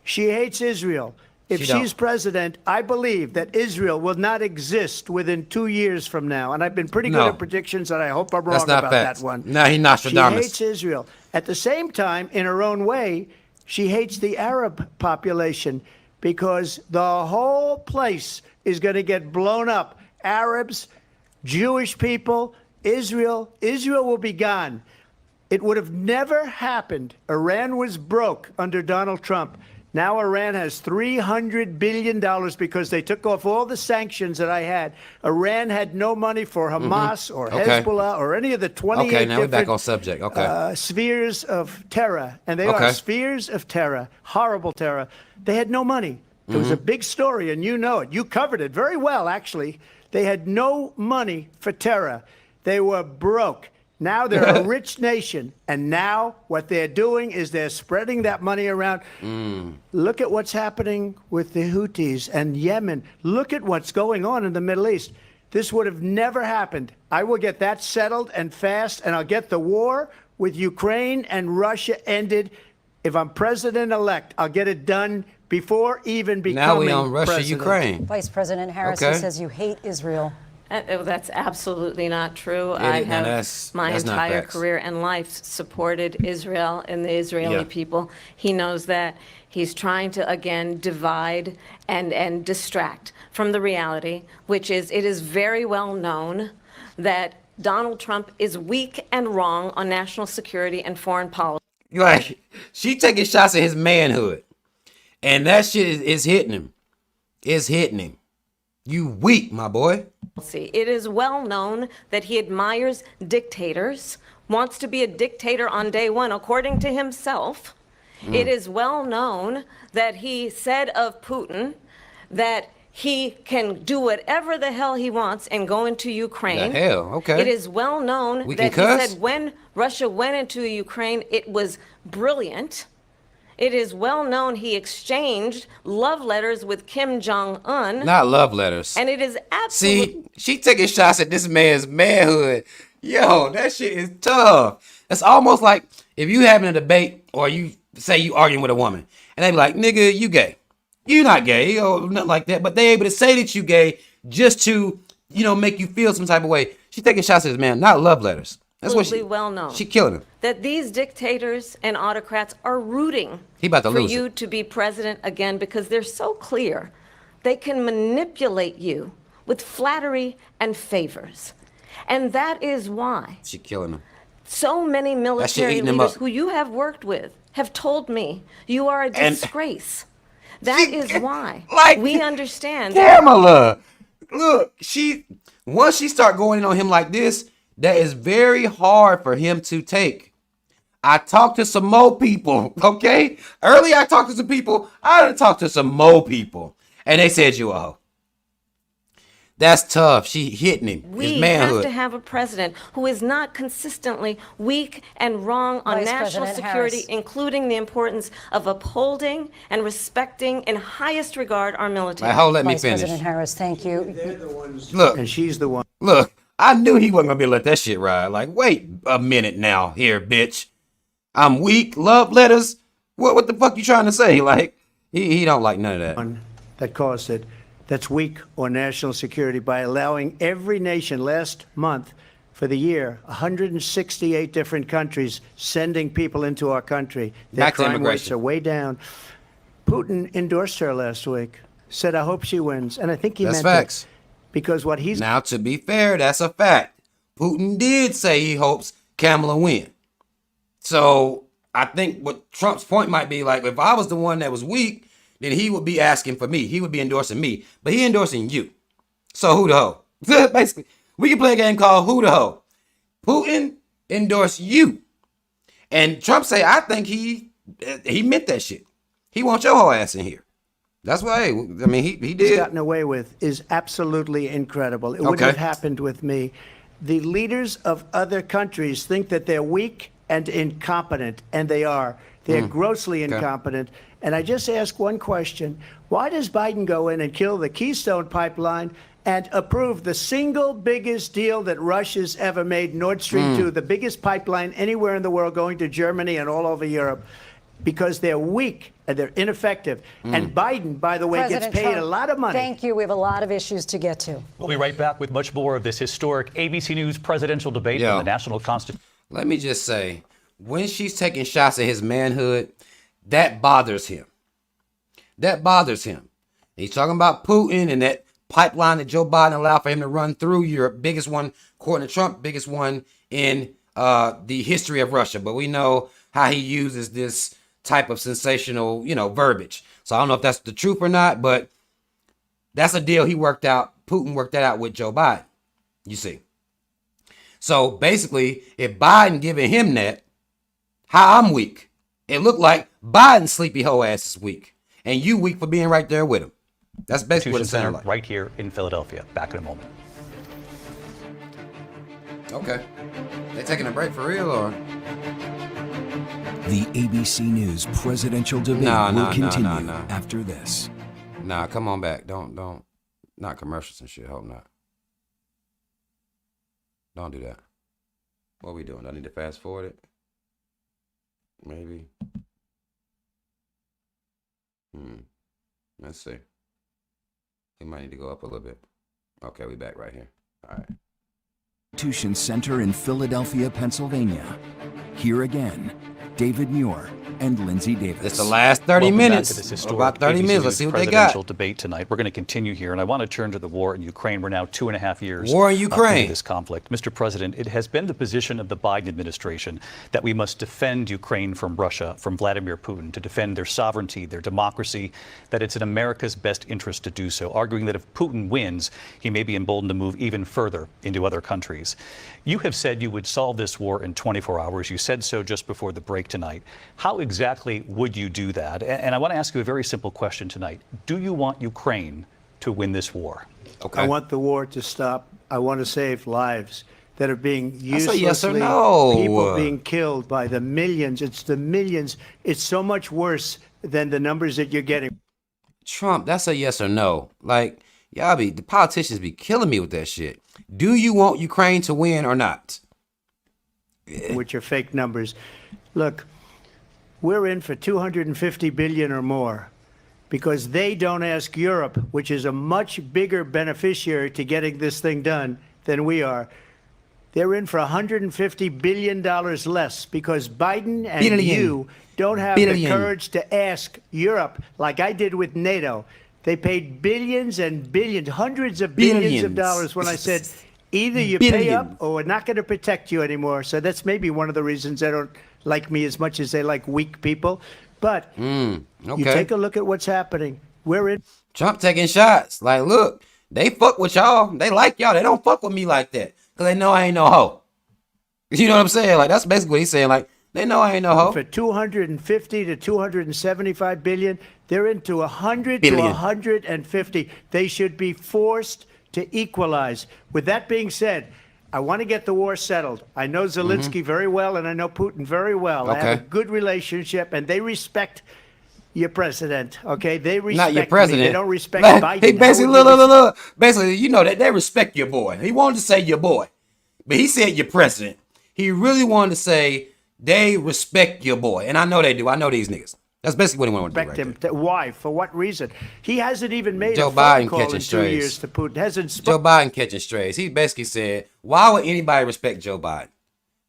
She hates Israel. If she's president, I believe that Israel will not exist within 2 years from now. And I've been pretty good at predictions, and I hope I'm wrong about that one. No, he's Nostradamus. She hates Israel. At the same time, in her own way, she hates the Arab population because the whole place is going to get blown up. Arabs, Jewish people, Israel will be gone. It would have never happened. Iran was broke under Donald Trump. Now Iran has $300 billion because they took off all the sanctions that I had. Iran had no money for Hamas or Hezbollah or any of the 28 now we're back on subject. spheres of terror. And they are spheres of terror, horrible terror. They had no money. There was a big story, and you know it. You covered it very well, actually. They had no money for terror. They were broke. Now they're a rich nation. And now what they're doing is they're spreading that money around. Look at what's happening with the Houthis and Yemen. Look at what's going on in the Middle East. This would have never happened. I will get that settled and fast, and I'll get the war with Ukraine and Russia ended. If I'm president-elect, I'll get it done before even becoming Now we on Russia, president. Ukraine. Vice President Harris says you hate Israel. That's absolutely not true. It- I now have that's my not entire facts. career and life supported Israel and the Israeli people. He knows that. He's trying to, again, divide and distract from the reality, which is it is very well known that Donald Trump is weak and wrong on national security and foreign policy. Like, she taking shots at his manhood. And that shit is hitting him. It's hitting him. You weak, my boy. It is well known that he admires dictators, wants to be a dictator on day one, according to himself. It is well known that he said of Putin that he can do whatever the hell he wants and go into Ukraine. The hell, okay. It is well known We that can he cuss? said when Russia went into Ukraine, it was brilliant. It is well known he exchanged love letters with Kim Jong-un. Not love letters. And it is absolutely... See, she taking shots at this man's manhood. Yo, that shit is tough. It's almost like if you having a debate or you say you arguing with a woman and they be like, nigga, you gay. You not gay or nothing like that. But they able to say that you gay just to, make you feel some type of way. She taking shots at this man, not love letters. That's what absolutely well known. She killing him. That these dictators and autocrats are rooting He about to for lose you it. to be president again because they're so clear. They can manipulate you with flattery and favors. And that is why She killing him. so many military eating him leaders up. who you have worked with have told me you are a And- disgrace. That is why we understand. Kamala, look, once she start going in on him like this, that is very hard for him to take. I talked to some more people, okay? Earlier I talked to some people. I done talked to some more people. And they said you a hoe. That's tough. She hitting him. His We manhood. have to have a president who is not consistently weak and wrong on Vice national President security, Harris. including the importance of upholding and respecting in highest regard our military. Like, hold, let me Vice finish. President Harris, thank you. They're the ones, Look. and she's the one. Look, I knew he wasn't gonna be able to let that shit ride. Like, wait a minute now, here, bitch. I'm weak. Love letters. What the fuck you trying to say? Like, he don't like none of that. One that caused it. That's weak on national security by allowing every nation last month for the year, 168 different countries sending people into our country. Their Back to crime rates immigration. are way down. Putin endorsed her last week, said, I hope she wins. And I think he That's meant facts. it. Because what he's Now, to be fair, that's a fact. Putin did say he hopes Kamala win. So I think what Trump's point might be like, if I was the one that was weak, then he would be asking for me. He would be endorsing me. But he endorsing you. So who the hoe? Basically, we can play a game called Who the Hoe. Putin endorsed you. And Trump say, I think he meant that shit. He wants your whole ass in here. That's why, I mean, he did. gotten away with is absolutely incredible. It wouldn't Okay. have happened with me. The leaders of other countries think that they're weak and incompetent, and they are. They're grossly incompetent. And I just ask one question. Why does Biden go in and kill the Keystone Pipeline and approve the single biggest deal that Russia's ever made, Nord Stream 2, the biggest pipeline anywhere in the world going to Germany and all over Europe? Because they're weak and they're ineffective. And Biden, by the way, President gets paid Trump, a lot of money. Thank you. We have a lot of issues to get to. We'll be right back with much more of this historic ABC News presidential debate Yo. on the National Constitution. Let me just say, when she's taking shots at his manhood, that bothers him. That bothers him. He's talking about Putin and that pipeline that Joe Biden allowed for him to run through Europe. Biggest one, according to Trump, biggest one in the history of Russia. But we know how he uses this type of sensational, verbiage. So I don't know if that's the truth or not, but that's a deal he worked out. Putin worked that out with Joe Biden, you see. So basically, if Biden giving him that, how I'm weak. It looked like Biden's sleepy hoe ass is weak. And you weak for being right there with him. That's basically what it sounded like. Right here in Philadelphia. Back in a moment. Okay. They taking a break for real, or? The ABC News presidential debate will continue after this. Nah, come on back. Don't. Not commercials and shit. Hope not. Don't do that. What are we doing? I need to fast forward it. Maybe. Let's see. We might need to go up a little bit. Okay, we back right here. All right. Constitution Center in Philadelphia, Pennsylvania. Here again, David Muir and Lindsay Davis. It's the last 30 minutes. About 30 minutes. Let's see what they got. Presidential debate tonight. We're going to continue here, and I want to turn to the war in Ukraine. We're now 2.5 years. War in Ukraine. Into this conflict, Mr. President. It has been the position of the Biden administration that we must defend Ukraine from Russia, from Vladimir Putin, to defend their sovereignty, their democracy. That it's in America's best interest to do so. Arguing that if Putin wins, he may be emboldened to move even further into other countries. You have said you would solve this war in 24 hours. You said so just before the break tonight. How exactly would you do that? And I want to ask you a very simple question tonight. Do you want Ukraine to win this war? Okay. I want the war to stop. I want to save lives that are being uselessly, yes or no. people being killed by the millions. It's the millions. It's so much worse than the numbers that you're getting. Trump, that's a yes or no. Like, the politicians be killing me with that shit. Do you want Ukraine to win or not? With your fake numbers. Look, we're in for 250 billion or more because they don't ask Europe, which is a much bigger beneficiary to getting this thing done than we are. They're in for $150 billion less because Biden and you don't have the courage to ask Europe like I did with NATO. They paid billions and billions, hundreds of billions of dollars when I said, either you pay up or we're not going to protect you anymore. So that's maybe one of the reasons they don't like me as much as they like weak people. But you take a look at what's happening. We're in. Trump taking shots. Like, look, they fuck with y'all. They like y'all. They don't fuck with me like that because they know I ain't no hoe. You know what I'm saying? Like, that's basically what he's saying. Like, they know I ain't no hoe. For 250 to 275 billion, they're into 100 to 150. They should be forced to equalize. With that being said, I want to get the war settled. I know Zelensky very well, and I know Putin very well. I have a good relationship, and they respect your president. Okay, they respect not your president. Me. They don't respect Biden. He basically, look. Basically, you know that they respect your boy. He wanted to say your boy, but he said your president. He really wanted to say they respect your boy, and I know they do. I know these niggas. That's basically what he wanted to do. Respect him. Why? For what reason? He hasn't even made Joe a phone Biden call catching in 2 strays. years to Putin. Joe Biden catching strays. He basically said, "Why would anybody respect Joe Biden?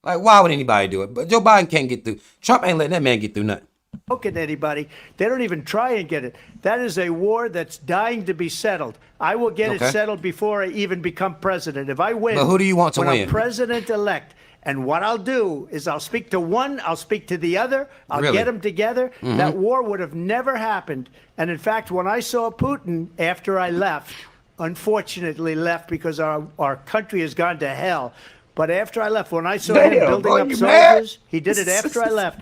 Like, why would anybody do it?" But Joe Biden can't get through. Trump ain't letting that man get through nothing. Look at anybody. They don't even try and get it. That is a war that's dying to be settled. I will get it settled before I even become president. If I win, but who do you want to when win? I'm president-elect. And what I'll do is I'll speak to one, I'll speak to the other, I'll get them together. That war would have never happened. And in fact, when I saw Putin after I left, unfortunately left because our country has gone to hell. But after I left, when I saw him building up soldiers, he did it after I left.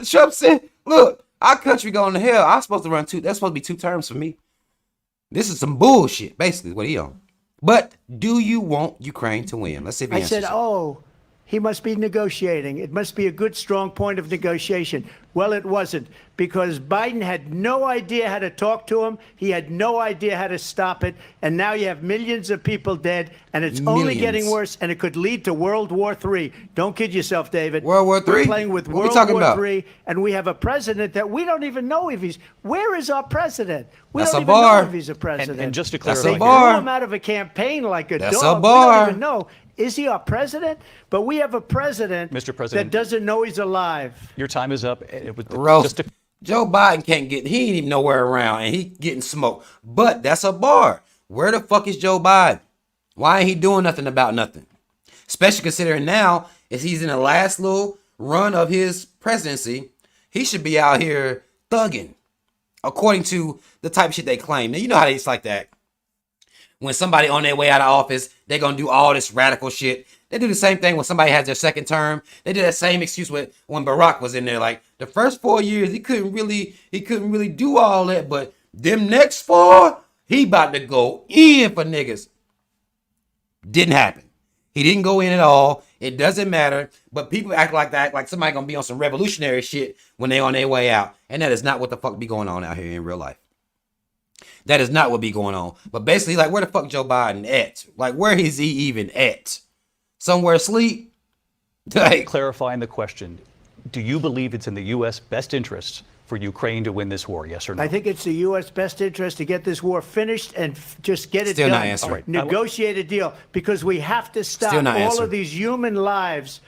Trump said, look, our country going to hell. I'm supposed to run that's supposed to be 2 terms for me. This is some bullshit, basically, what he on. But do you want Ukraine to win? Let's see if he answers. I said, he must be negotiating. It must be a good, strong point of negotiation. Well, it wasn't, because Biden had no idea how to talk to him. He had no idea how to stop it. And now you have millions of people dead, and it's only getting worse, and it could lead to World War III. Don't kid yourself, David. World War III? We're playing with What World we talking War about? III, and we have a president that we don't even know if he's... Where is our president? We That's don't a even bar. know if he's a president. And just to That's clarify, a bar. Threw him out of a campaign like a That's dog. a bar. We don't even know. Is he our president? But we have a president, Mr. President, that doesn't know he's alive. your time is up. It was Roast. Joe Biden can't get, he ain't even nowhere around, and he getting smoked. But that's a bar. Where the fuck is Joe Biden? Why ain't he doing nothing about nothing? Especially considering now, if he's in the last little run of his presidency, he should be out here thugging, according to the type of shit they claim. Now, you know how it's like that. When somebody on their way out of office, they're going to do all this radical shit. They do the same thing when somebody has their second term. They did that same excuse with when Barack was in there. Like, the first 4 years, he couldn't really do all that. But them next 4, he about to go in for niggas. Didn't happen. He didn't go in at all. It doesn't matter. But people act like that, like somebody gonna be on some revolutionary shit when they on their way out. And that is not what the fuck be going on out here in real life. That is not what be going on. But basically, like, where the fuck Joe Biden at? Like, where is he even at? Somewhere asleep? Like, clarifying the question, do you believe it's in the U.S. best interest for Ukraine to win this war, yes or no? I think it's the U.S. best interest to get this war finished and just get it Still done. not answering. Right. Negotiate a deal, because we have to stop Still not all answering. of these human lives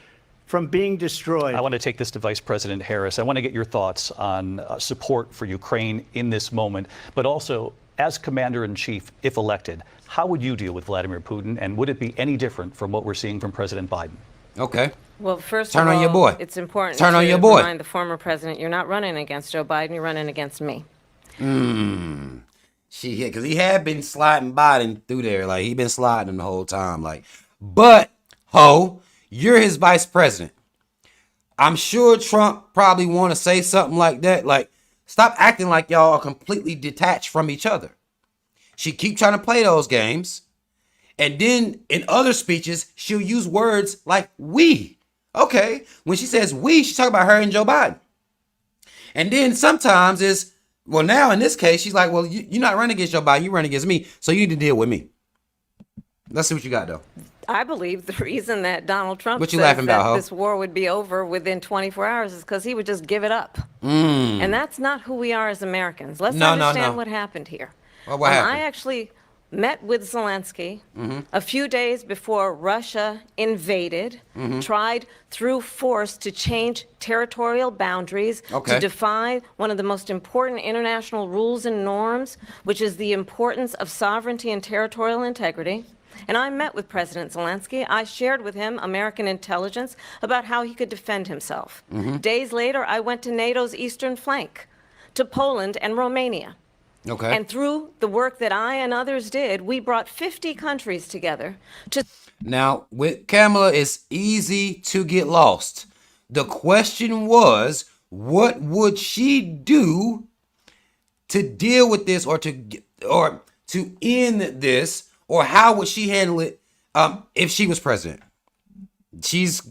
from being destroyed. I want to take this to Vice President Harris. I want to get your thoughts on support for Ukraine in this moment, but also as Commander-in-Chief, if elected, how would you deal with Vladimir Putin, and would it be any different from what we're seeing from President Biden? okay. Well, first Turn of all, on your boy. it's important Turn to on your boy. remind the former president you're not running against Joe Biden, you're running against me. Because he had been sliding Biden through there. Like, he been sliding him the whole time. Like, but, ho, you're his vice president. I'm sure Trump probably want to say something like that. Like, stop acting like y'all are completely detached from each other. She keep trying to play those games. And then in other speeches, she'll use words like we. Okay. When she says we, she's talking about her and Joe Biden. And then sometimes it's, well, now in this case, she's like, well, you're not running against Joe Biden. You run against me. So you need to deal with me. Let's see what you got, though. I believe the reason that Donald Trump What you says laughing about, that ho? this war would be over within 24 hours is because he would just give it up. And that's not who we are as Americans. Let's understand what happened here. Well, what happened? I actually met with Zelensky a few days before Russia invaded, tried through force to change territorial boundaries, to defy one of the most important international rules and norms, which is the importance of sovereignty and territorial integrity. And I met with President Zelensky. I shared with him American intelligence about how he could defend himself. Days later, I went to NATO's eastern flank, to Poland and Romania. Okay. And through the work that I and others did, we brought 50 countries together to... Now, with Kamala, it's easy to get lost. The question was, what would she do to deal with this, or to end this, or how would she handle it if she was president? She's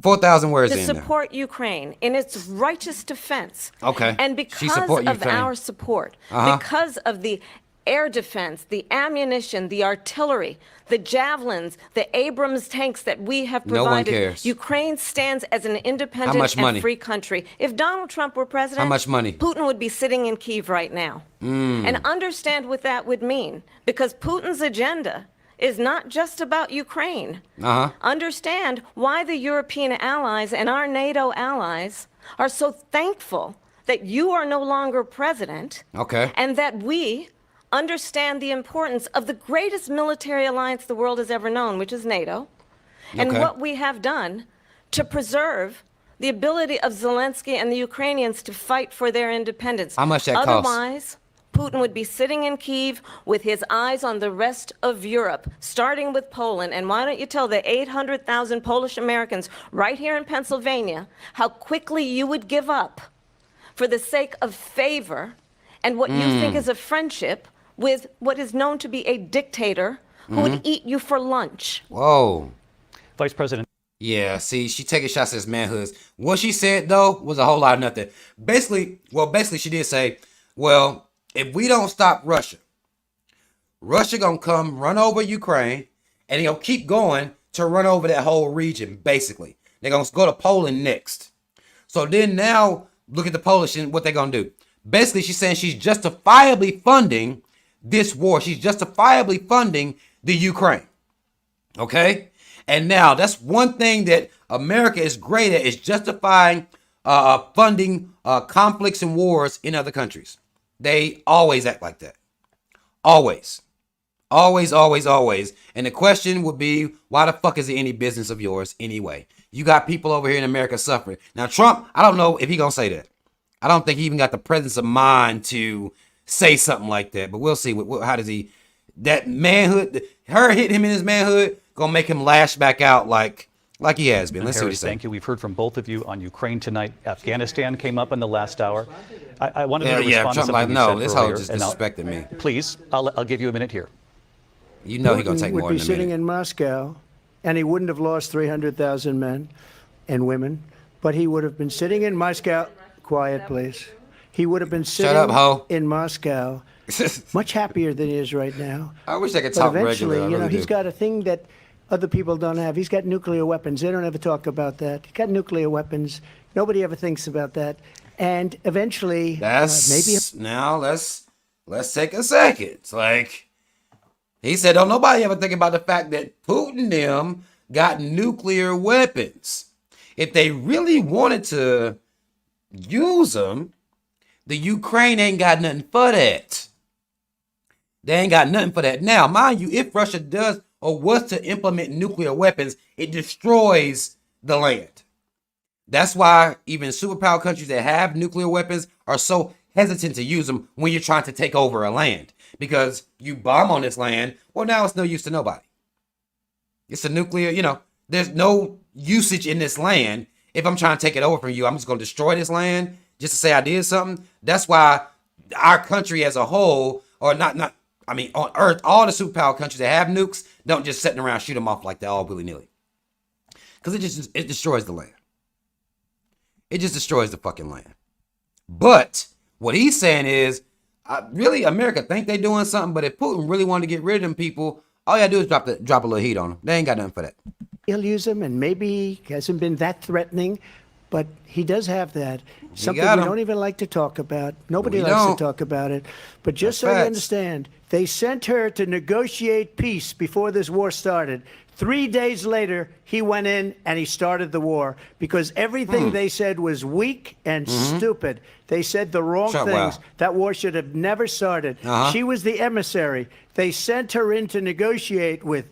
4,000 words to in there. support Ukraine in its righteous defense. Okay. And She because support of Ukraine. our support, because of the air defense, the ammunition, the artillery, the javelins, the Abrams tanks that we have No one provided, cares. Ukraine stands as an independent How much money? and free country. If Donald Trump were president, How much money? Putin would be sitting in Kyiv right now. And understand what that would mean, because Putin's agenda is not just about Ukraine. Understand why the European allies and our NATO allies are so thankful that you are no longer president. Okay. And that we understand the importance of the greatest military alliance the world has ever known, which is NATO, and Okay. what we have done to preserve the ability of Zelensky and the Ukrainians to fight for their independence. How much that costs? Otherwise, Putin would be sitting in Kyiv with his eyes on the rest of Europe, starting with Poland. And why don't you tell the 800,000 Polish Americans right here in Pennsylvania how quickly you would give up for the sake of favor and what you think is a friendship with what is known to be a dictator who would eat you for lunch. Whoa. Vice President. Yeah, see, she taking shots at his manhoods. What she said, though, was a whole lot of nothing. Basically, she did say, well, if we don't stop Russia gonna come run over Ukraine, and they'll keep going to run over that whole region, basically. They're gonna go to Poland next. So then now, look at the Polish and what they're gonna do. Basically, she's saying she's justifiably funding this war. She's justifiably funding the Ukraine. Okay? And now, that's one thing that America is great at, is justifying funding conflicts and wars in other countries. They always act like that. Always. Always, always, always. And the question would be, why the fuck is it any business of yours anyway? You got people over here in America suffering. Now, Trump, I don't know if he gonna say that. I don't think he even got the presence of mind to say something like that. But we'll see. How does he... That manhood, her hitting him in his manhood, gonna make him lash back out like he has been. Let's see what he Harris, says. thank you. We've heard from both of you on Ukraine tonight. Afghanistan came up in the last hour. I wanted to respond to Trump something like, you no, said this hoe earlier, just and disrespected me. Please, I'll give you a minute here. You know he's going to take would more be than a sitting minute. in Moscow, and he wouldn't have lost 300,000 men and women, but he would have been sitting in Moscow. Quiet, please. He would have been sitting Shut up, ho. in Moscow, much happier than he is right now. I wish I could But talk eventually, regular. I really he's do. got a thing that other people don't have. He's got nuclear weapons. They don't ever talk about that. He's got nuclear weapons. Nobody ever thinks about that. And eventually, That's now let's take a second. It's like he said, don't nobody ever think about the fact that Putin them got nuclear weapons. If they really wanted to use them, the Ukraine ain't got nothing for that. They ain't got nothing for that. Now, mind you, if Russia does or was to implement nuclear weapons, it destroys the land. That's why even superpower countries that have nuclear weapons are so hesitant to use them when you're trying to take over a land. Because you bomb on this land, well, now it's no use to nobody. It's a nuclear, there's no usage in this land. If I'm trying to take it over from you, I'm just going to destroy this land just to say I did something. That's why our country as a whole, or on Earth, all the superpower countries that have nukes don't just sit around shoot them off like that all willy-nilly. Because it destroys the land. It just destroys the fucking land. But what he's saying is, really, America think they doing something, but if Putin really wanted to get rid of them people, all you gotta do is drop a little heat on them. They ain't got nothing for that. He'll use them, and maybe he hasn't been that threatening, but he does have that. Something we don't even like to talk about. Nobody likes to talk about it. But just so you understand, they sent her to negotiate peace before this war started. 3 days later, he went in and he started the war because everything they said was weak and stupid. They said the wrong things. Wow. That war should have never started. She was the emissary. They sent her in to negotiate with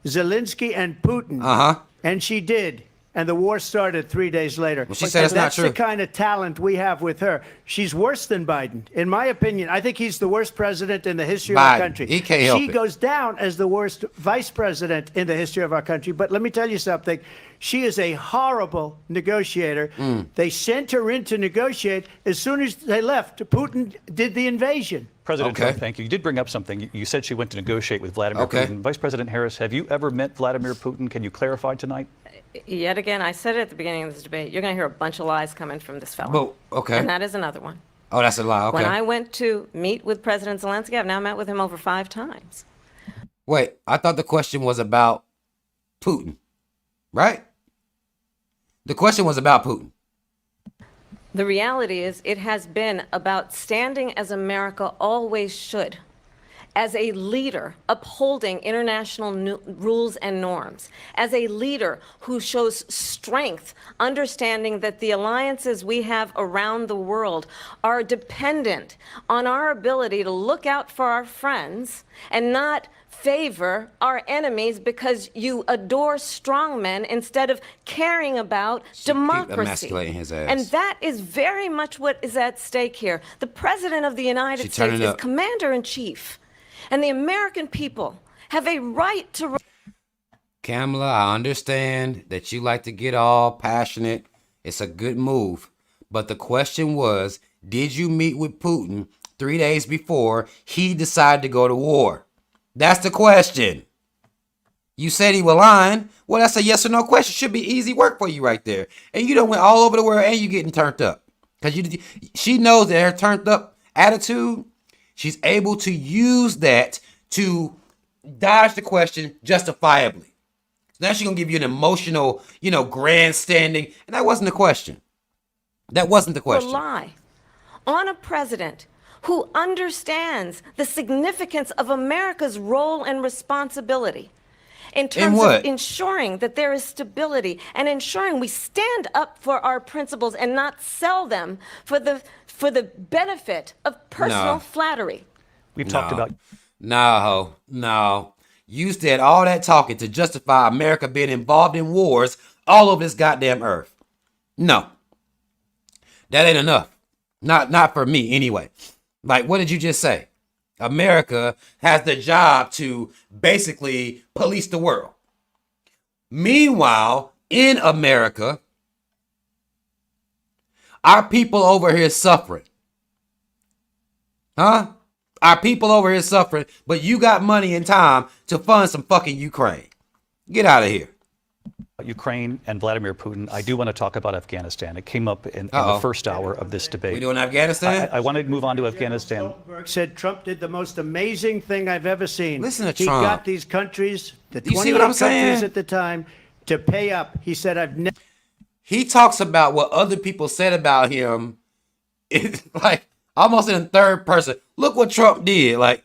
Zelensky and Putin, and she did. And the war started 3 days later. Well, she said it's not true. That's the kind of talent we have with her. She's worse than Biden. In my opinion, I think he's the worst president in the history of our country. He can't help She it. goes down as the worst vice president in the history of our country. But let me tell you something. She is a horrible negotiator. They sent her in to negotiate. As soon as they left, Putin did the invasion. President Trump, thank you. You did bring up something. You said she went to negotiate with Vladimir Putin. Vice President Harris, have you ever met Vladimir Putin? Can you clarify tonight? Yet again, I said it at the beginning of this debate, you're going to hear a bunch of lies coming from this fellow. Well, And that is another one. Oh, that's a lie. Okay. When I went to meet with President Zelensky, I've now met with him over 5 times. Wait, I thought the question was about Putin, right? The question was about Putin. The reality is it has been about standing as America always should, as a leader upholding international rules and norms, as a leader who shows strength, understanding that the alliances we have around the world are dependent on our ability to look out for our friends and not favor our enemies because you adore strongmen instead of caring about democracy. Emasculating his ass. And that is very much what is at stake here. The President of the United States is Commander-in-Chief. And the American people have a right to... Kamala, I understand that you like to get all passionate. It's a good move. But the question was, did you meet with Putin 3 days before he decided to go to war? That's the question. You said he was lying. Well, that's a yes or no question. Should be easy work for you right there. And you done went all over the world and you getting turned up. Because she knows that her turned up attitude, she's able to use that to dodge the question justifiably. So now she's going to give you an emotional, grandstanding. And that wasn't the question. That wasn't the question. Rely on a president who understands the significance of America's role and responsibility in terms of ensuring that there is stability and ensuring we stand up for our principles and not sell them for the benefit of personal flattery. We've talked about... No. You said all that talking to justify America being involved in wars all over this goddamn earth. No. That ain't enough. Not for me anyway. Like, what did you just say? America has the job to basically police the world. Meanwhile, in America, our people over here suffering. Huh? our people over here suffering, but you got money and time to fund some fucking Ukraine. Get out of here. Ukraine and Vladimir Putin. I do want to talk about Afghanistan. It came up in the first hour of this debate. We doing Afghanistan? I want to move on to Afghanistan. Stoltenberg said Trump did the most amazing thing I've ever seen. Listen to he Trump. He got these countries, the You see 28 what I'm countries saying? at the time, to pay up. He said, I've never. He talks about what other people said about him. It's like almost in third person. Look what Trump did. Like,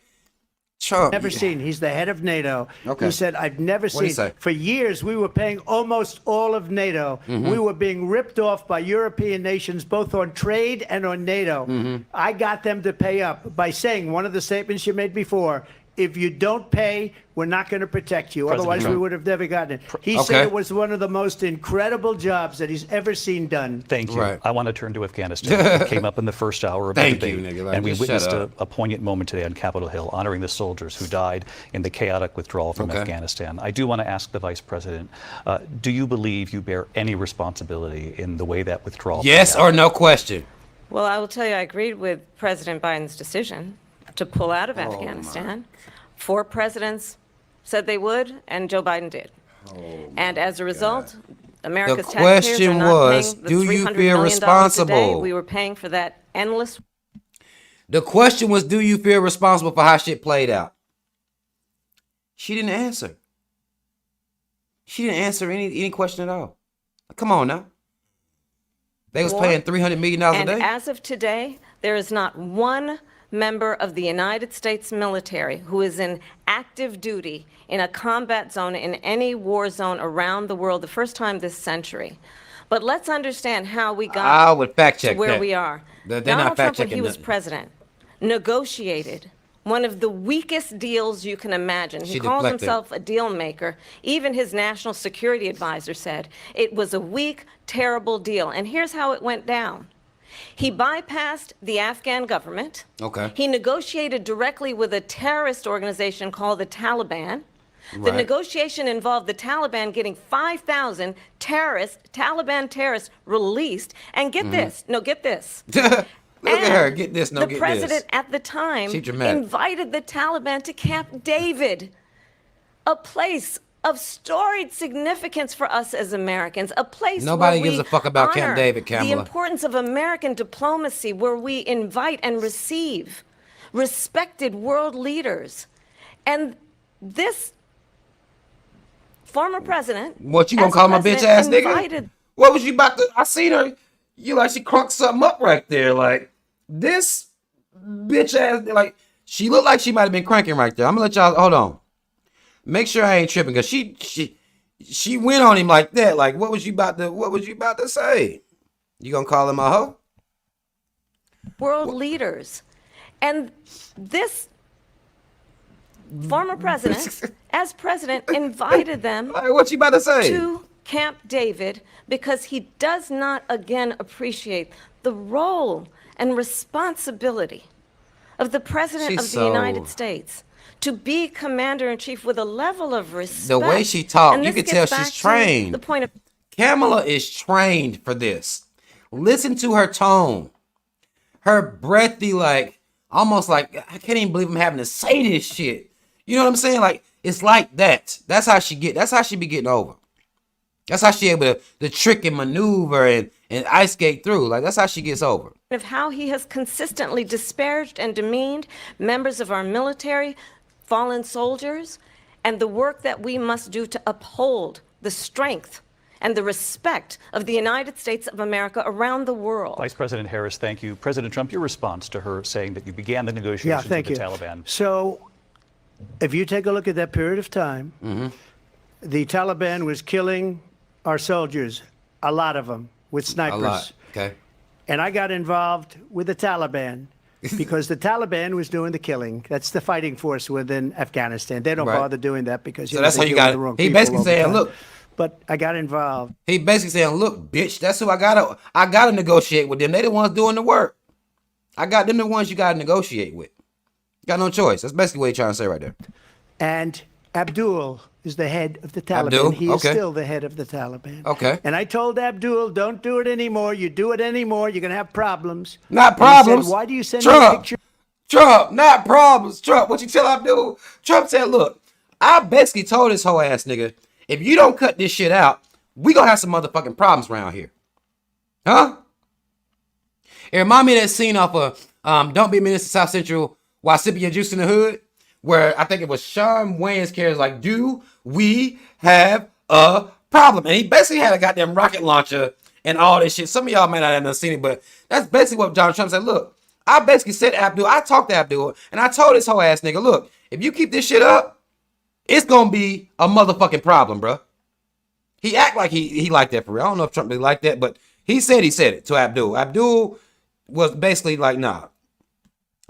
Trump. Never seen. He's the head of NATO. Okay. He said, I've never What'd he seen. say? For years, we were paying almost all of NATO. We were being ripped off by European nations, both on trade and on NATO. I got them to pay up by saying one of the statements you made before, if you don't pay, we're not going to protect you. President Otherwise, Trump. we would have never gotten it. He said it was one of the most incredible jobs that he's ever seen done. Thank you. Right. I want to turn to Afghanistan. It came up in the first hour of the Thank debate. you, nigga. Like, and we just witnessed shut up. a poignant moment today on Capitol Hill, honoring the soldiers who died in the chaotic withdrawal from Afghanistan. I do want to ask the Vice President, do you believe you bear any responsibility in the way that withdrawal Yes played out? or no question? Well, I will tell you, I agreed with President Biden's decision to pull out of Afghanistan. 4 presidents said they would, and Joe Biden did. And as a result, America's The taxpayers question are not was, paying the do you $300 feel million responsible? a day we were paying for that endless. The question was, do you feel responsible for how shit played out? She didn't answer. She didn't answer any question at all. Come on now. They was war. paying $300 million a And day. as of today, there is not one member of the United States military who is in active duty in a combat zone in any war zone around the world, the first time this century. But let's understand how we I got would fact check to where that. we are. They're not Donald fact Trump, when he checking was nothing. president, negotiated one of the weakest deals you can imagine. He She calls deflected. himself a deal maker. Even his national security advisor said it was a weak, terrible deal. And here's how it went down. He bypassed the Afghan government. Okay. He negotiated directly with a terrorist organization called the Taliban. The Right. negotiation involved the Taliban getting 5,000 Taliban terrorists released. And get this, get this. Look at her. Get this, no The get president this. at the time She dramatic. invited the Taliban to Camp David, a place of storied significance for us as Americans, a place Nobody where gives we a fuck about Camp honor David, the Kamala. importance of American diplomacy, where we invite and receive respected world leaders. And this former president, What, you gonna as call my bitch ass president, nigga? invited What was you about to? I seen her. You like she crunked something up right there. Like this bitch ass. Like she looked like she might have been cranking right there. I'm gonna let y'all hold on. Make sure I ain't tripping because she went on him like that. Like what was you about to say? You gonna call him a hoe? world leaders. And this former president, as president, invited them Like what you about to say? to Camp David because he does not again appreciate the role and responsibility of the president She's of the so- United States to be commander-in-chief with a level of respect. The way she talked, And you this could tell gets she's back to trained. The point of Kamala is trained for this. Listen to her tone. Her breathy, like, almost like, I can't even believe I'm having to say this shit. You know what I'm saying? Like, it's like that. That's how she be getting over. That's how she able to trick and maneuver and ice skate through. Like, that's how she gets over. of how he has consistently disparaged and demeaned members of our military, fallen soldiers, and the work that we must do to uphold the strength and the respect of the United States of America around the world. Vice President Harris, thank you. President Trump, your response to her saying that you began the Yeah, negotiations thank with you. the Taliban. So, if you take a look at that period of time, the Taliban was killing our soldiers, a lot of them, with A snipers. lot. Okay. And I got involved with the Taliban because the Taliban was doing the killing. That's the fighting force within Afghanistan. They don't Right. bother doing that because So that's how they you deal with got the wrong it. He people basically all the saying, time. look. But I got involved. He basically saying, look, bitch, that's who I gotta negotiate with them. They the ones doing the work. I got them the ones you gotta negotiate with. Got no choice. That's basically what he's trying to say right there. And Abdul is the head of the Taliban. Abdul? He is Okay. still the head of the Taliban. Okay. And I told Abdul, don't do it anymore. You do it anymore, you're going to have problems. Not And he said, problems. why do you send me Trump. pictures? Trump, not problems. Trump, what you tell Abdul? Trump said, look, I basically told this whole ass nigga, if you don't cut this shit out, we gonna have some motherfucking problems around here. Huh? It remind me of that scene off of Don't Be a Menace to South Central while sipping your juice in the hood, where I think it was Sean Wayne's character like, do we have a problem? And he basically had a goddamn rocket launcher and all this shit. Some of y'all might not have seen it, but that's basically what Donald Trump said. Look, I basically said to Abdul, I talked to Abdul, and I told this whole ass nigga, look, if you keep this shit up, it's gonna be a motherfucking problem, bro. He act like he liked that for real. I don't know if Trump really liked that, but he said it to Abdul. Abdul was basically like, nah.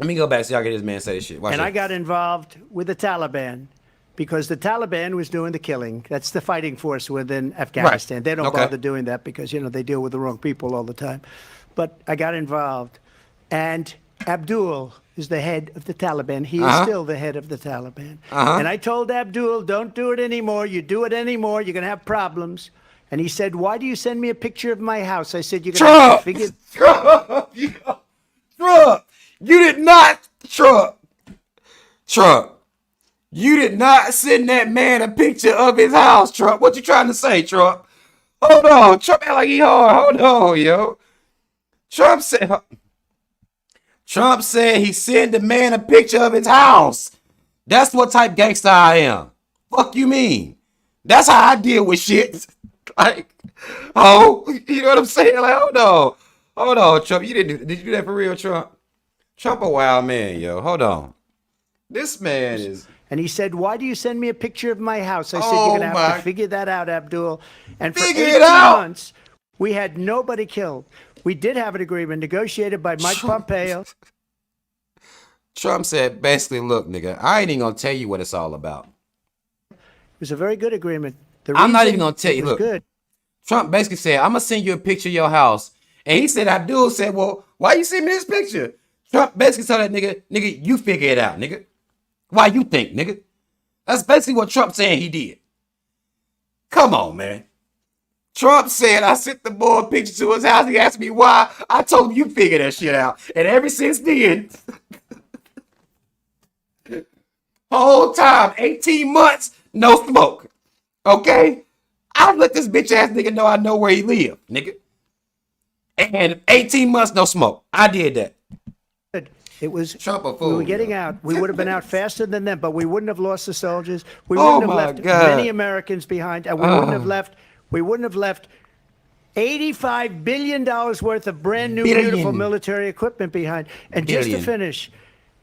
Let me go back so y'all get this man say this shit. Watch and it. I got involved with the Taliban because the Taliban was doing the killing. That's the fighting force within Afghanistan. Right. They don't bother doing that because, you know, they deal with the wrong people all the time. But I got involved. And Abdul is the head of the Taliban. He is still the head of the Taliban. And I told Abdul, don't do it anymore. You do it anymore, you're going to have problems. And he said, why do you send me a picture of my house? I said, you're going to have to figure... Trump! You did not, Trump, you did not send that man a picture of his house, Trump. What you trying to say, Trump? Hold on. Trump act like he hard. Hold on, yo. Trump said he sent the man a picture of his house. That's what type gangster I am. Fuck you mean? That's how I deal with shit. Like, oh, you know what I'm saying? Like, hold on, Trump. Did you do that for real, Trump? Trump a wild man, yo. Hold on. This man is... And he said, why do you send me a picture of my house? I said, you're going to have to figure that out, Abdul. And for 18 months, we had nobody killed. We did have an agreement negotiated by Mike Pompeo. Trump said, basically, look, nigga, I ain't even going to tell you what it's all about. It was a very good agreement. I'm not even going to tell you. Look, good. Trump basically said, I'm going to send you a picture of your house. And he said, Abdul said, well, why you send me this picture? Trump basically told that nigga, you figure it out, nigga. Why you think, nigga? That's basically what Trump saying he did. Come on, man. Trump said, I sent the boy a picture to his house. He asked me why. I told him you figure that shit out. And ever since then, whole time, 18 months, no smoke. Okay? I've let this bitch ass nigga know I know where he live, nigga. And 18 months, no smoke. I did that. It was Trump a fool. We were getting out. We would have been out faster than them, but we wouldn't have lost the soldiers. We wouldn't have left many Americans behind, and we wouldn't have left $85 billion worth of brand new, beautiful military equipment behind. And just to finish,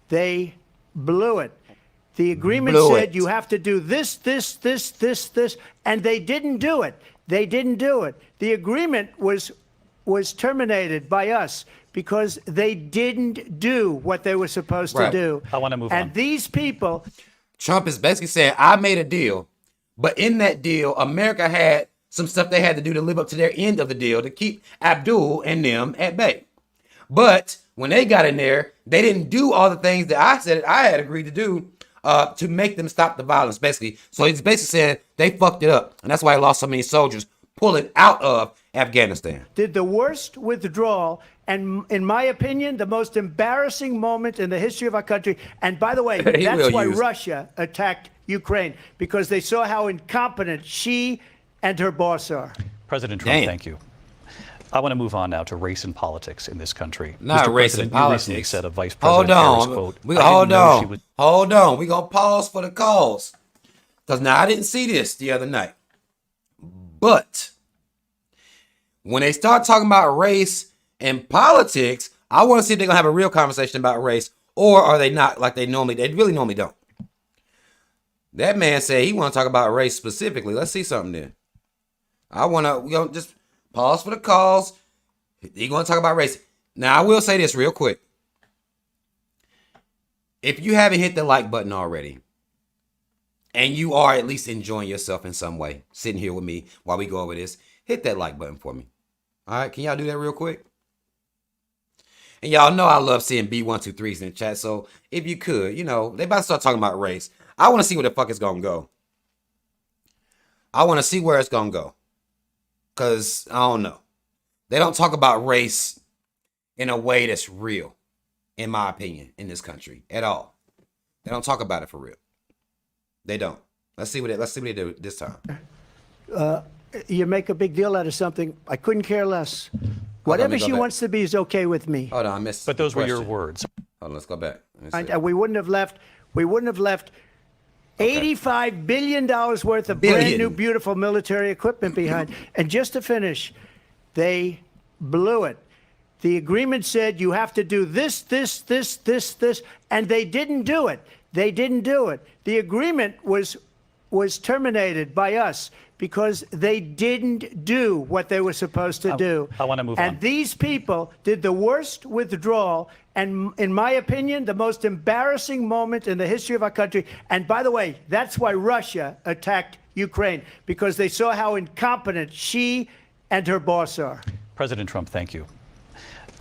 they blew it. The agreement said you have to do this, and they didn't do it. They didn't do it. The agreement was terminated by us because they didn't do what they were supposed to do. I want to move on. And these people... Trump is basically saying, I made a deal, but in that deal, America had some stuff they had to do to live up to their end of the deal to keep Abdul and them at bay. But when they got in there, they didn't do all the things that I said I had agreed to do to make them stop the violence, basically. So he's basically saying they fucked it up. And that's why he lost so many soldiers pulling out of Afghanistan. Did the worst withdrawal, and in my opinion, the most embarrassing moment in the history of our country. And by the way, that's why Russia attacked Ukraine, because they saw how incompetent she and her boss are. President Trump, thank you. I want to move on now to race and politics in this country. Not Mr. race and politics. You recently said a Vice President Harris quote. Hold on. We're going to pause for the cause. Because now I didn't see this the other night. But when they start talking about race and politics, I want to see if they're going to have a real conversation about race, or are they not like they really normally don't. That man said he want to talk about race specifically. Let's see something then. We're going to just pause for the calls. He's going to talk about race. Now, I will say this real quick. If you haven't hit the like button already, and you are at least enjoying yourself in some way, sitting here with me while we go over this, hit that like button for me. All right, can y'all do that real quick? And y'all know I love seeing B123s in the chat, so if you could, they about to start talking about race. I want to see where the fuck it's going to go. I want to see where it's going to go. Because, I don't know. They don't talk about race in a way that's real. in my opinion, in this country at all. They don't talk about it for real. They don't. Let's see what they do this time. You make a big deal out of something. I couldn't care less. Whatever she wants to be is okay with me. Hold on, I missed. But those were your words. Hold on, let's go back. And we wouldn't have left. We wouldn't have left $85 billion worth of brand new, beautiful military equipment behind. And just to finish, they blew it. The agreement said you have to do this, and they didn't do it. They didn't do it. The agreement was terminated by us because they didn't do what they were supposed to do. I want to move on. And these people did the worst withdrawal, and in my opinion, the most embarrassing moment in the history of our country. And by the way, that's why Russia attacked Ukraine, because they saw how incompetent she and her boss are. President Trump, thank you.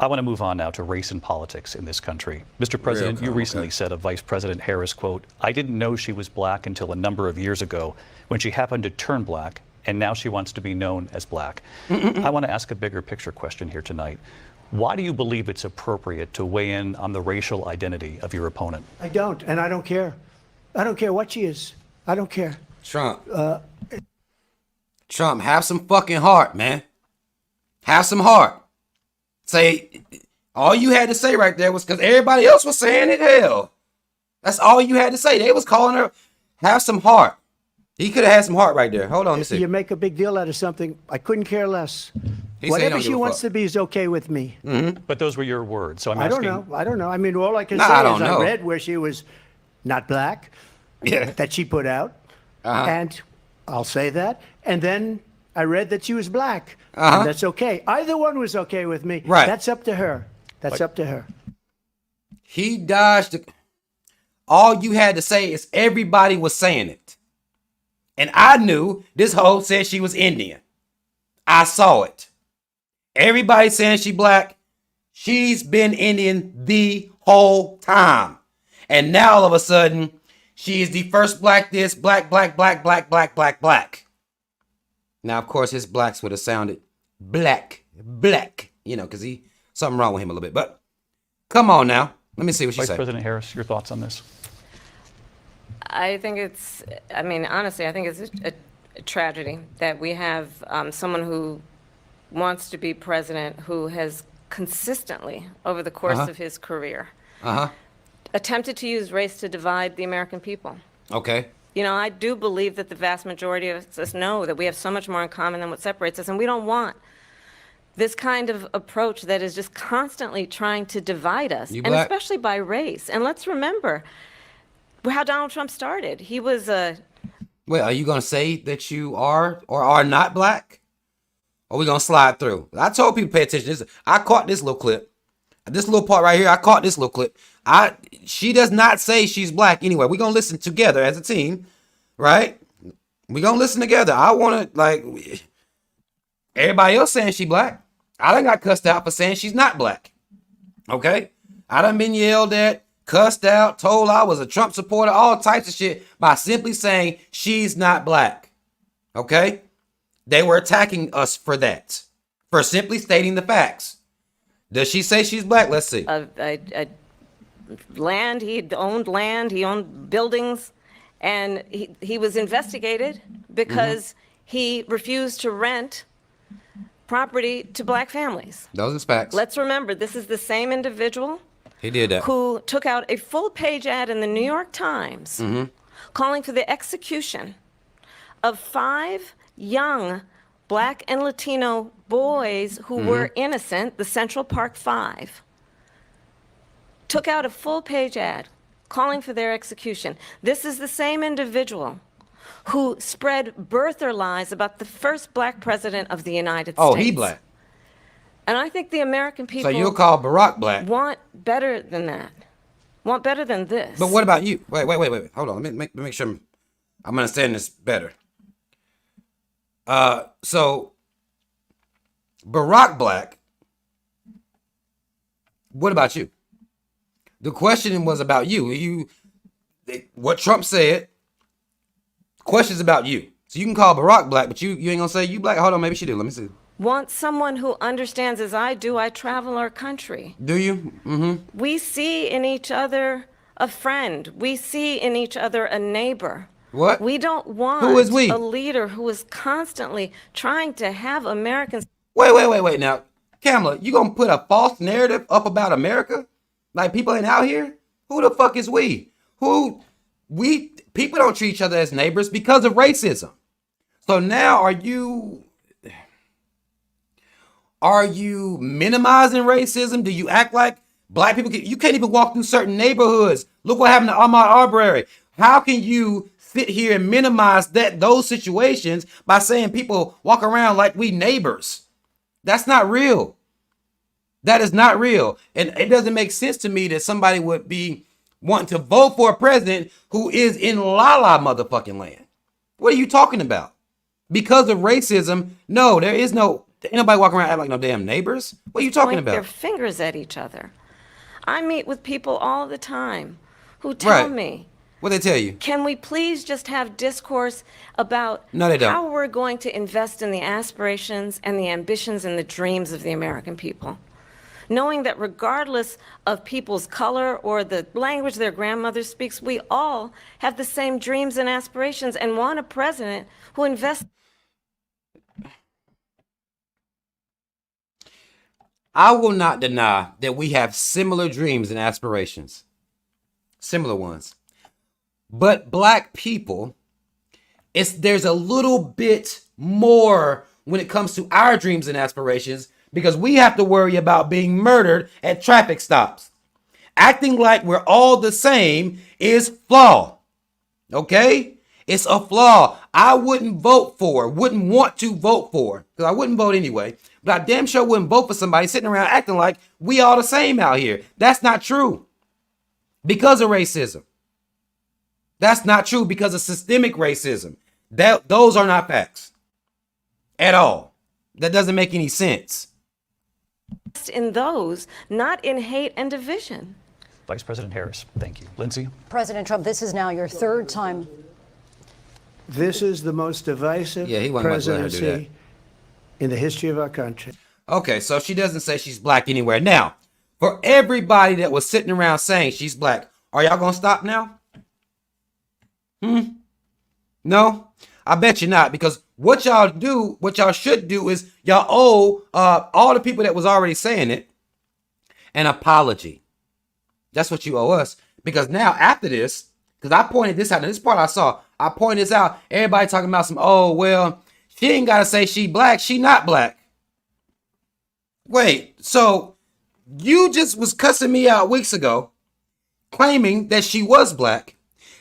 I want to move on now to race and politics in this country. Mr. President, you recently said of Vice President Harris, quote, "I didn't know she was black until a number of years ago when she happened to turn black, and now she wants to be known as black." I want to ask a bigger picture question here tonight. Why do you believe it's appropriate to weigh in on the racial identity of your opponent? I don't, and I don't care. I don't care what she is. I don't care. Trump, have some fucking heart, man. Have some heart. Say, all you had to say right there was because everybody else was saying it. Hell, that's all you had to say. They was calling her. Have some heart. He could have had some heart right there. Hold on, let me see. You make a big deal out of something. I couldn't care less. Whatever she wants to be is okay with me. But those were your words, so I'm asking. I don't know. I mean, all I can say is I read where she was not black, that she put out, and I'll say that. And then I read that she was black, and that's okay. Either one was okay with me. Right. That's up to her. That's up to her. He dodged. All you had to say is everybody was saying it. And I knew this hoe said she was Indian. I saw it. Everybody saying she black. She's been Indian the whole time. And now all of a sudden, she is the first black this, black. Now, of course, his blacks would have sounded black, you know, because something wrong with him a little bit. But come on now. Let me see what she said. Vice President Harris, your thoughts on this? I think honestly, I think it's a tragedy that we have someone who wants to be president who has consistently, over the course of his career, attempted to use race to divide the American people. Okay. You know, I do believe that the vast majority of us know that we have so much more in common than what separates us, and we don't want this kind of approach that is just constantly trying to divide us, and especially by race. And let's remember how Donald Trump started. He was a... Well, are you going to say that you are or are not black? Or are we going to slide through? I told people pay attention. I caught this little clip. This little part right here, I caught this little clip. She does not say she's black anyway. We're going to listen together as a team, right? We're going to listen together. I want to, everybody else saying she black. I done got cussed out for saying she's not black. Okay? I done been yelled at, cussed out, told I was a Trump supporter, all types of shit by simply saying she's not black. Okay? They were attacking us for that. For simply stating the facts. Does she say she's black? Let's see. Land, he owned buildings, and he was investigated because he refused to rent property to black families. Those are facts. Let's remember, this is the same individual he did that. Who took out a full-page ad in the New York Times calling for the execution of 5 young black and Latino boys who were innocent, the Central Park 5. Took out a full-page ad calling for their execution. This is the same individual who spread birther lies about the first black president of the United States. Oh, he black. And I think the American people... So you'll call Barack black? ...want better than that. Want better than this. But what about you? Wait. Hold on. Let me make sure I'm understanding this better. So Barack black. What about you? The question was about you. What Trump said. Questions about you. So you can call Barack black, but you ain't gonna say you black. Hold on, maybe she do. Let me see. want someone who understands, as I do. I travel our country. Do you? Mm-hmm. We see in each other a friend. We see in each other a neighbor. What? We don't want Who is we? a leader who is constantly trying to have Americans. Wait. Now, Kamala, you gonna put a false narrative up about America? Like people ain't out here? Who the fuck is we? People don't treat each other as neighbors because of racism. So now are you minimizing racism? Do you act like black people you can't even walk through certain neighborhoods? Look what happened to Ahmaud Arbery. How can you sit here and minimize those situations by saying people walk around like we neighbors? That's not real. That is not real. And it doesn't make sense to me that somebody would be wanting to vote for a president who is in la motherfucking land. What are you talking about? Because of racism? No, ain't nobody walking around acting like no damn neighbors. What are you talking about? Their fingers at each other. I meet with people all the time who tell me, what they tell you? Can we please just have discourse about how we're going to invest in the aspirations and the ambitions and the dreams of the American people? Knowing that regardless of people's color or the language their grandmother speaks, we all have the same dreams and aspirations and want a president who invests. I will not deny that we have similar dreams and aspirations. Similar ones. But black people, there's a little bit more when it comes to our dreams and aspirations because we have to worry about being murdered at traffic stops. Acting like we're all the same is flaw. Okay? It's a flaw. I wouldn't want to vote for, because I wouldn't vote anyway, but I damn sure wouldn't vote for somebody sitting around acting like we all the same out here. That's not true. Because of racism. That's not true because of systemic racism. Those are not facts. At all. That doesn't make any sense. In those, not in hate and division. Vice President Harris, thank you. Lindsay? President Trump, this is now your third time. This is the most divisive presidency in the history of our country. Okay, so she doesn't say she's black anywhere. Now, for everybody that was sitting around saying she's black, are y'all going to stop now? No? I bet you not, because what y'all should do is y'all owe all the people that was already saying it an apology. That's what you owe us. Because now after this, because I pointed this out, and this part I pointed this out, everybody talking about she ain't got to say she black, she not black. Wait, so you just was cussing me out weeks ago, claiming that she was black.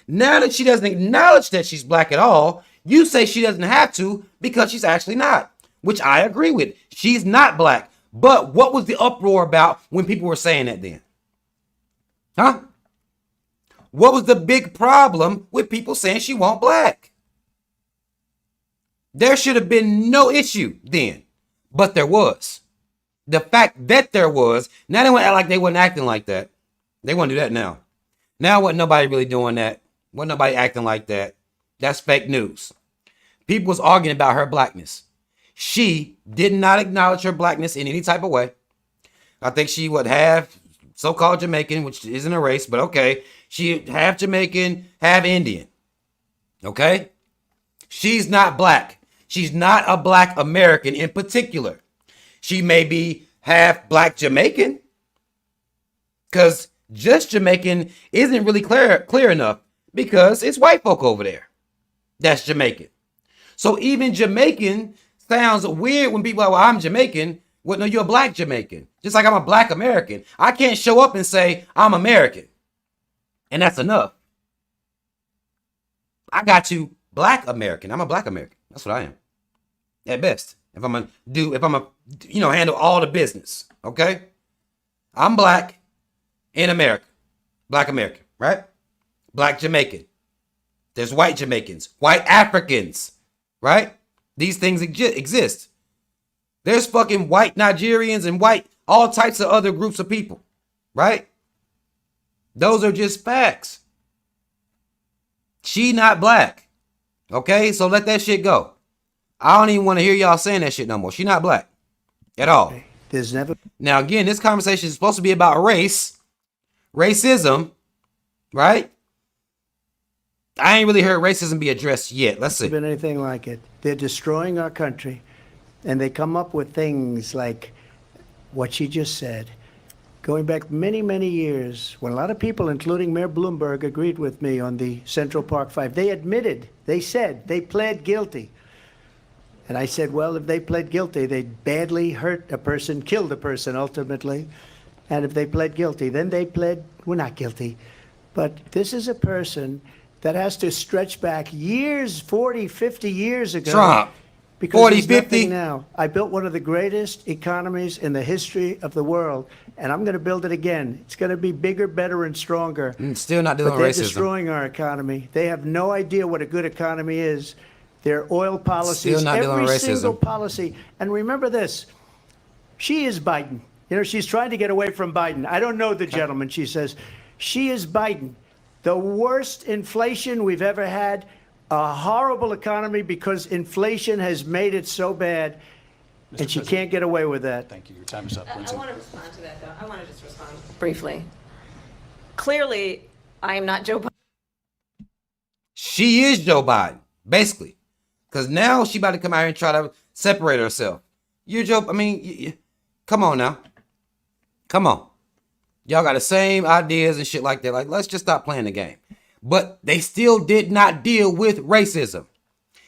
Now that she doesn't acknowledge that she's black at all, you say she doesn't have to because she's actually not, which I agree with. She's not black. But what was the uproar about when people were saying that then? Huh? What was the big problem with people saying she wasn't black? There should have been no issue then, but there was. The fact that there was, now they want to act like they wasn't acting like that. They want to do that now. Now wasn't nobody really doing that. Wasn't nobody acting like that. That's fake news. People was arguing about her blackness. She did not acknowledge her blackness in any type of way. I think she would have so-called Jamaican, which isn't a race, but okay. She half Jamaican, half Indian. Okay? She's not black. She's not a black American in particular. She may be half black Jamaican, because just Jamaican isn't really clear enough, because it's white folk over there that's Jamaican. So even Jamaican sounds weird when people are like, well, I'm Jamaican. Well, no, you're a black Jamaican. Just like I'm a black American. I can't show up and say I'm American. And that's enough. I got you black American. I'm a black American. That's what I am. At best. If I'm gonna handle all the business. Okay? I'm black in America. Black American, right? Black Jamaican. There's white Jamaicans, white Africans, right? These things exist. There's fucking white Nigerians and all types of other groups of people, right? Those are just facts. She not black. Okay, so let that shit go. I don't even want to hear y'all saying that shit no more. She not black at all. There's never. Now, again, this conversation is supposed to be about race, racism, right? I ain't really heard racism be addressed yet. Let's see. Been anything like it. They're destroying our country, and they come up with things like what she just said. Going back many, many years, when a lot of people, including Mayor Bloomberg, agreed with me on the Central Park Five, they admitted, they said, they pled guilty. And I said, well, if they pled guilty, they badly hurt a person, killed a person ultimately. And if they pled guilty, then they pled, we're not guilty. But this is a person that has to stretch back years, 40, 50 years ago. Trump. Because 40, he's 50. nothing now. I built one of the greatest economies in the history of the world, and I'm going to build it again. It's going to be bigger, better, and stronger. Still not dealing But with they're racism. destroying our economy. They have no idea what a good economy is. Their oil policies, Still not dealing every with racism. single policy. And remember this, she is Biden. You know, she's trying to get away from Biden. I don't know the gentleman, she says. She is Biden. The worst inflation we've ever had, a horrible economy because inflation has made it so bad, and she can't get away with that. Thank you. Your time is up, I Lindsay. want to respond to that, though. I want to just respond briefly. Clearly, I am not Joe Biden. She is Joe Biden, basically. Because now she about to come out here and try to separate herself. You're Joe, I mean, come on now. Come on. Y'all got the same ideas and shit like that. Like, let's just stop playing the game. But they still did not deal with racism.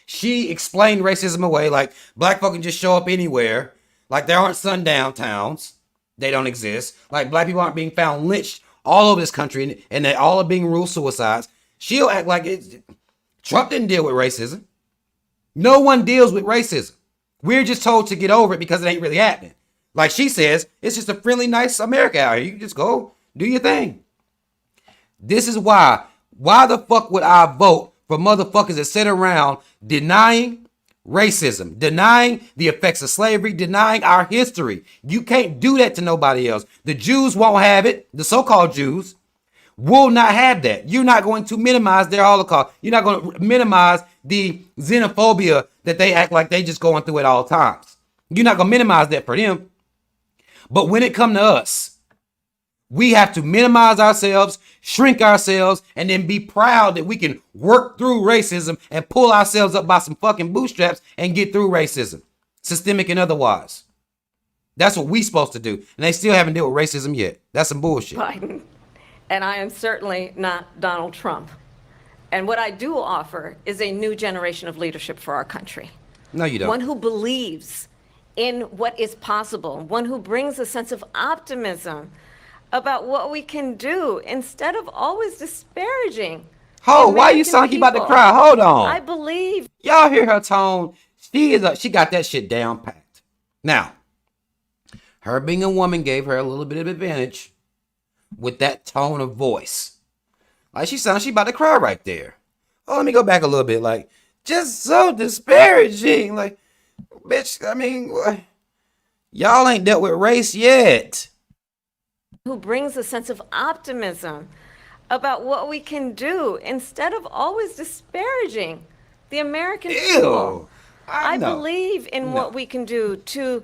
She explained racism away like black folk can just show up anywhere. Like there aren't sundown towns. They don't exist. Like black people aren't being found lynched all over this country and they all are being ruled suicides. She'll act like Trump didn't deal with racism. No one deals with racism. We're just told to get over it because it ain't really happening. Like she says, it's just a friendly, nice America out here. You can just go do your thing. This is why the fuck would I vote for motherfuckers that sit around denying racism, denying the effects of slavery, denying our history? You can't do that to nobody else. The Jews won't have it. The so-called Jews will not have that. You're not going to minimize their Holocaust. You're not going to minimize the xenophobia that they act like they just going through at all times. You're not going to minimize that for them. But when it comes to us, we have to minimize ourselves, shrink ourselves, and then be proud that we can work through racism and pull ourselves up by some fucking bootstraps and get through racism, systemic and otherwise. That's what we supposed to do. And they still haven't dealt with racism yet. That's some bullshit. Biden, and I am certainly not Donald Trump. And what I do offer is a new generation of leadership for our country. No, you don't. One who believes in what is possible, one who brings a sense of optimism about what we can do instead of always disparaging. Oh, why you sound like you about to cry? Hold on. I believe. Y'all hear her tone? She got that shit down packed. Now, her being a woman gave her a little bit of advantage with that tone of voice. Like she sounds, she about to cry right there. Oh, let me go back a little bit. Like, just so disparaging. Like, bitch, I mean, y'all ain't dealt with race yet. Who brings a sense of optimism about what we can do instead of always disparaging the American people. I believe in what we can do to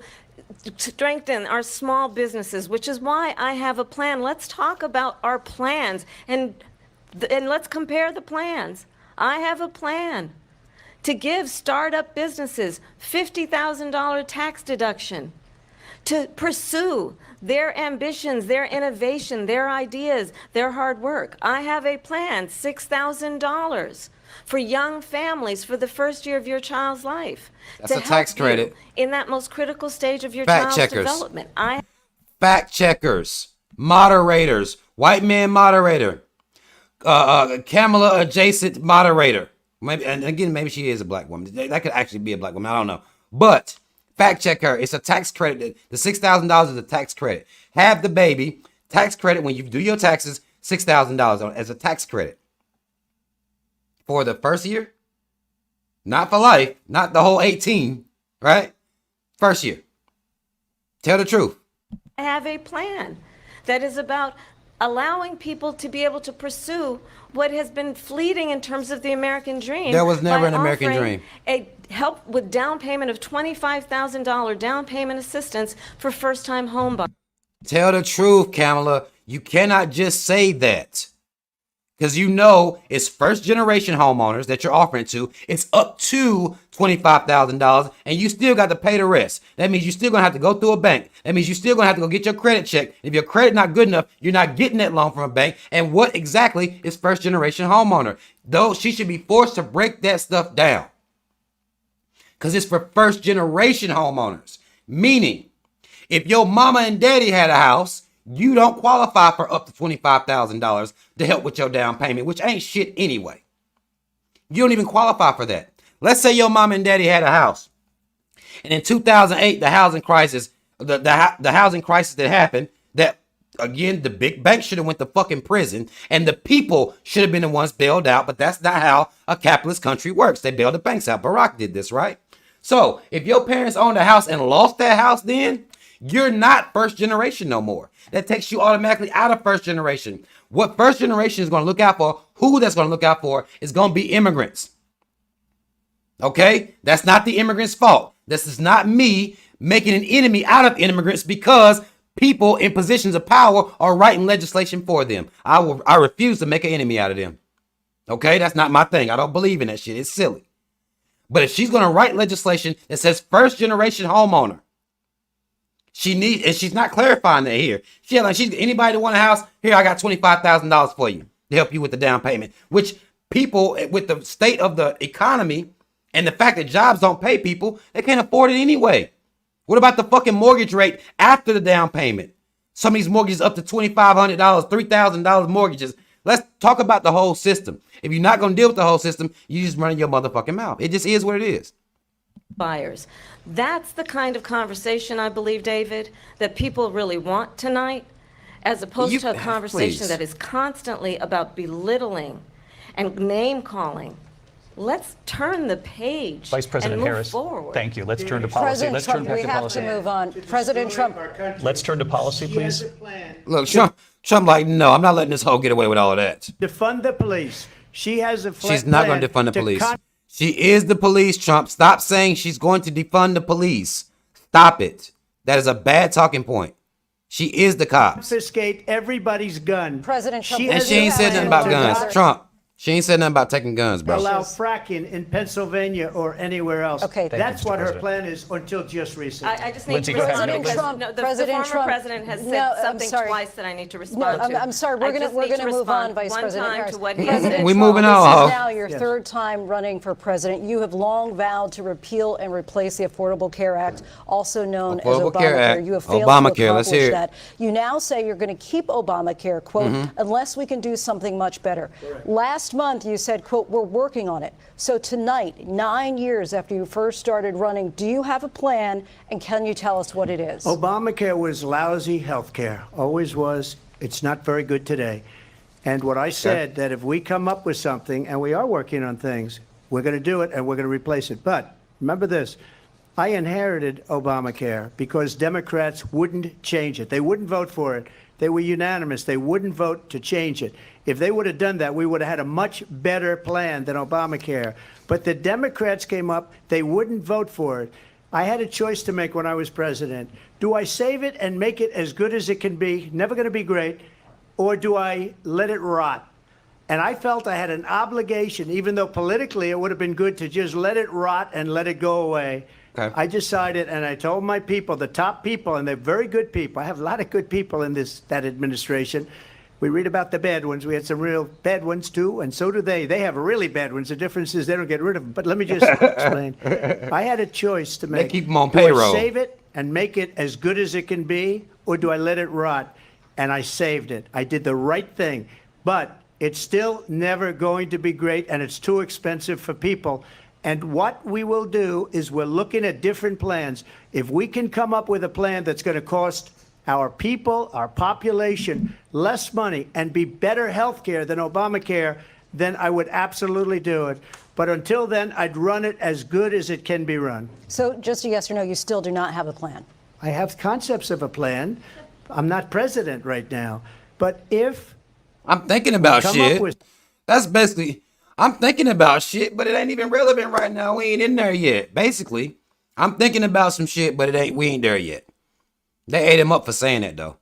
strengthen our small businesses, which is why I have a plan. Let's talk about our plans and let's compare the plans. I have a plan to give startup businesses $50,000 tax deduction, to pursue their ambitions, their innovation, their ideas, their hard work. I have a plan, $6,000 for young families for the first year of your child's life. That's a tax credit. In that most critical stage of your Fact child's checkers. development. Fact checkers, moderators, white man moderator, Kamala adjacent moderator. Maybe, and again, maybe she is a black woman. That could actually be a black woman. I don't know. But fact check her. It's a tax credit. The $6,000 is a tax credit. Have the baby. Tax credit when you do your taxes, $6,000 as a tax credit. For the first year. Not for life. Not the whole 18. Right? First year. Tell the truth. I have a plan that is about allowing people to be able to pursue what has been fleeting in terms of the American dream. There was never by an American offering dream. A help with down payment of $25,000 down payment assistance for first-time home buyers. Tell the truth, Kamala. You cannot just say that. Because you know it's first-generation homeowners that you're offering to. It's up to $25,000, and you still got to pay the rest. That means you're still going to have to go through a bank. That means you're still going to have to go get your credit checked. If your credit not good enough, you're not getting that loan from a bank. And what exactly is first-generation homeowner? Though she should be forced to break that stuff down. Because it's for first-generation homeowners. Meaning, if your mama and daddy had a house, you don't qualify for up to $25,000 to help with your down payment, which ain't shit anyway. You don't even qualify for that. Let's say your mom and daddy had a house, and in 2008, the housing crisis, the housing crisis that happened, that again, the big bank should have went to fucking prison, and the people should have been the ones bailed out. But that's not how a capitalist country works. They bailed the banks out. Barack did this, right? So if your parents owned a house and lost that house, then you're not first generation no more. That takes you automatically out of first generation. What first generation is going to look out for, who that's going to look out for, is going to be immigrants. Okay? That's not the immigrants' fault. This is not me making an enemy out of immigrants because people in positions of power are writing legislation for them. I refuse to make an enemy out of them. Okay? That's not my thing. I don't believe in that shit. It's silly. But if she's going to write legislation that says first generation homeowner, and she's not clarifying that here. Anybody that want a house, here, I got $25,000 for you to help you with the down payment, which people with the state of the economy and the fact that jobs don't pay people, they can't afford it anyway. What about the fucking mortgage rate after the down payment? Some of these mortgages up to $2,500, $3,000 mortgages. Let's talk about the whole system. If you're not going to deal with the whole system, you just running your motherfucking mouth. It just is what it is. Buyers. That's the kind of conversation, I believe, David, that people really want tonight, as opposed to a conversation that is constantly about belittling and name-calling. Let's turn the page Vice President and move Harris, forward. thank you. Let's turn to policy. President Trump, we have to move on. President Trump. Let's turn to policy, please. Look, Trump like, no, I'm not letting this hoe get away with all of that. Defund the police. She has a She's not going to defund the police. She is the police, Trump. Stop saying she's going to defund the police. Stop it. That is a bad talking point. She is the cops. Confiscate everybody's gun. President Trump. And she ain't said nothing about guns. Trump. She ain't said nothing about taking guns, bro. Allow fracking in Pennsylvania or anywhere else. Okay, that's what her President. plan is until just recently. I just need Lindsay, to go ahead. respond because Trump, the President former Trump. president has No, said I'm something sorry. twice that I need to No, respond to. I'm sorry. We're I gonna just need to move on, respond Vice one President time Harris. to what he President said. We Trump, moving this on. is now your third time running for president. You have long vowed to repeal and replace the Affordable Care Act, also known as Affordable Care Obamacare. Act. You have failed Obamacare, to let's hear accomplish it. that. You now say you're going to keep Obamacare, quote, unless we can do something much better. Last month, you said, quote, we're working on it. So tonight, 9 years after you first started running, do you have a plan, and can you tell us what it is? Obamacare was lousy health care, always was. It's not very good today. And what I said, that if we come up with something, and we are working on things, we're going to do it and we're going to replace it. But remember this, I inherited Obamacare because Democrats wouldn't change it. They wouldn't vote for it. They were unanimous. They wouldn't vote to change it. If they would have done that, we would have had a much better plan than Obamacare. But the Democrats came up. They wouldn't vote for it. I had a choice to make when I was president. Do I save it and make it as good as it can be, never going to be great, or do I let it rot? And I felt I had an obligation, even though politically it would have been good to just let it rot and let it go away. Okay. I decided, and I told my people, the top people, and they're very good people. I have a lot of good people in that administration. We read about the bad ones. We had some real bad ones, too, and so do they. They have really bad ones. The difference is they don't get rid of them. But let me just explain. I had a choice to make. They keep them on Do I payroll. save it and make it as good as it can be, or do I let it rot? And I saved it. I did the right thing. But it's still never going to be great, and it's too expensive for people. And what we will do is we're looking at different plans. If we can come up with a plan that's going to cost our people, our population, less money and be better health care than Obamacare, then I would absolutely do it. But until then, I'd run it as good as it can be run. So just a yes or no, you still do not have a plan? I have concepts of a plan. I'm not president right now. But if I'm thinking about come shit. up with That's basically, I'm thinking about shit, but it ain't even relevant right now. We ain't in there yet. Basically, I'm thinking about some shit, but we ain't there yet. They ate him up for saying that though.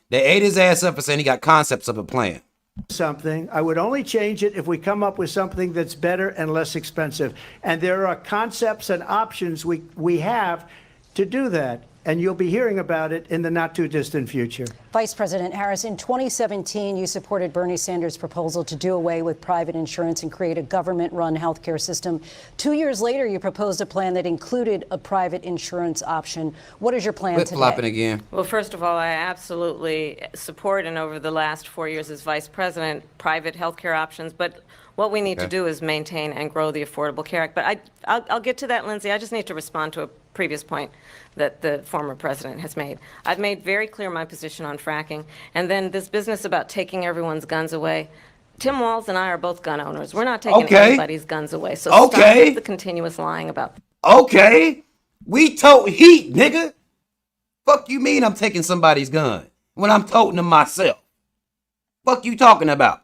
They ate his ass up for saying he got concepts of a plan. something, I would only change it if we come up with something that's better and less expensive. And there are concepts and options we have to do that. And you'll be hearing about it in the not too distant future. Vice President Harris, in 2017, you supported Bernie Sanders' proposal to do away with private insurance and create a government-run healthcare system. 2 years later, you proposed a plan that included a private insurance option. What is your plan today? Flip-flopping again. Well, first of all, I absolutely support, and over the last 4 years as vice president, private healthcare options. But what we need to do is maintain and grow the Affordable Care Act. But I'll get to that, Lindsay. I just need to respond to a previous point that the former president has made. I've made very clear my position on fracking. And then this business about taking everyone's guns away. Tim Walz and I are both gun owners. We're not taking anybody's guns away. So stop with the continuous lying about that. Okay. We tote heat, nigga. Fuck you mean I'm taking somebody's gun when I'm toting them myself? Fuck you talking about?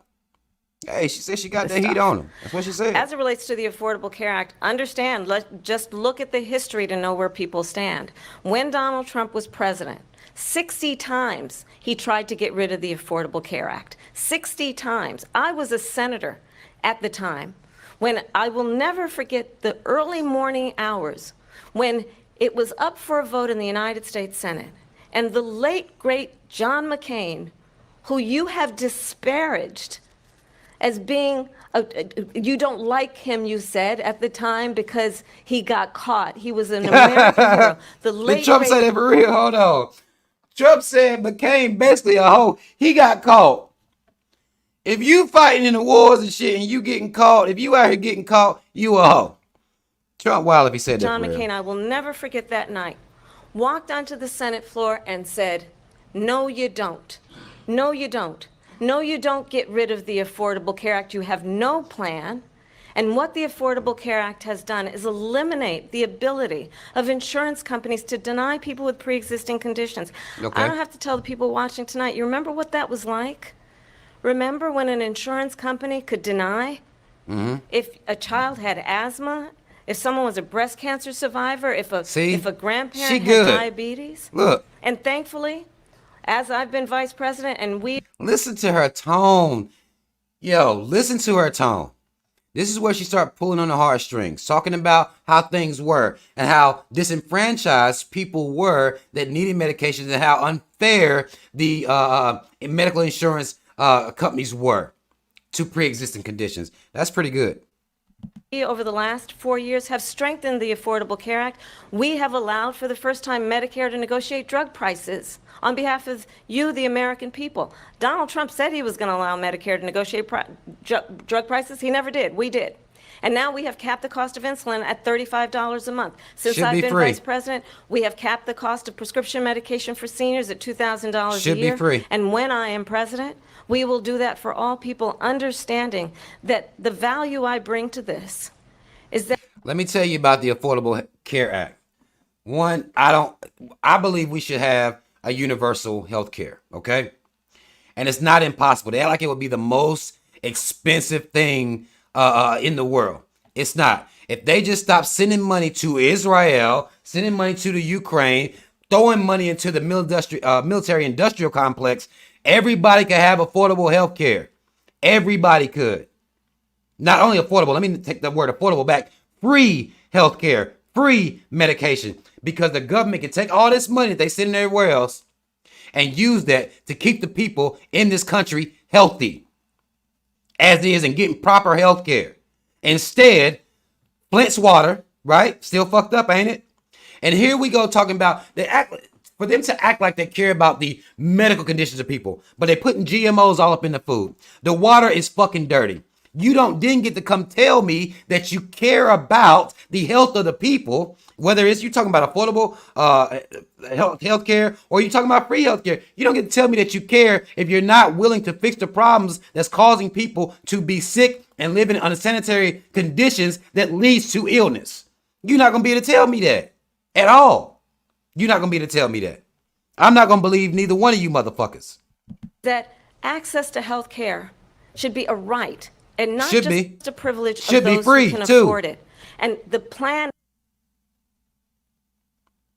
Hey, she said she got that heat on him. That's what she said. As it relates to the Affordable Care Act, understand, just look at the history to know where people stand. When Donald Trump was president, 60 times he tried to get rid of the Affordable Care Act. 60 times. I was a senator at the time when I will never forget the early morning hours when it was up for a vote in the United States Senate. And the late, great John McCain, who you have disparaged as being, you don't like him, you said, at the time because he got caught. He was an American hero. Did Trump say that for real? Hold on. Trump said McCain basically a hoe. He got caught. If you fighting in the wars and shit and you getting caught, if you out here getting caught, you a hoe. Trump wild if he said that John for real. McCain, I will never forget that night, walked onto the Senate floor and said, no, you don't. No, you don't. No, you don't get rid of the Affordable Care Act. You have no plan. And what the Affordable Care Act has done is eliminate the ability of insurance companies to deny people with pre-existing conditions. Okay. I don't have to tell the people watching tonight, you remember what that was like? Remember when an insurance company could deny if a child had asthma, if someone was a breast cancer survivor, if a grandparent had diabetes? Look. And thankfully, as I've been vice president and we... Listen to her tone. Yo, listen to her tone. This is where she started pulling on the heartstrings, talking about how things were and how disenfranchised people were that needed medications and how unfair the medical insurance companies were to pre-existing conditions. That's pretty good. Over the last 4 years have strengthened the Affordable Care Act. We have allowed for the first time Medicare to negotiate drug prices on behalf of you, the American people. Donald Trump said he was going to allow Medicare to negotiate drug prices. He never did. We did. And now we have capped the cost of insulin at $35 a month. Since I've been vice president, we have capped the cost of prescription medication for seniors at $2,000 a year. Should be free. And when I am president, we will do that for all people, understanding that the value I bring to this is that... Let me tell you about the Affordable Care Act. One, I believe we should have a universal health care, okay? And it's not impossible. They act like it would be the most expensive thing in the world. It's not. If they just stop sending money to Israel, sending money to the Ukraine, throwing money into the military-industrial complex, everybody could have affordable health care. Everybody could. Not only affordable, let me take the word affordable back. Free health care, free medication. Because the government can take all this money that they send everywhere else and use that to keep the people in this country healthy as is and getting proper health care. Instead, Flint's water, right? Still fucked up, ain't it? And here we go talking about for them to act like they care about the medical conditions of people, but they're putting GMOs all up in the food. The water is fucking dirty. You didn't get to come tell me that you care about the health of the people, whether it's you talking about affordable health care or you talking about free health care. You don't get to tell me that you care if you're not willing to fix the problems that's causing people to be sick and living in unsanitary conditions that leads to illness. You're not going to be able to tell me that at all. You're not going to be able to tell me that. I'm not going to believe neither one of you motherfuckers. That access to health care should be a right and not Should just be. a privilege Should of be those free, who can too. afford it. And the plan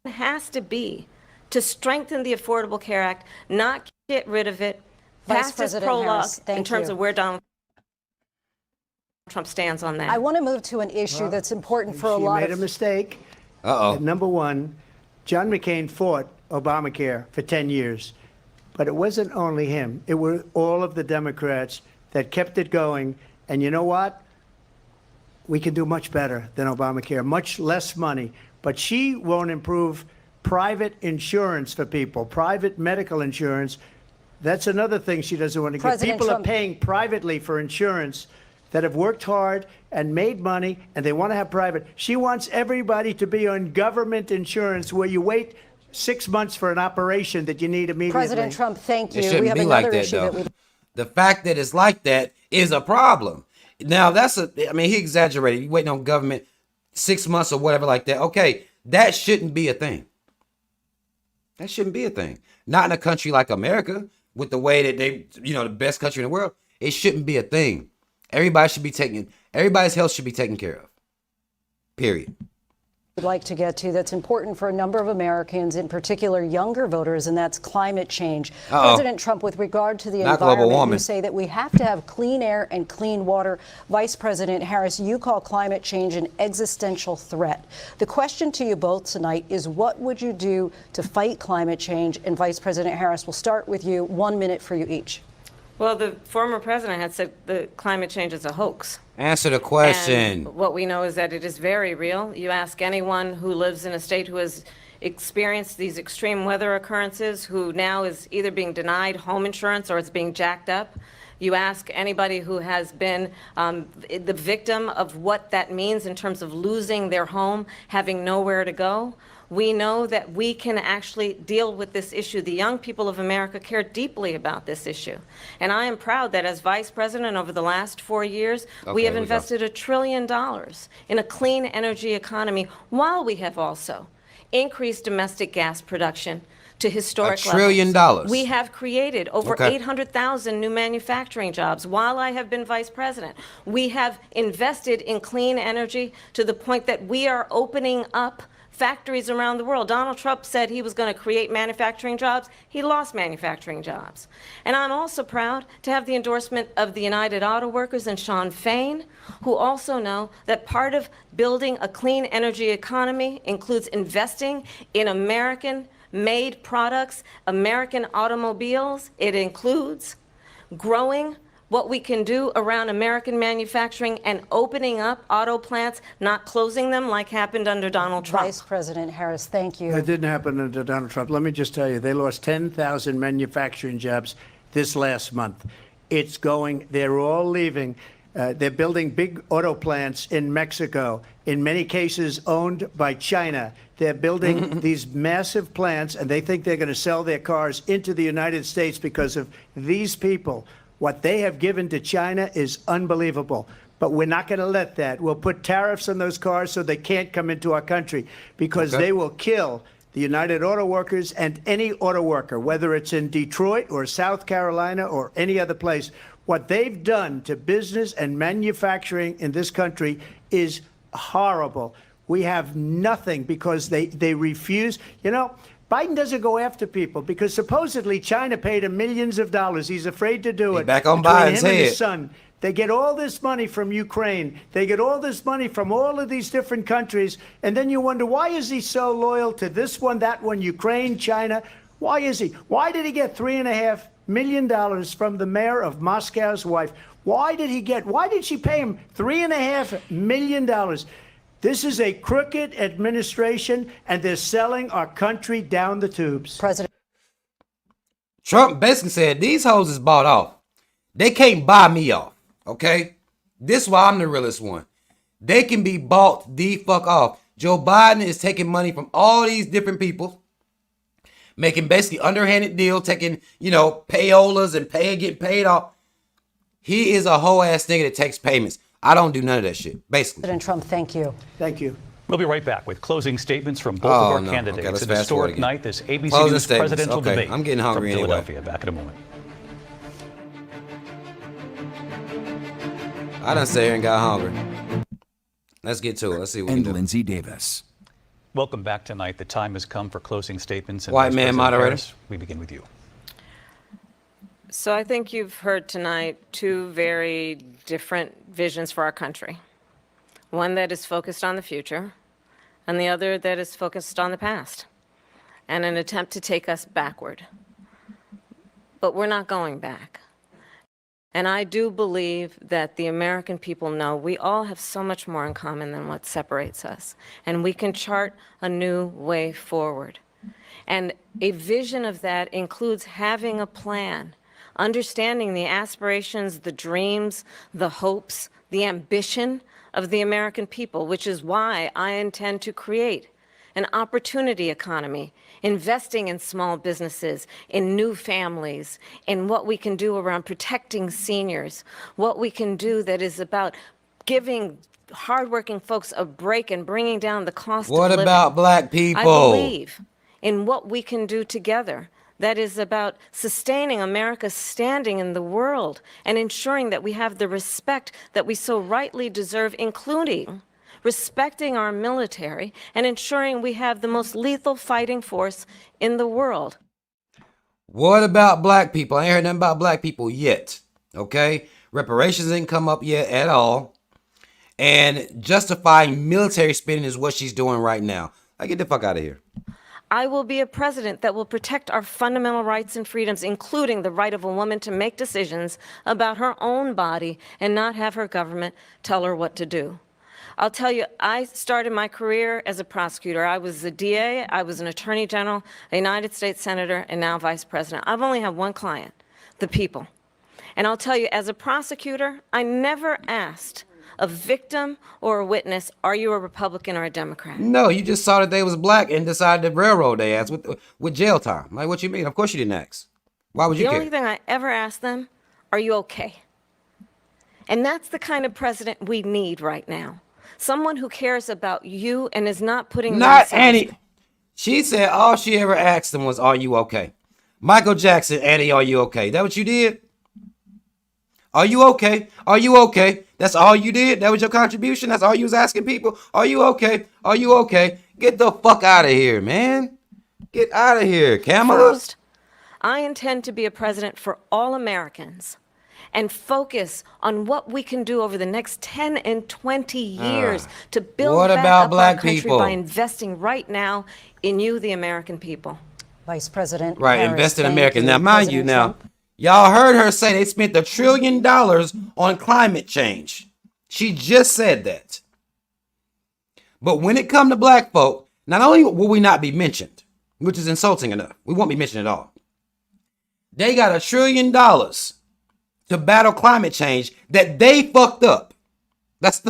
has to be to strengthen the Affordable Care Act, not get rid of it, Vice pass as President prologue Harris, thank in terms you. of where Donald Trump stands on that. I want to move to an issue that's important for a She lot made a of... mistake. Uh-oh. Number one, John McCain fought Obamacare for 10 years. But it wasn't only him. It were all of the Democrats that kept it going. And you know what? We can do much better than Obamacare, much less money. But she won't improve private insurance for people, private medical insurance. That's another thing she doesn't want to get. President People Trump- are paying privately for insurance that have worked hard and made money, and they want to have private. She wants everybody to be on government insurance where you wait 6 months for an operation that you need immediately. President Trump, thank you. It shouldn't We have be another like that, issue though. that we... The fact that it's like that is a problem. Now, I mean, he exaggerated. You waiting on government 6 months or whatever like that. Okay, that shouldn't be a thing. That shouldn't be a thing. Not in a country like America, with the way that they, the best country in the world. It shouldn't be a thing. Everybody's health should be taken care of. Period. would like to get to that's important for a number of Americans, in particular younger voters, and that's climate change. President Trump, with regard to the environment, you say that we have to have clean air and clean water. Vice President Harris, you call climate change an existential threat. The question to you both tonight is, what would you do to fight climate change? And Vice President Harris, we'll start with you. 1 minute for you each. Well, the former president had said the climate change is a hoax. Answer the question. And what we know is that it is very real. You ask anyone who lives in a state who has experienced these extreme weather occurrences, who now is either being denied home insurance or it's being jacked up. You ask anybody who has been the victim of what that means in terms of losing their home, having nowhere to go. We know that we can actually deal with this issue. The young people of America care deeply about this issue. And I am proud that as Vice President over the last 4 years, we have invested $1 trillion in a clean energy economy, while we have also increased domestic gas production to historic $1 trillion. levels. We have created over 800,000 new manufacturing jobs while I have been vice president. We have invested in clean energy to the point that we are opening up factories around the world. Donald Trump said he was going to create manufacturing jobs. He lost manufacturing jobs. And I'm also proud to have the endorsement of the United Auto Workers and Sean Fain, who also know that part of building a clean energy economy includes investing in American-made products, American automobiles. It includes growing what we can do around American manufacturing and opening up auto plants, not closing them like happened under Donald Trump. Vice President Harris, thank you. It didn't happen under Donald Trump. Let me just tell you, they lost 10,000 manufacturing jobs this last month. It's going, they're all leaving. They're building big auto plants in Mexico, in many cases owned by China. They're building these massive plants, and they think they're going to sell their cars into the United States because of these people. What they have given to China is unbelievable. But we're not going to let that. We'll put tariffs on those cars so they can't come into our country, because they will kill the United Auto Workers and any auto worker, whether it's in Detroit or South Carolina or any other place. What they've done to business and manufacturing in this country is horrible. We have nothing because they refuse. You know, Biden doesn't go after people because supposedly China paid him millions of dollars. He's afraid to do it. Back on Between Biden's him and his head. son. They get all this money from Ukraine. They get all this money from all of these different countries. And then you wonder, why is he so loyal to this one, that one, Ukraine, China? Why is he? Why did he get $3.5 million from the mayor of Moscow's wife? Why did she pay him $3.5 million? This is a crooked administration, and they're selling our country down the tubes. President Trump basically said these hoes is bought off. They can't buy me off, okay? This is why I'm the realest one. They can be bought the fuck off. Joe Biden is taking money from all these different people, making basically underhanded deal, taking, payolas and getting paid off. He is a whole ass nigga that takes payments. I don't do none of that shit, basically. President Trump, thank you. Thank you. We'll be right back with closing statements from both of our candidates. Okay, let's An fast forward historic again. night, this ABC Closing News statements. presidential Okay, debate I'm getting hungry from anyway. Philadelphia. Back in a moment. I done sat here and got hungry. Let's get to it. Let's see what we and can do. Lindsay Davis. Welcome back tonight. The time has come for closing statements. And White Vice man President moderator. Harris, we begin with you. So I think you've heard tonight two very different visions for our country. One that is focused on the future, and the other that is focused on the past, and an attempt to take us backward. But we're not going back. And I do believe that the American people know we all have so much more in common than what separates us, and we can chart a new way forward. And a vision of that includes having a plan, understanding the aspirations, the dreams, the hopes, the ambition of the American people, which is why I intend to create an opportunity economy, investing in small businesses, in new families, in what we can do around protecting seniors, what we can do that is about giving hardworking folks a break and bringing down the cost of living. What about black people? I believe in what we can do together. That is about sustaining America's standing in the world and ensuring that we have the respect that we so rightly deserve, including respecting our military and ensuring we have the most lethal fighting force in the world. What about black people? I ain't heard nothing about black people yet. Okay? Reparations didn't come up yet at all. And justifying military spending is what she's doing right now. Like, get the fuck out of here. I will be a president that will protect our fundamental rights and freedoms, including the right of a woman to make decisions about her own body and not have her government tell her what to do. I'll tell you, I started my career as a prosecutor. I was a DA, I was an attorney general, a United States senator, and now vice president. I've only had one client, the people. And I'll tell you, as a prosecutor, I never asked a victim or a witness, are you a Republican or a Democrat? No, you just saw that they was black and decided to railroad their ass with jail time. Like, what you mean? Of course you didn't ask. Why would you care? The only thing I ever asked them, are you okay? And that's the kind of president we need right now. Someone who cares about you and is not putting Not themselves- Annie. She said all she ever asked them was, are you okay? Michael Jackson, Annie, are you okay? That what you did? Are you okay? Are you okay? That's all you did? That was your contribution? That's all you was asking people? Are you okay? Are you okay? Get the fuck out of here, man. Get out of here, Kamala. First, I intend to be a president for all Americans and focus on what we can do over the next 10 and 20 years to build what back about up black our country people? by investing right now in you, the American people. Vice President Right, Harris, invest in thank Americans. you. Now, mind you, President now, Trump. y'all heard her say they spent $1 trillion on climate change. She just said that. But when it come to black folk, not only will we not be mentioned, which is insulting enough, we won't be mentioned at all. They got $1 trillion to battle climate change that they fucked up. Let's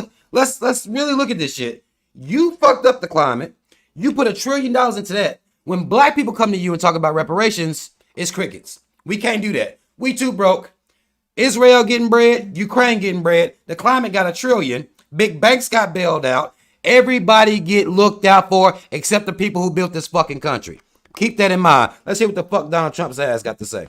really look at this shit. You fucked up the climate. You put $1 trillion into that. When black people come to you and talk about reparations, it's crickets. We can't do that. We too broke. Israel getting bread, Ukraine getting bread. The climate got $1 trillion. Big banks got bailed out. Everybody get looked out for except the people who built this fucking country. Keep that in mind. Let's hear what the fuck Donald Trump's ass got to say.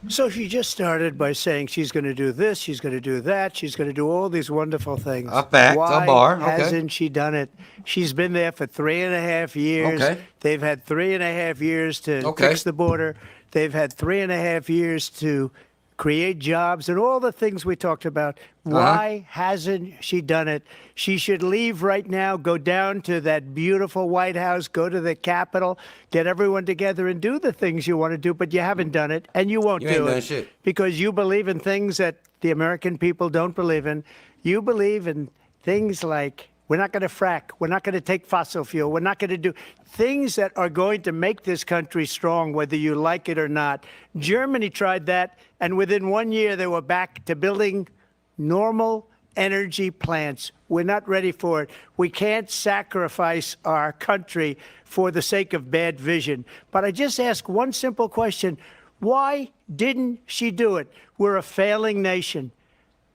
So she just started by saying she's going to do this, she's going to do that, she's going to do all these wonderful things. A fact, Why a bar. Okay. hasn't she done it? She's been there for 3.5 years. Okay. They've had 3.5 years to Okay. fix the border. They've had 3.5 years to create jobs and all the things we talked about. Why hasn't she done it? She should leave right now, go down to that beautiful White House, go to the Capitol, get everyone together and do the things you want to do, but you haven't done it and you won't You ain't do done it shit. because you believe in things that the American people don't believe in. You believe in things like we're not going to frack, we're not going to take fossil fuel, we're not going to do things that are going to make this country strong, whether you like it or not. Germany tried that, and within 1 year they were back to building normal energy plants. We're not ready for it. We can't sacrifice our country for the sake of bad vision. But I just ask one simple question. Why didn't she do it? We're a failing nation.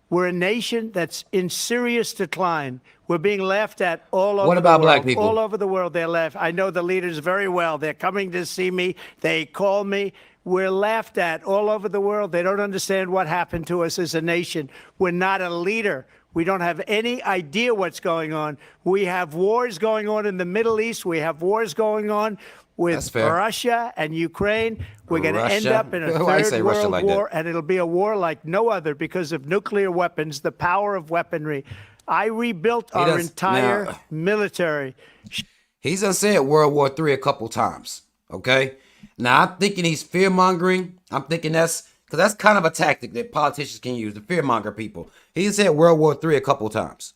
We're a nation that's in serious decline. We're being laughed at all over What the about world. black people? All over the world, they're laughed. I know the leaders very well. They're coming to see me. They call me. We're laughed at all over the world. They don't understand what happened to us as a nation. We're not a leader. We don't have any idea what's going on. We have wars going on in the Middle East. We have wars going on with Russia and Ukraine. We're going to end up in a third world war, and it'll be a war like no other because of nuclear weapons, the power of weaponry. I rebuilt our entire military. He's done said World War III a couple times, okay? Now, I'm thinking he's fear-mongering. I'm thinking because that's kind of a tactic that politicians can use, to fear-monger people. He said World War III a couple times.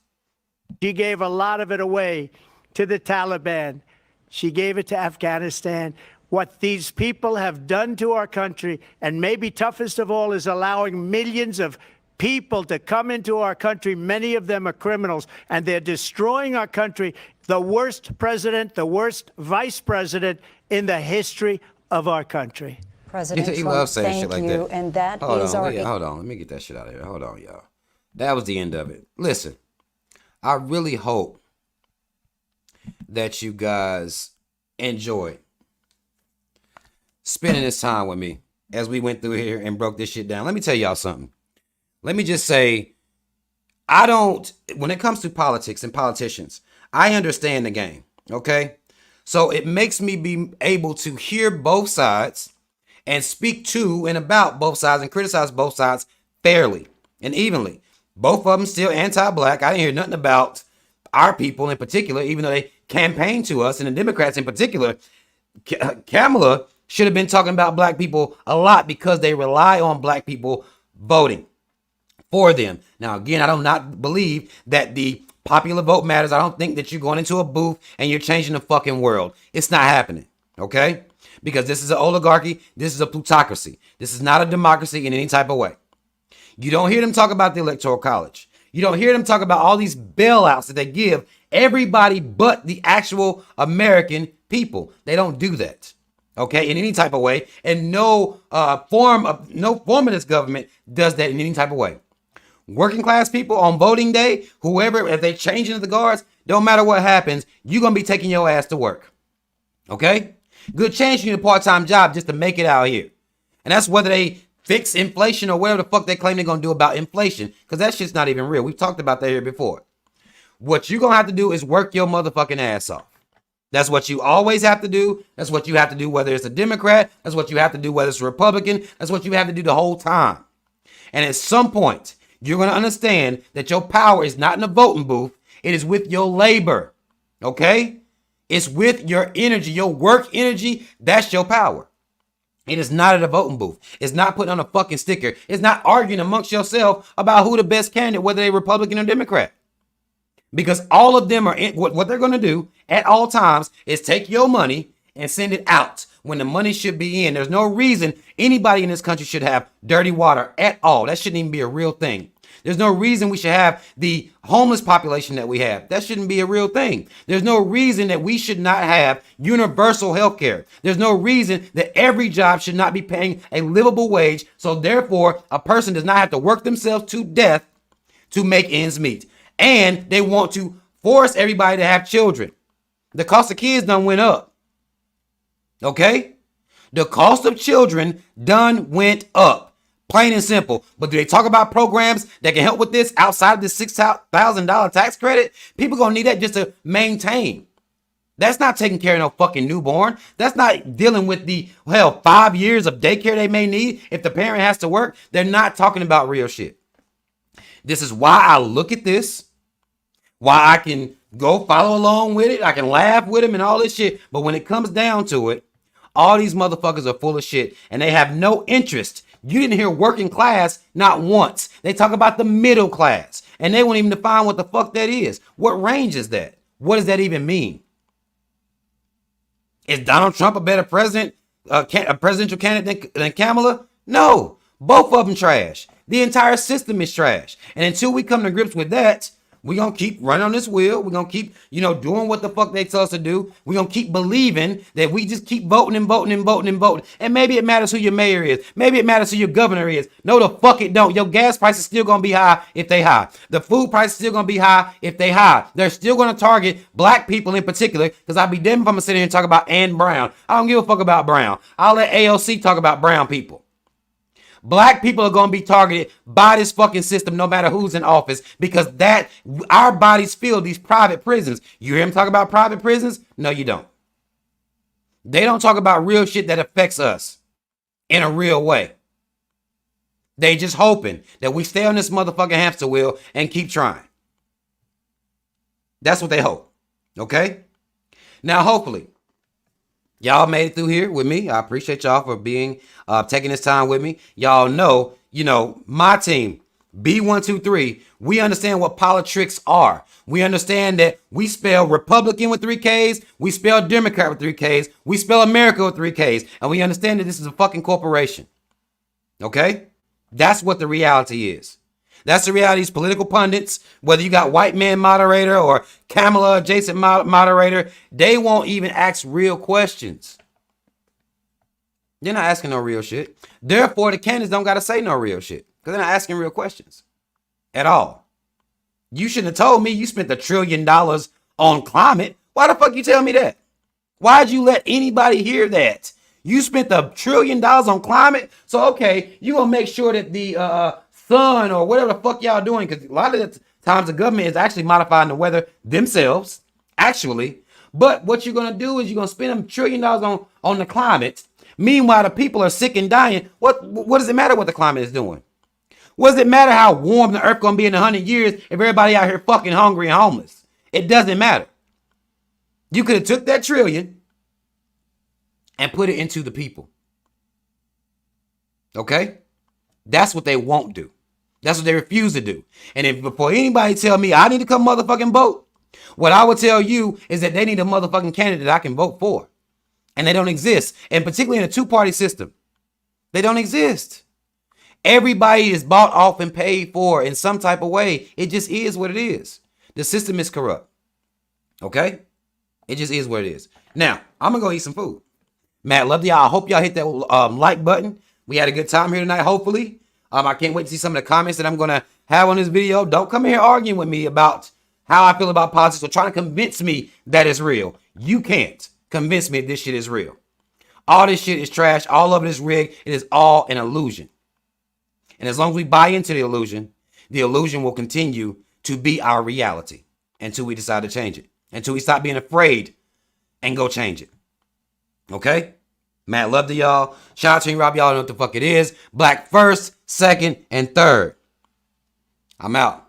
She gave a lot of it away to the Taliban. She gave it to Afghanistan. What these people have done to our country, and maybe toughest of all, is allowing millions of people to come into our country. Many of them are criminals, and they're destroying our country. The worst president, the worst vice president in the history of our country. President He Trump, loves saying shit like thank you. that. And that hold is on, our... Hold on. Let me get that shit out of here. Hold on, y'all. That was the end of it. Listen, I really hope that you guys enjoyed spending this time with me as we went through here and broke this shit down. Let me tell y'all something. Let me just say, when it comes to politics and politicians, I understand the game, okay? So it makes me be able to hear both sides and speak to and about both sides and criticize both sides fairly and evenly. Both of them still anti-black. I didn't hear nothing about our people in particular, even though they campaigned to us, and the Democrats in particular. Kamala should have been talking about black people a lot because they rely on black people voting for them. Now, again, I do not believe that the popular vote matters. I don't think that you're going into a booth and you're changing the fucking world. It's not happening, okay? Because this is an oligarchy. This is a plutocracy. This is not a democracy in any type of way. You don't hear them talk about the Electoral College. You don't hear them talk about all these bailouts that they give everybody but the actual American people. They don't do that, okay, in any type of way. And no form of this government does that in any type of way. Working class people on voting day, whoever, if they change into the guards, don't matter what happens, you're going to be taking your ass to work. Okay? Good chance you need a part-time job just to make it out here. And that's whether they fix inflation or whatever the fuck they claim they're going to do about inflation, because that shit's not even real. We've talked about that here before. What you're going to have to do is work your motherfucking ass off. That's what you always have to do. That's what you have to do whether it's a Democrat. That's what you have to do whether it's a Republican. That's what you have to do the whole time. And at some point, you're going to understand that your power is not in a voting booth. It is with your labor. Okay? It's with your energy, your work energy. That's your power. It is not at a voting booth. It's not putting on a fucking sticker. It's not arguing amongst yourself about who the best candidate, whether they're Republican or Democrat. Because all of them are what they're going to do at all times is take your money and send it out when the money should be in. There's no reason anybody in this country should have dirty water at all. That shouldn't even be a real thing. There's no reason we should have the homeless population that we have. That shouldn't be a real thing. There's no reason that we should not have universal health care. There's no reason that every job should not be paying a livable wage. So therefore, a person does not have to work themselves to death to make ends meet. And they want to force everybody to have children. The cost of kids done went up. Okay? The cost of children done went up. Plain and simple. But do they talk about programs that can help with this outside of the $6,000 tax credit? People gonna need that just to maintain. That's not taking care of no fucking newborn. That's not dealing with the 5 years of daycare they may need if the parent has to work. They're not talking about real shit. This is why I look at this, why I can go follow along with it. I can laugh with him and all this shit. But when it comes down to it, all these motherfuckers are full of shit and they have no interest. You didn't hear working class not once. They talk about the middle class and they won't even define what the fuck that is. What range is that? What does that even mean? Is Donald Trump a better president, a presidential candidate than Kamala? No, both of them trash. The entire system is trash. And until we come to grips with that, We're going to keep running on this wheel. We're going to keep, doing what the fuck they tell us to do. We're going to keep believing that we just keep voting and voting and voting and voting. And maybe it matters who your mayor is. Maybe it matters who your governor is. No, the fuck it don't. Your gas price is still going to be high if they high. The food price is still going to be high if they high. They're still going to target black people in particular, because I'd be damned if I'm going to sit here and talk about Ann Brown. I don't give a fuck about Brown. I'll let AOC talk about brown people. Black people are going to be targeted by this fucking system no matter who's in office, because our bodies fill these private prisons. You hear them talk about private prisons? No, you don't. They don't talk about real shit that affects us in a real way. They just hoping that we stay on this motherfucking hamster wheel and keep trying. That's what they hope. Okay? Now, hopefully, y'all made it through here with me. I appreciate y'all for taking this time with me. Y'all know, my team, B123, we understand what politics are. We understand that we spell Republican with 3 Ks. We spell Democrat with 3 Ks. We spell America with 3 Ks. And we understand that this is a fucking corporation. Okay? That's what the reality is. That's the reality. These political pundits, whether you got white man moderator or Kamala adjacent moderator, they won't even ask real questions. They're not asking no real shit. Therefore, the candidates don't got to say no real shit, because they're not asking real questions at all. You shouldn't have told me you spent $1 trillion on climate. Why the fuck you tell me that? Why'd you let anybody hear that? You spent $1 trillion on climate. So, okay, you're going to make sure that the sun or whatever the fuck y'all doing, because a lot of the times the government is actually modifying the weather themselves, actually. But what you're going to do is you're going to spend $1 trillion on the climate. Meanwhile, the people are sick and dying. What does it matter what the climate is doing? What does it matter how warm the earth going to be in 100 years if everybody out here fucking hungry and homeless? It doesn't matter. You could have took that trillion and put it into the people. Okay? That's what they won't do. That's what they refuse to do. And if before anybody tell me I need to come motherfucking vote, what I would tell you is that they need a motherfucking candidate I can vote for. And they don't exist. And particularly in a 2-party system. They don't exist. Everybody is bought off and paid for in some type of way. It just is what it is. The system is corrupt. Okay? It just is what it is. Now, I'm going to go eat some food. Matt, love y'all. I hope y'all hit that like button. We had a good time here tonight, hopefully. I can't wait to see some of the comments that I'm going to have on this video. Don't come here arguing with me about how I feel about politics or trying to convince me that it's real. You can't convince me that this shit is real. All this shit is trash. All of it is rigged. It is all an illusion. And as long as we buy into the illusion will continue to be our reality until we decide to change it. Until we stop being afraid and go change it. Okay? Matt, love to y'all. Shout out to you, Rob. Y'all know what the fuck it is. Black first, second, and third. I'm out.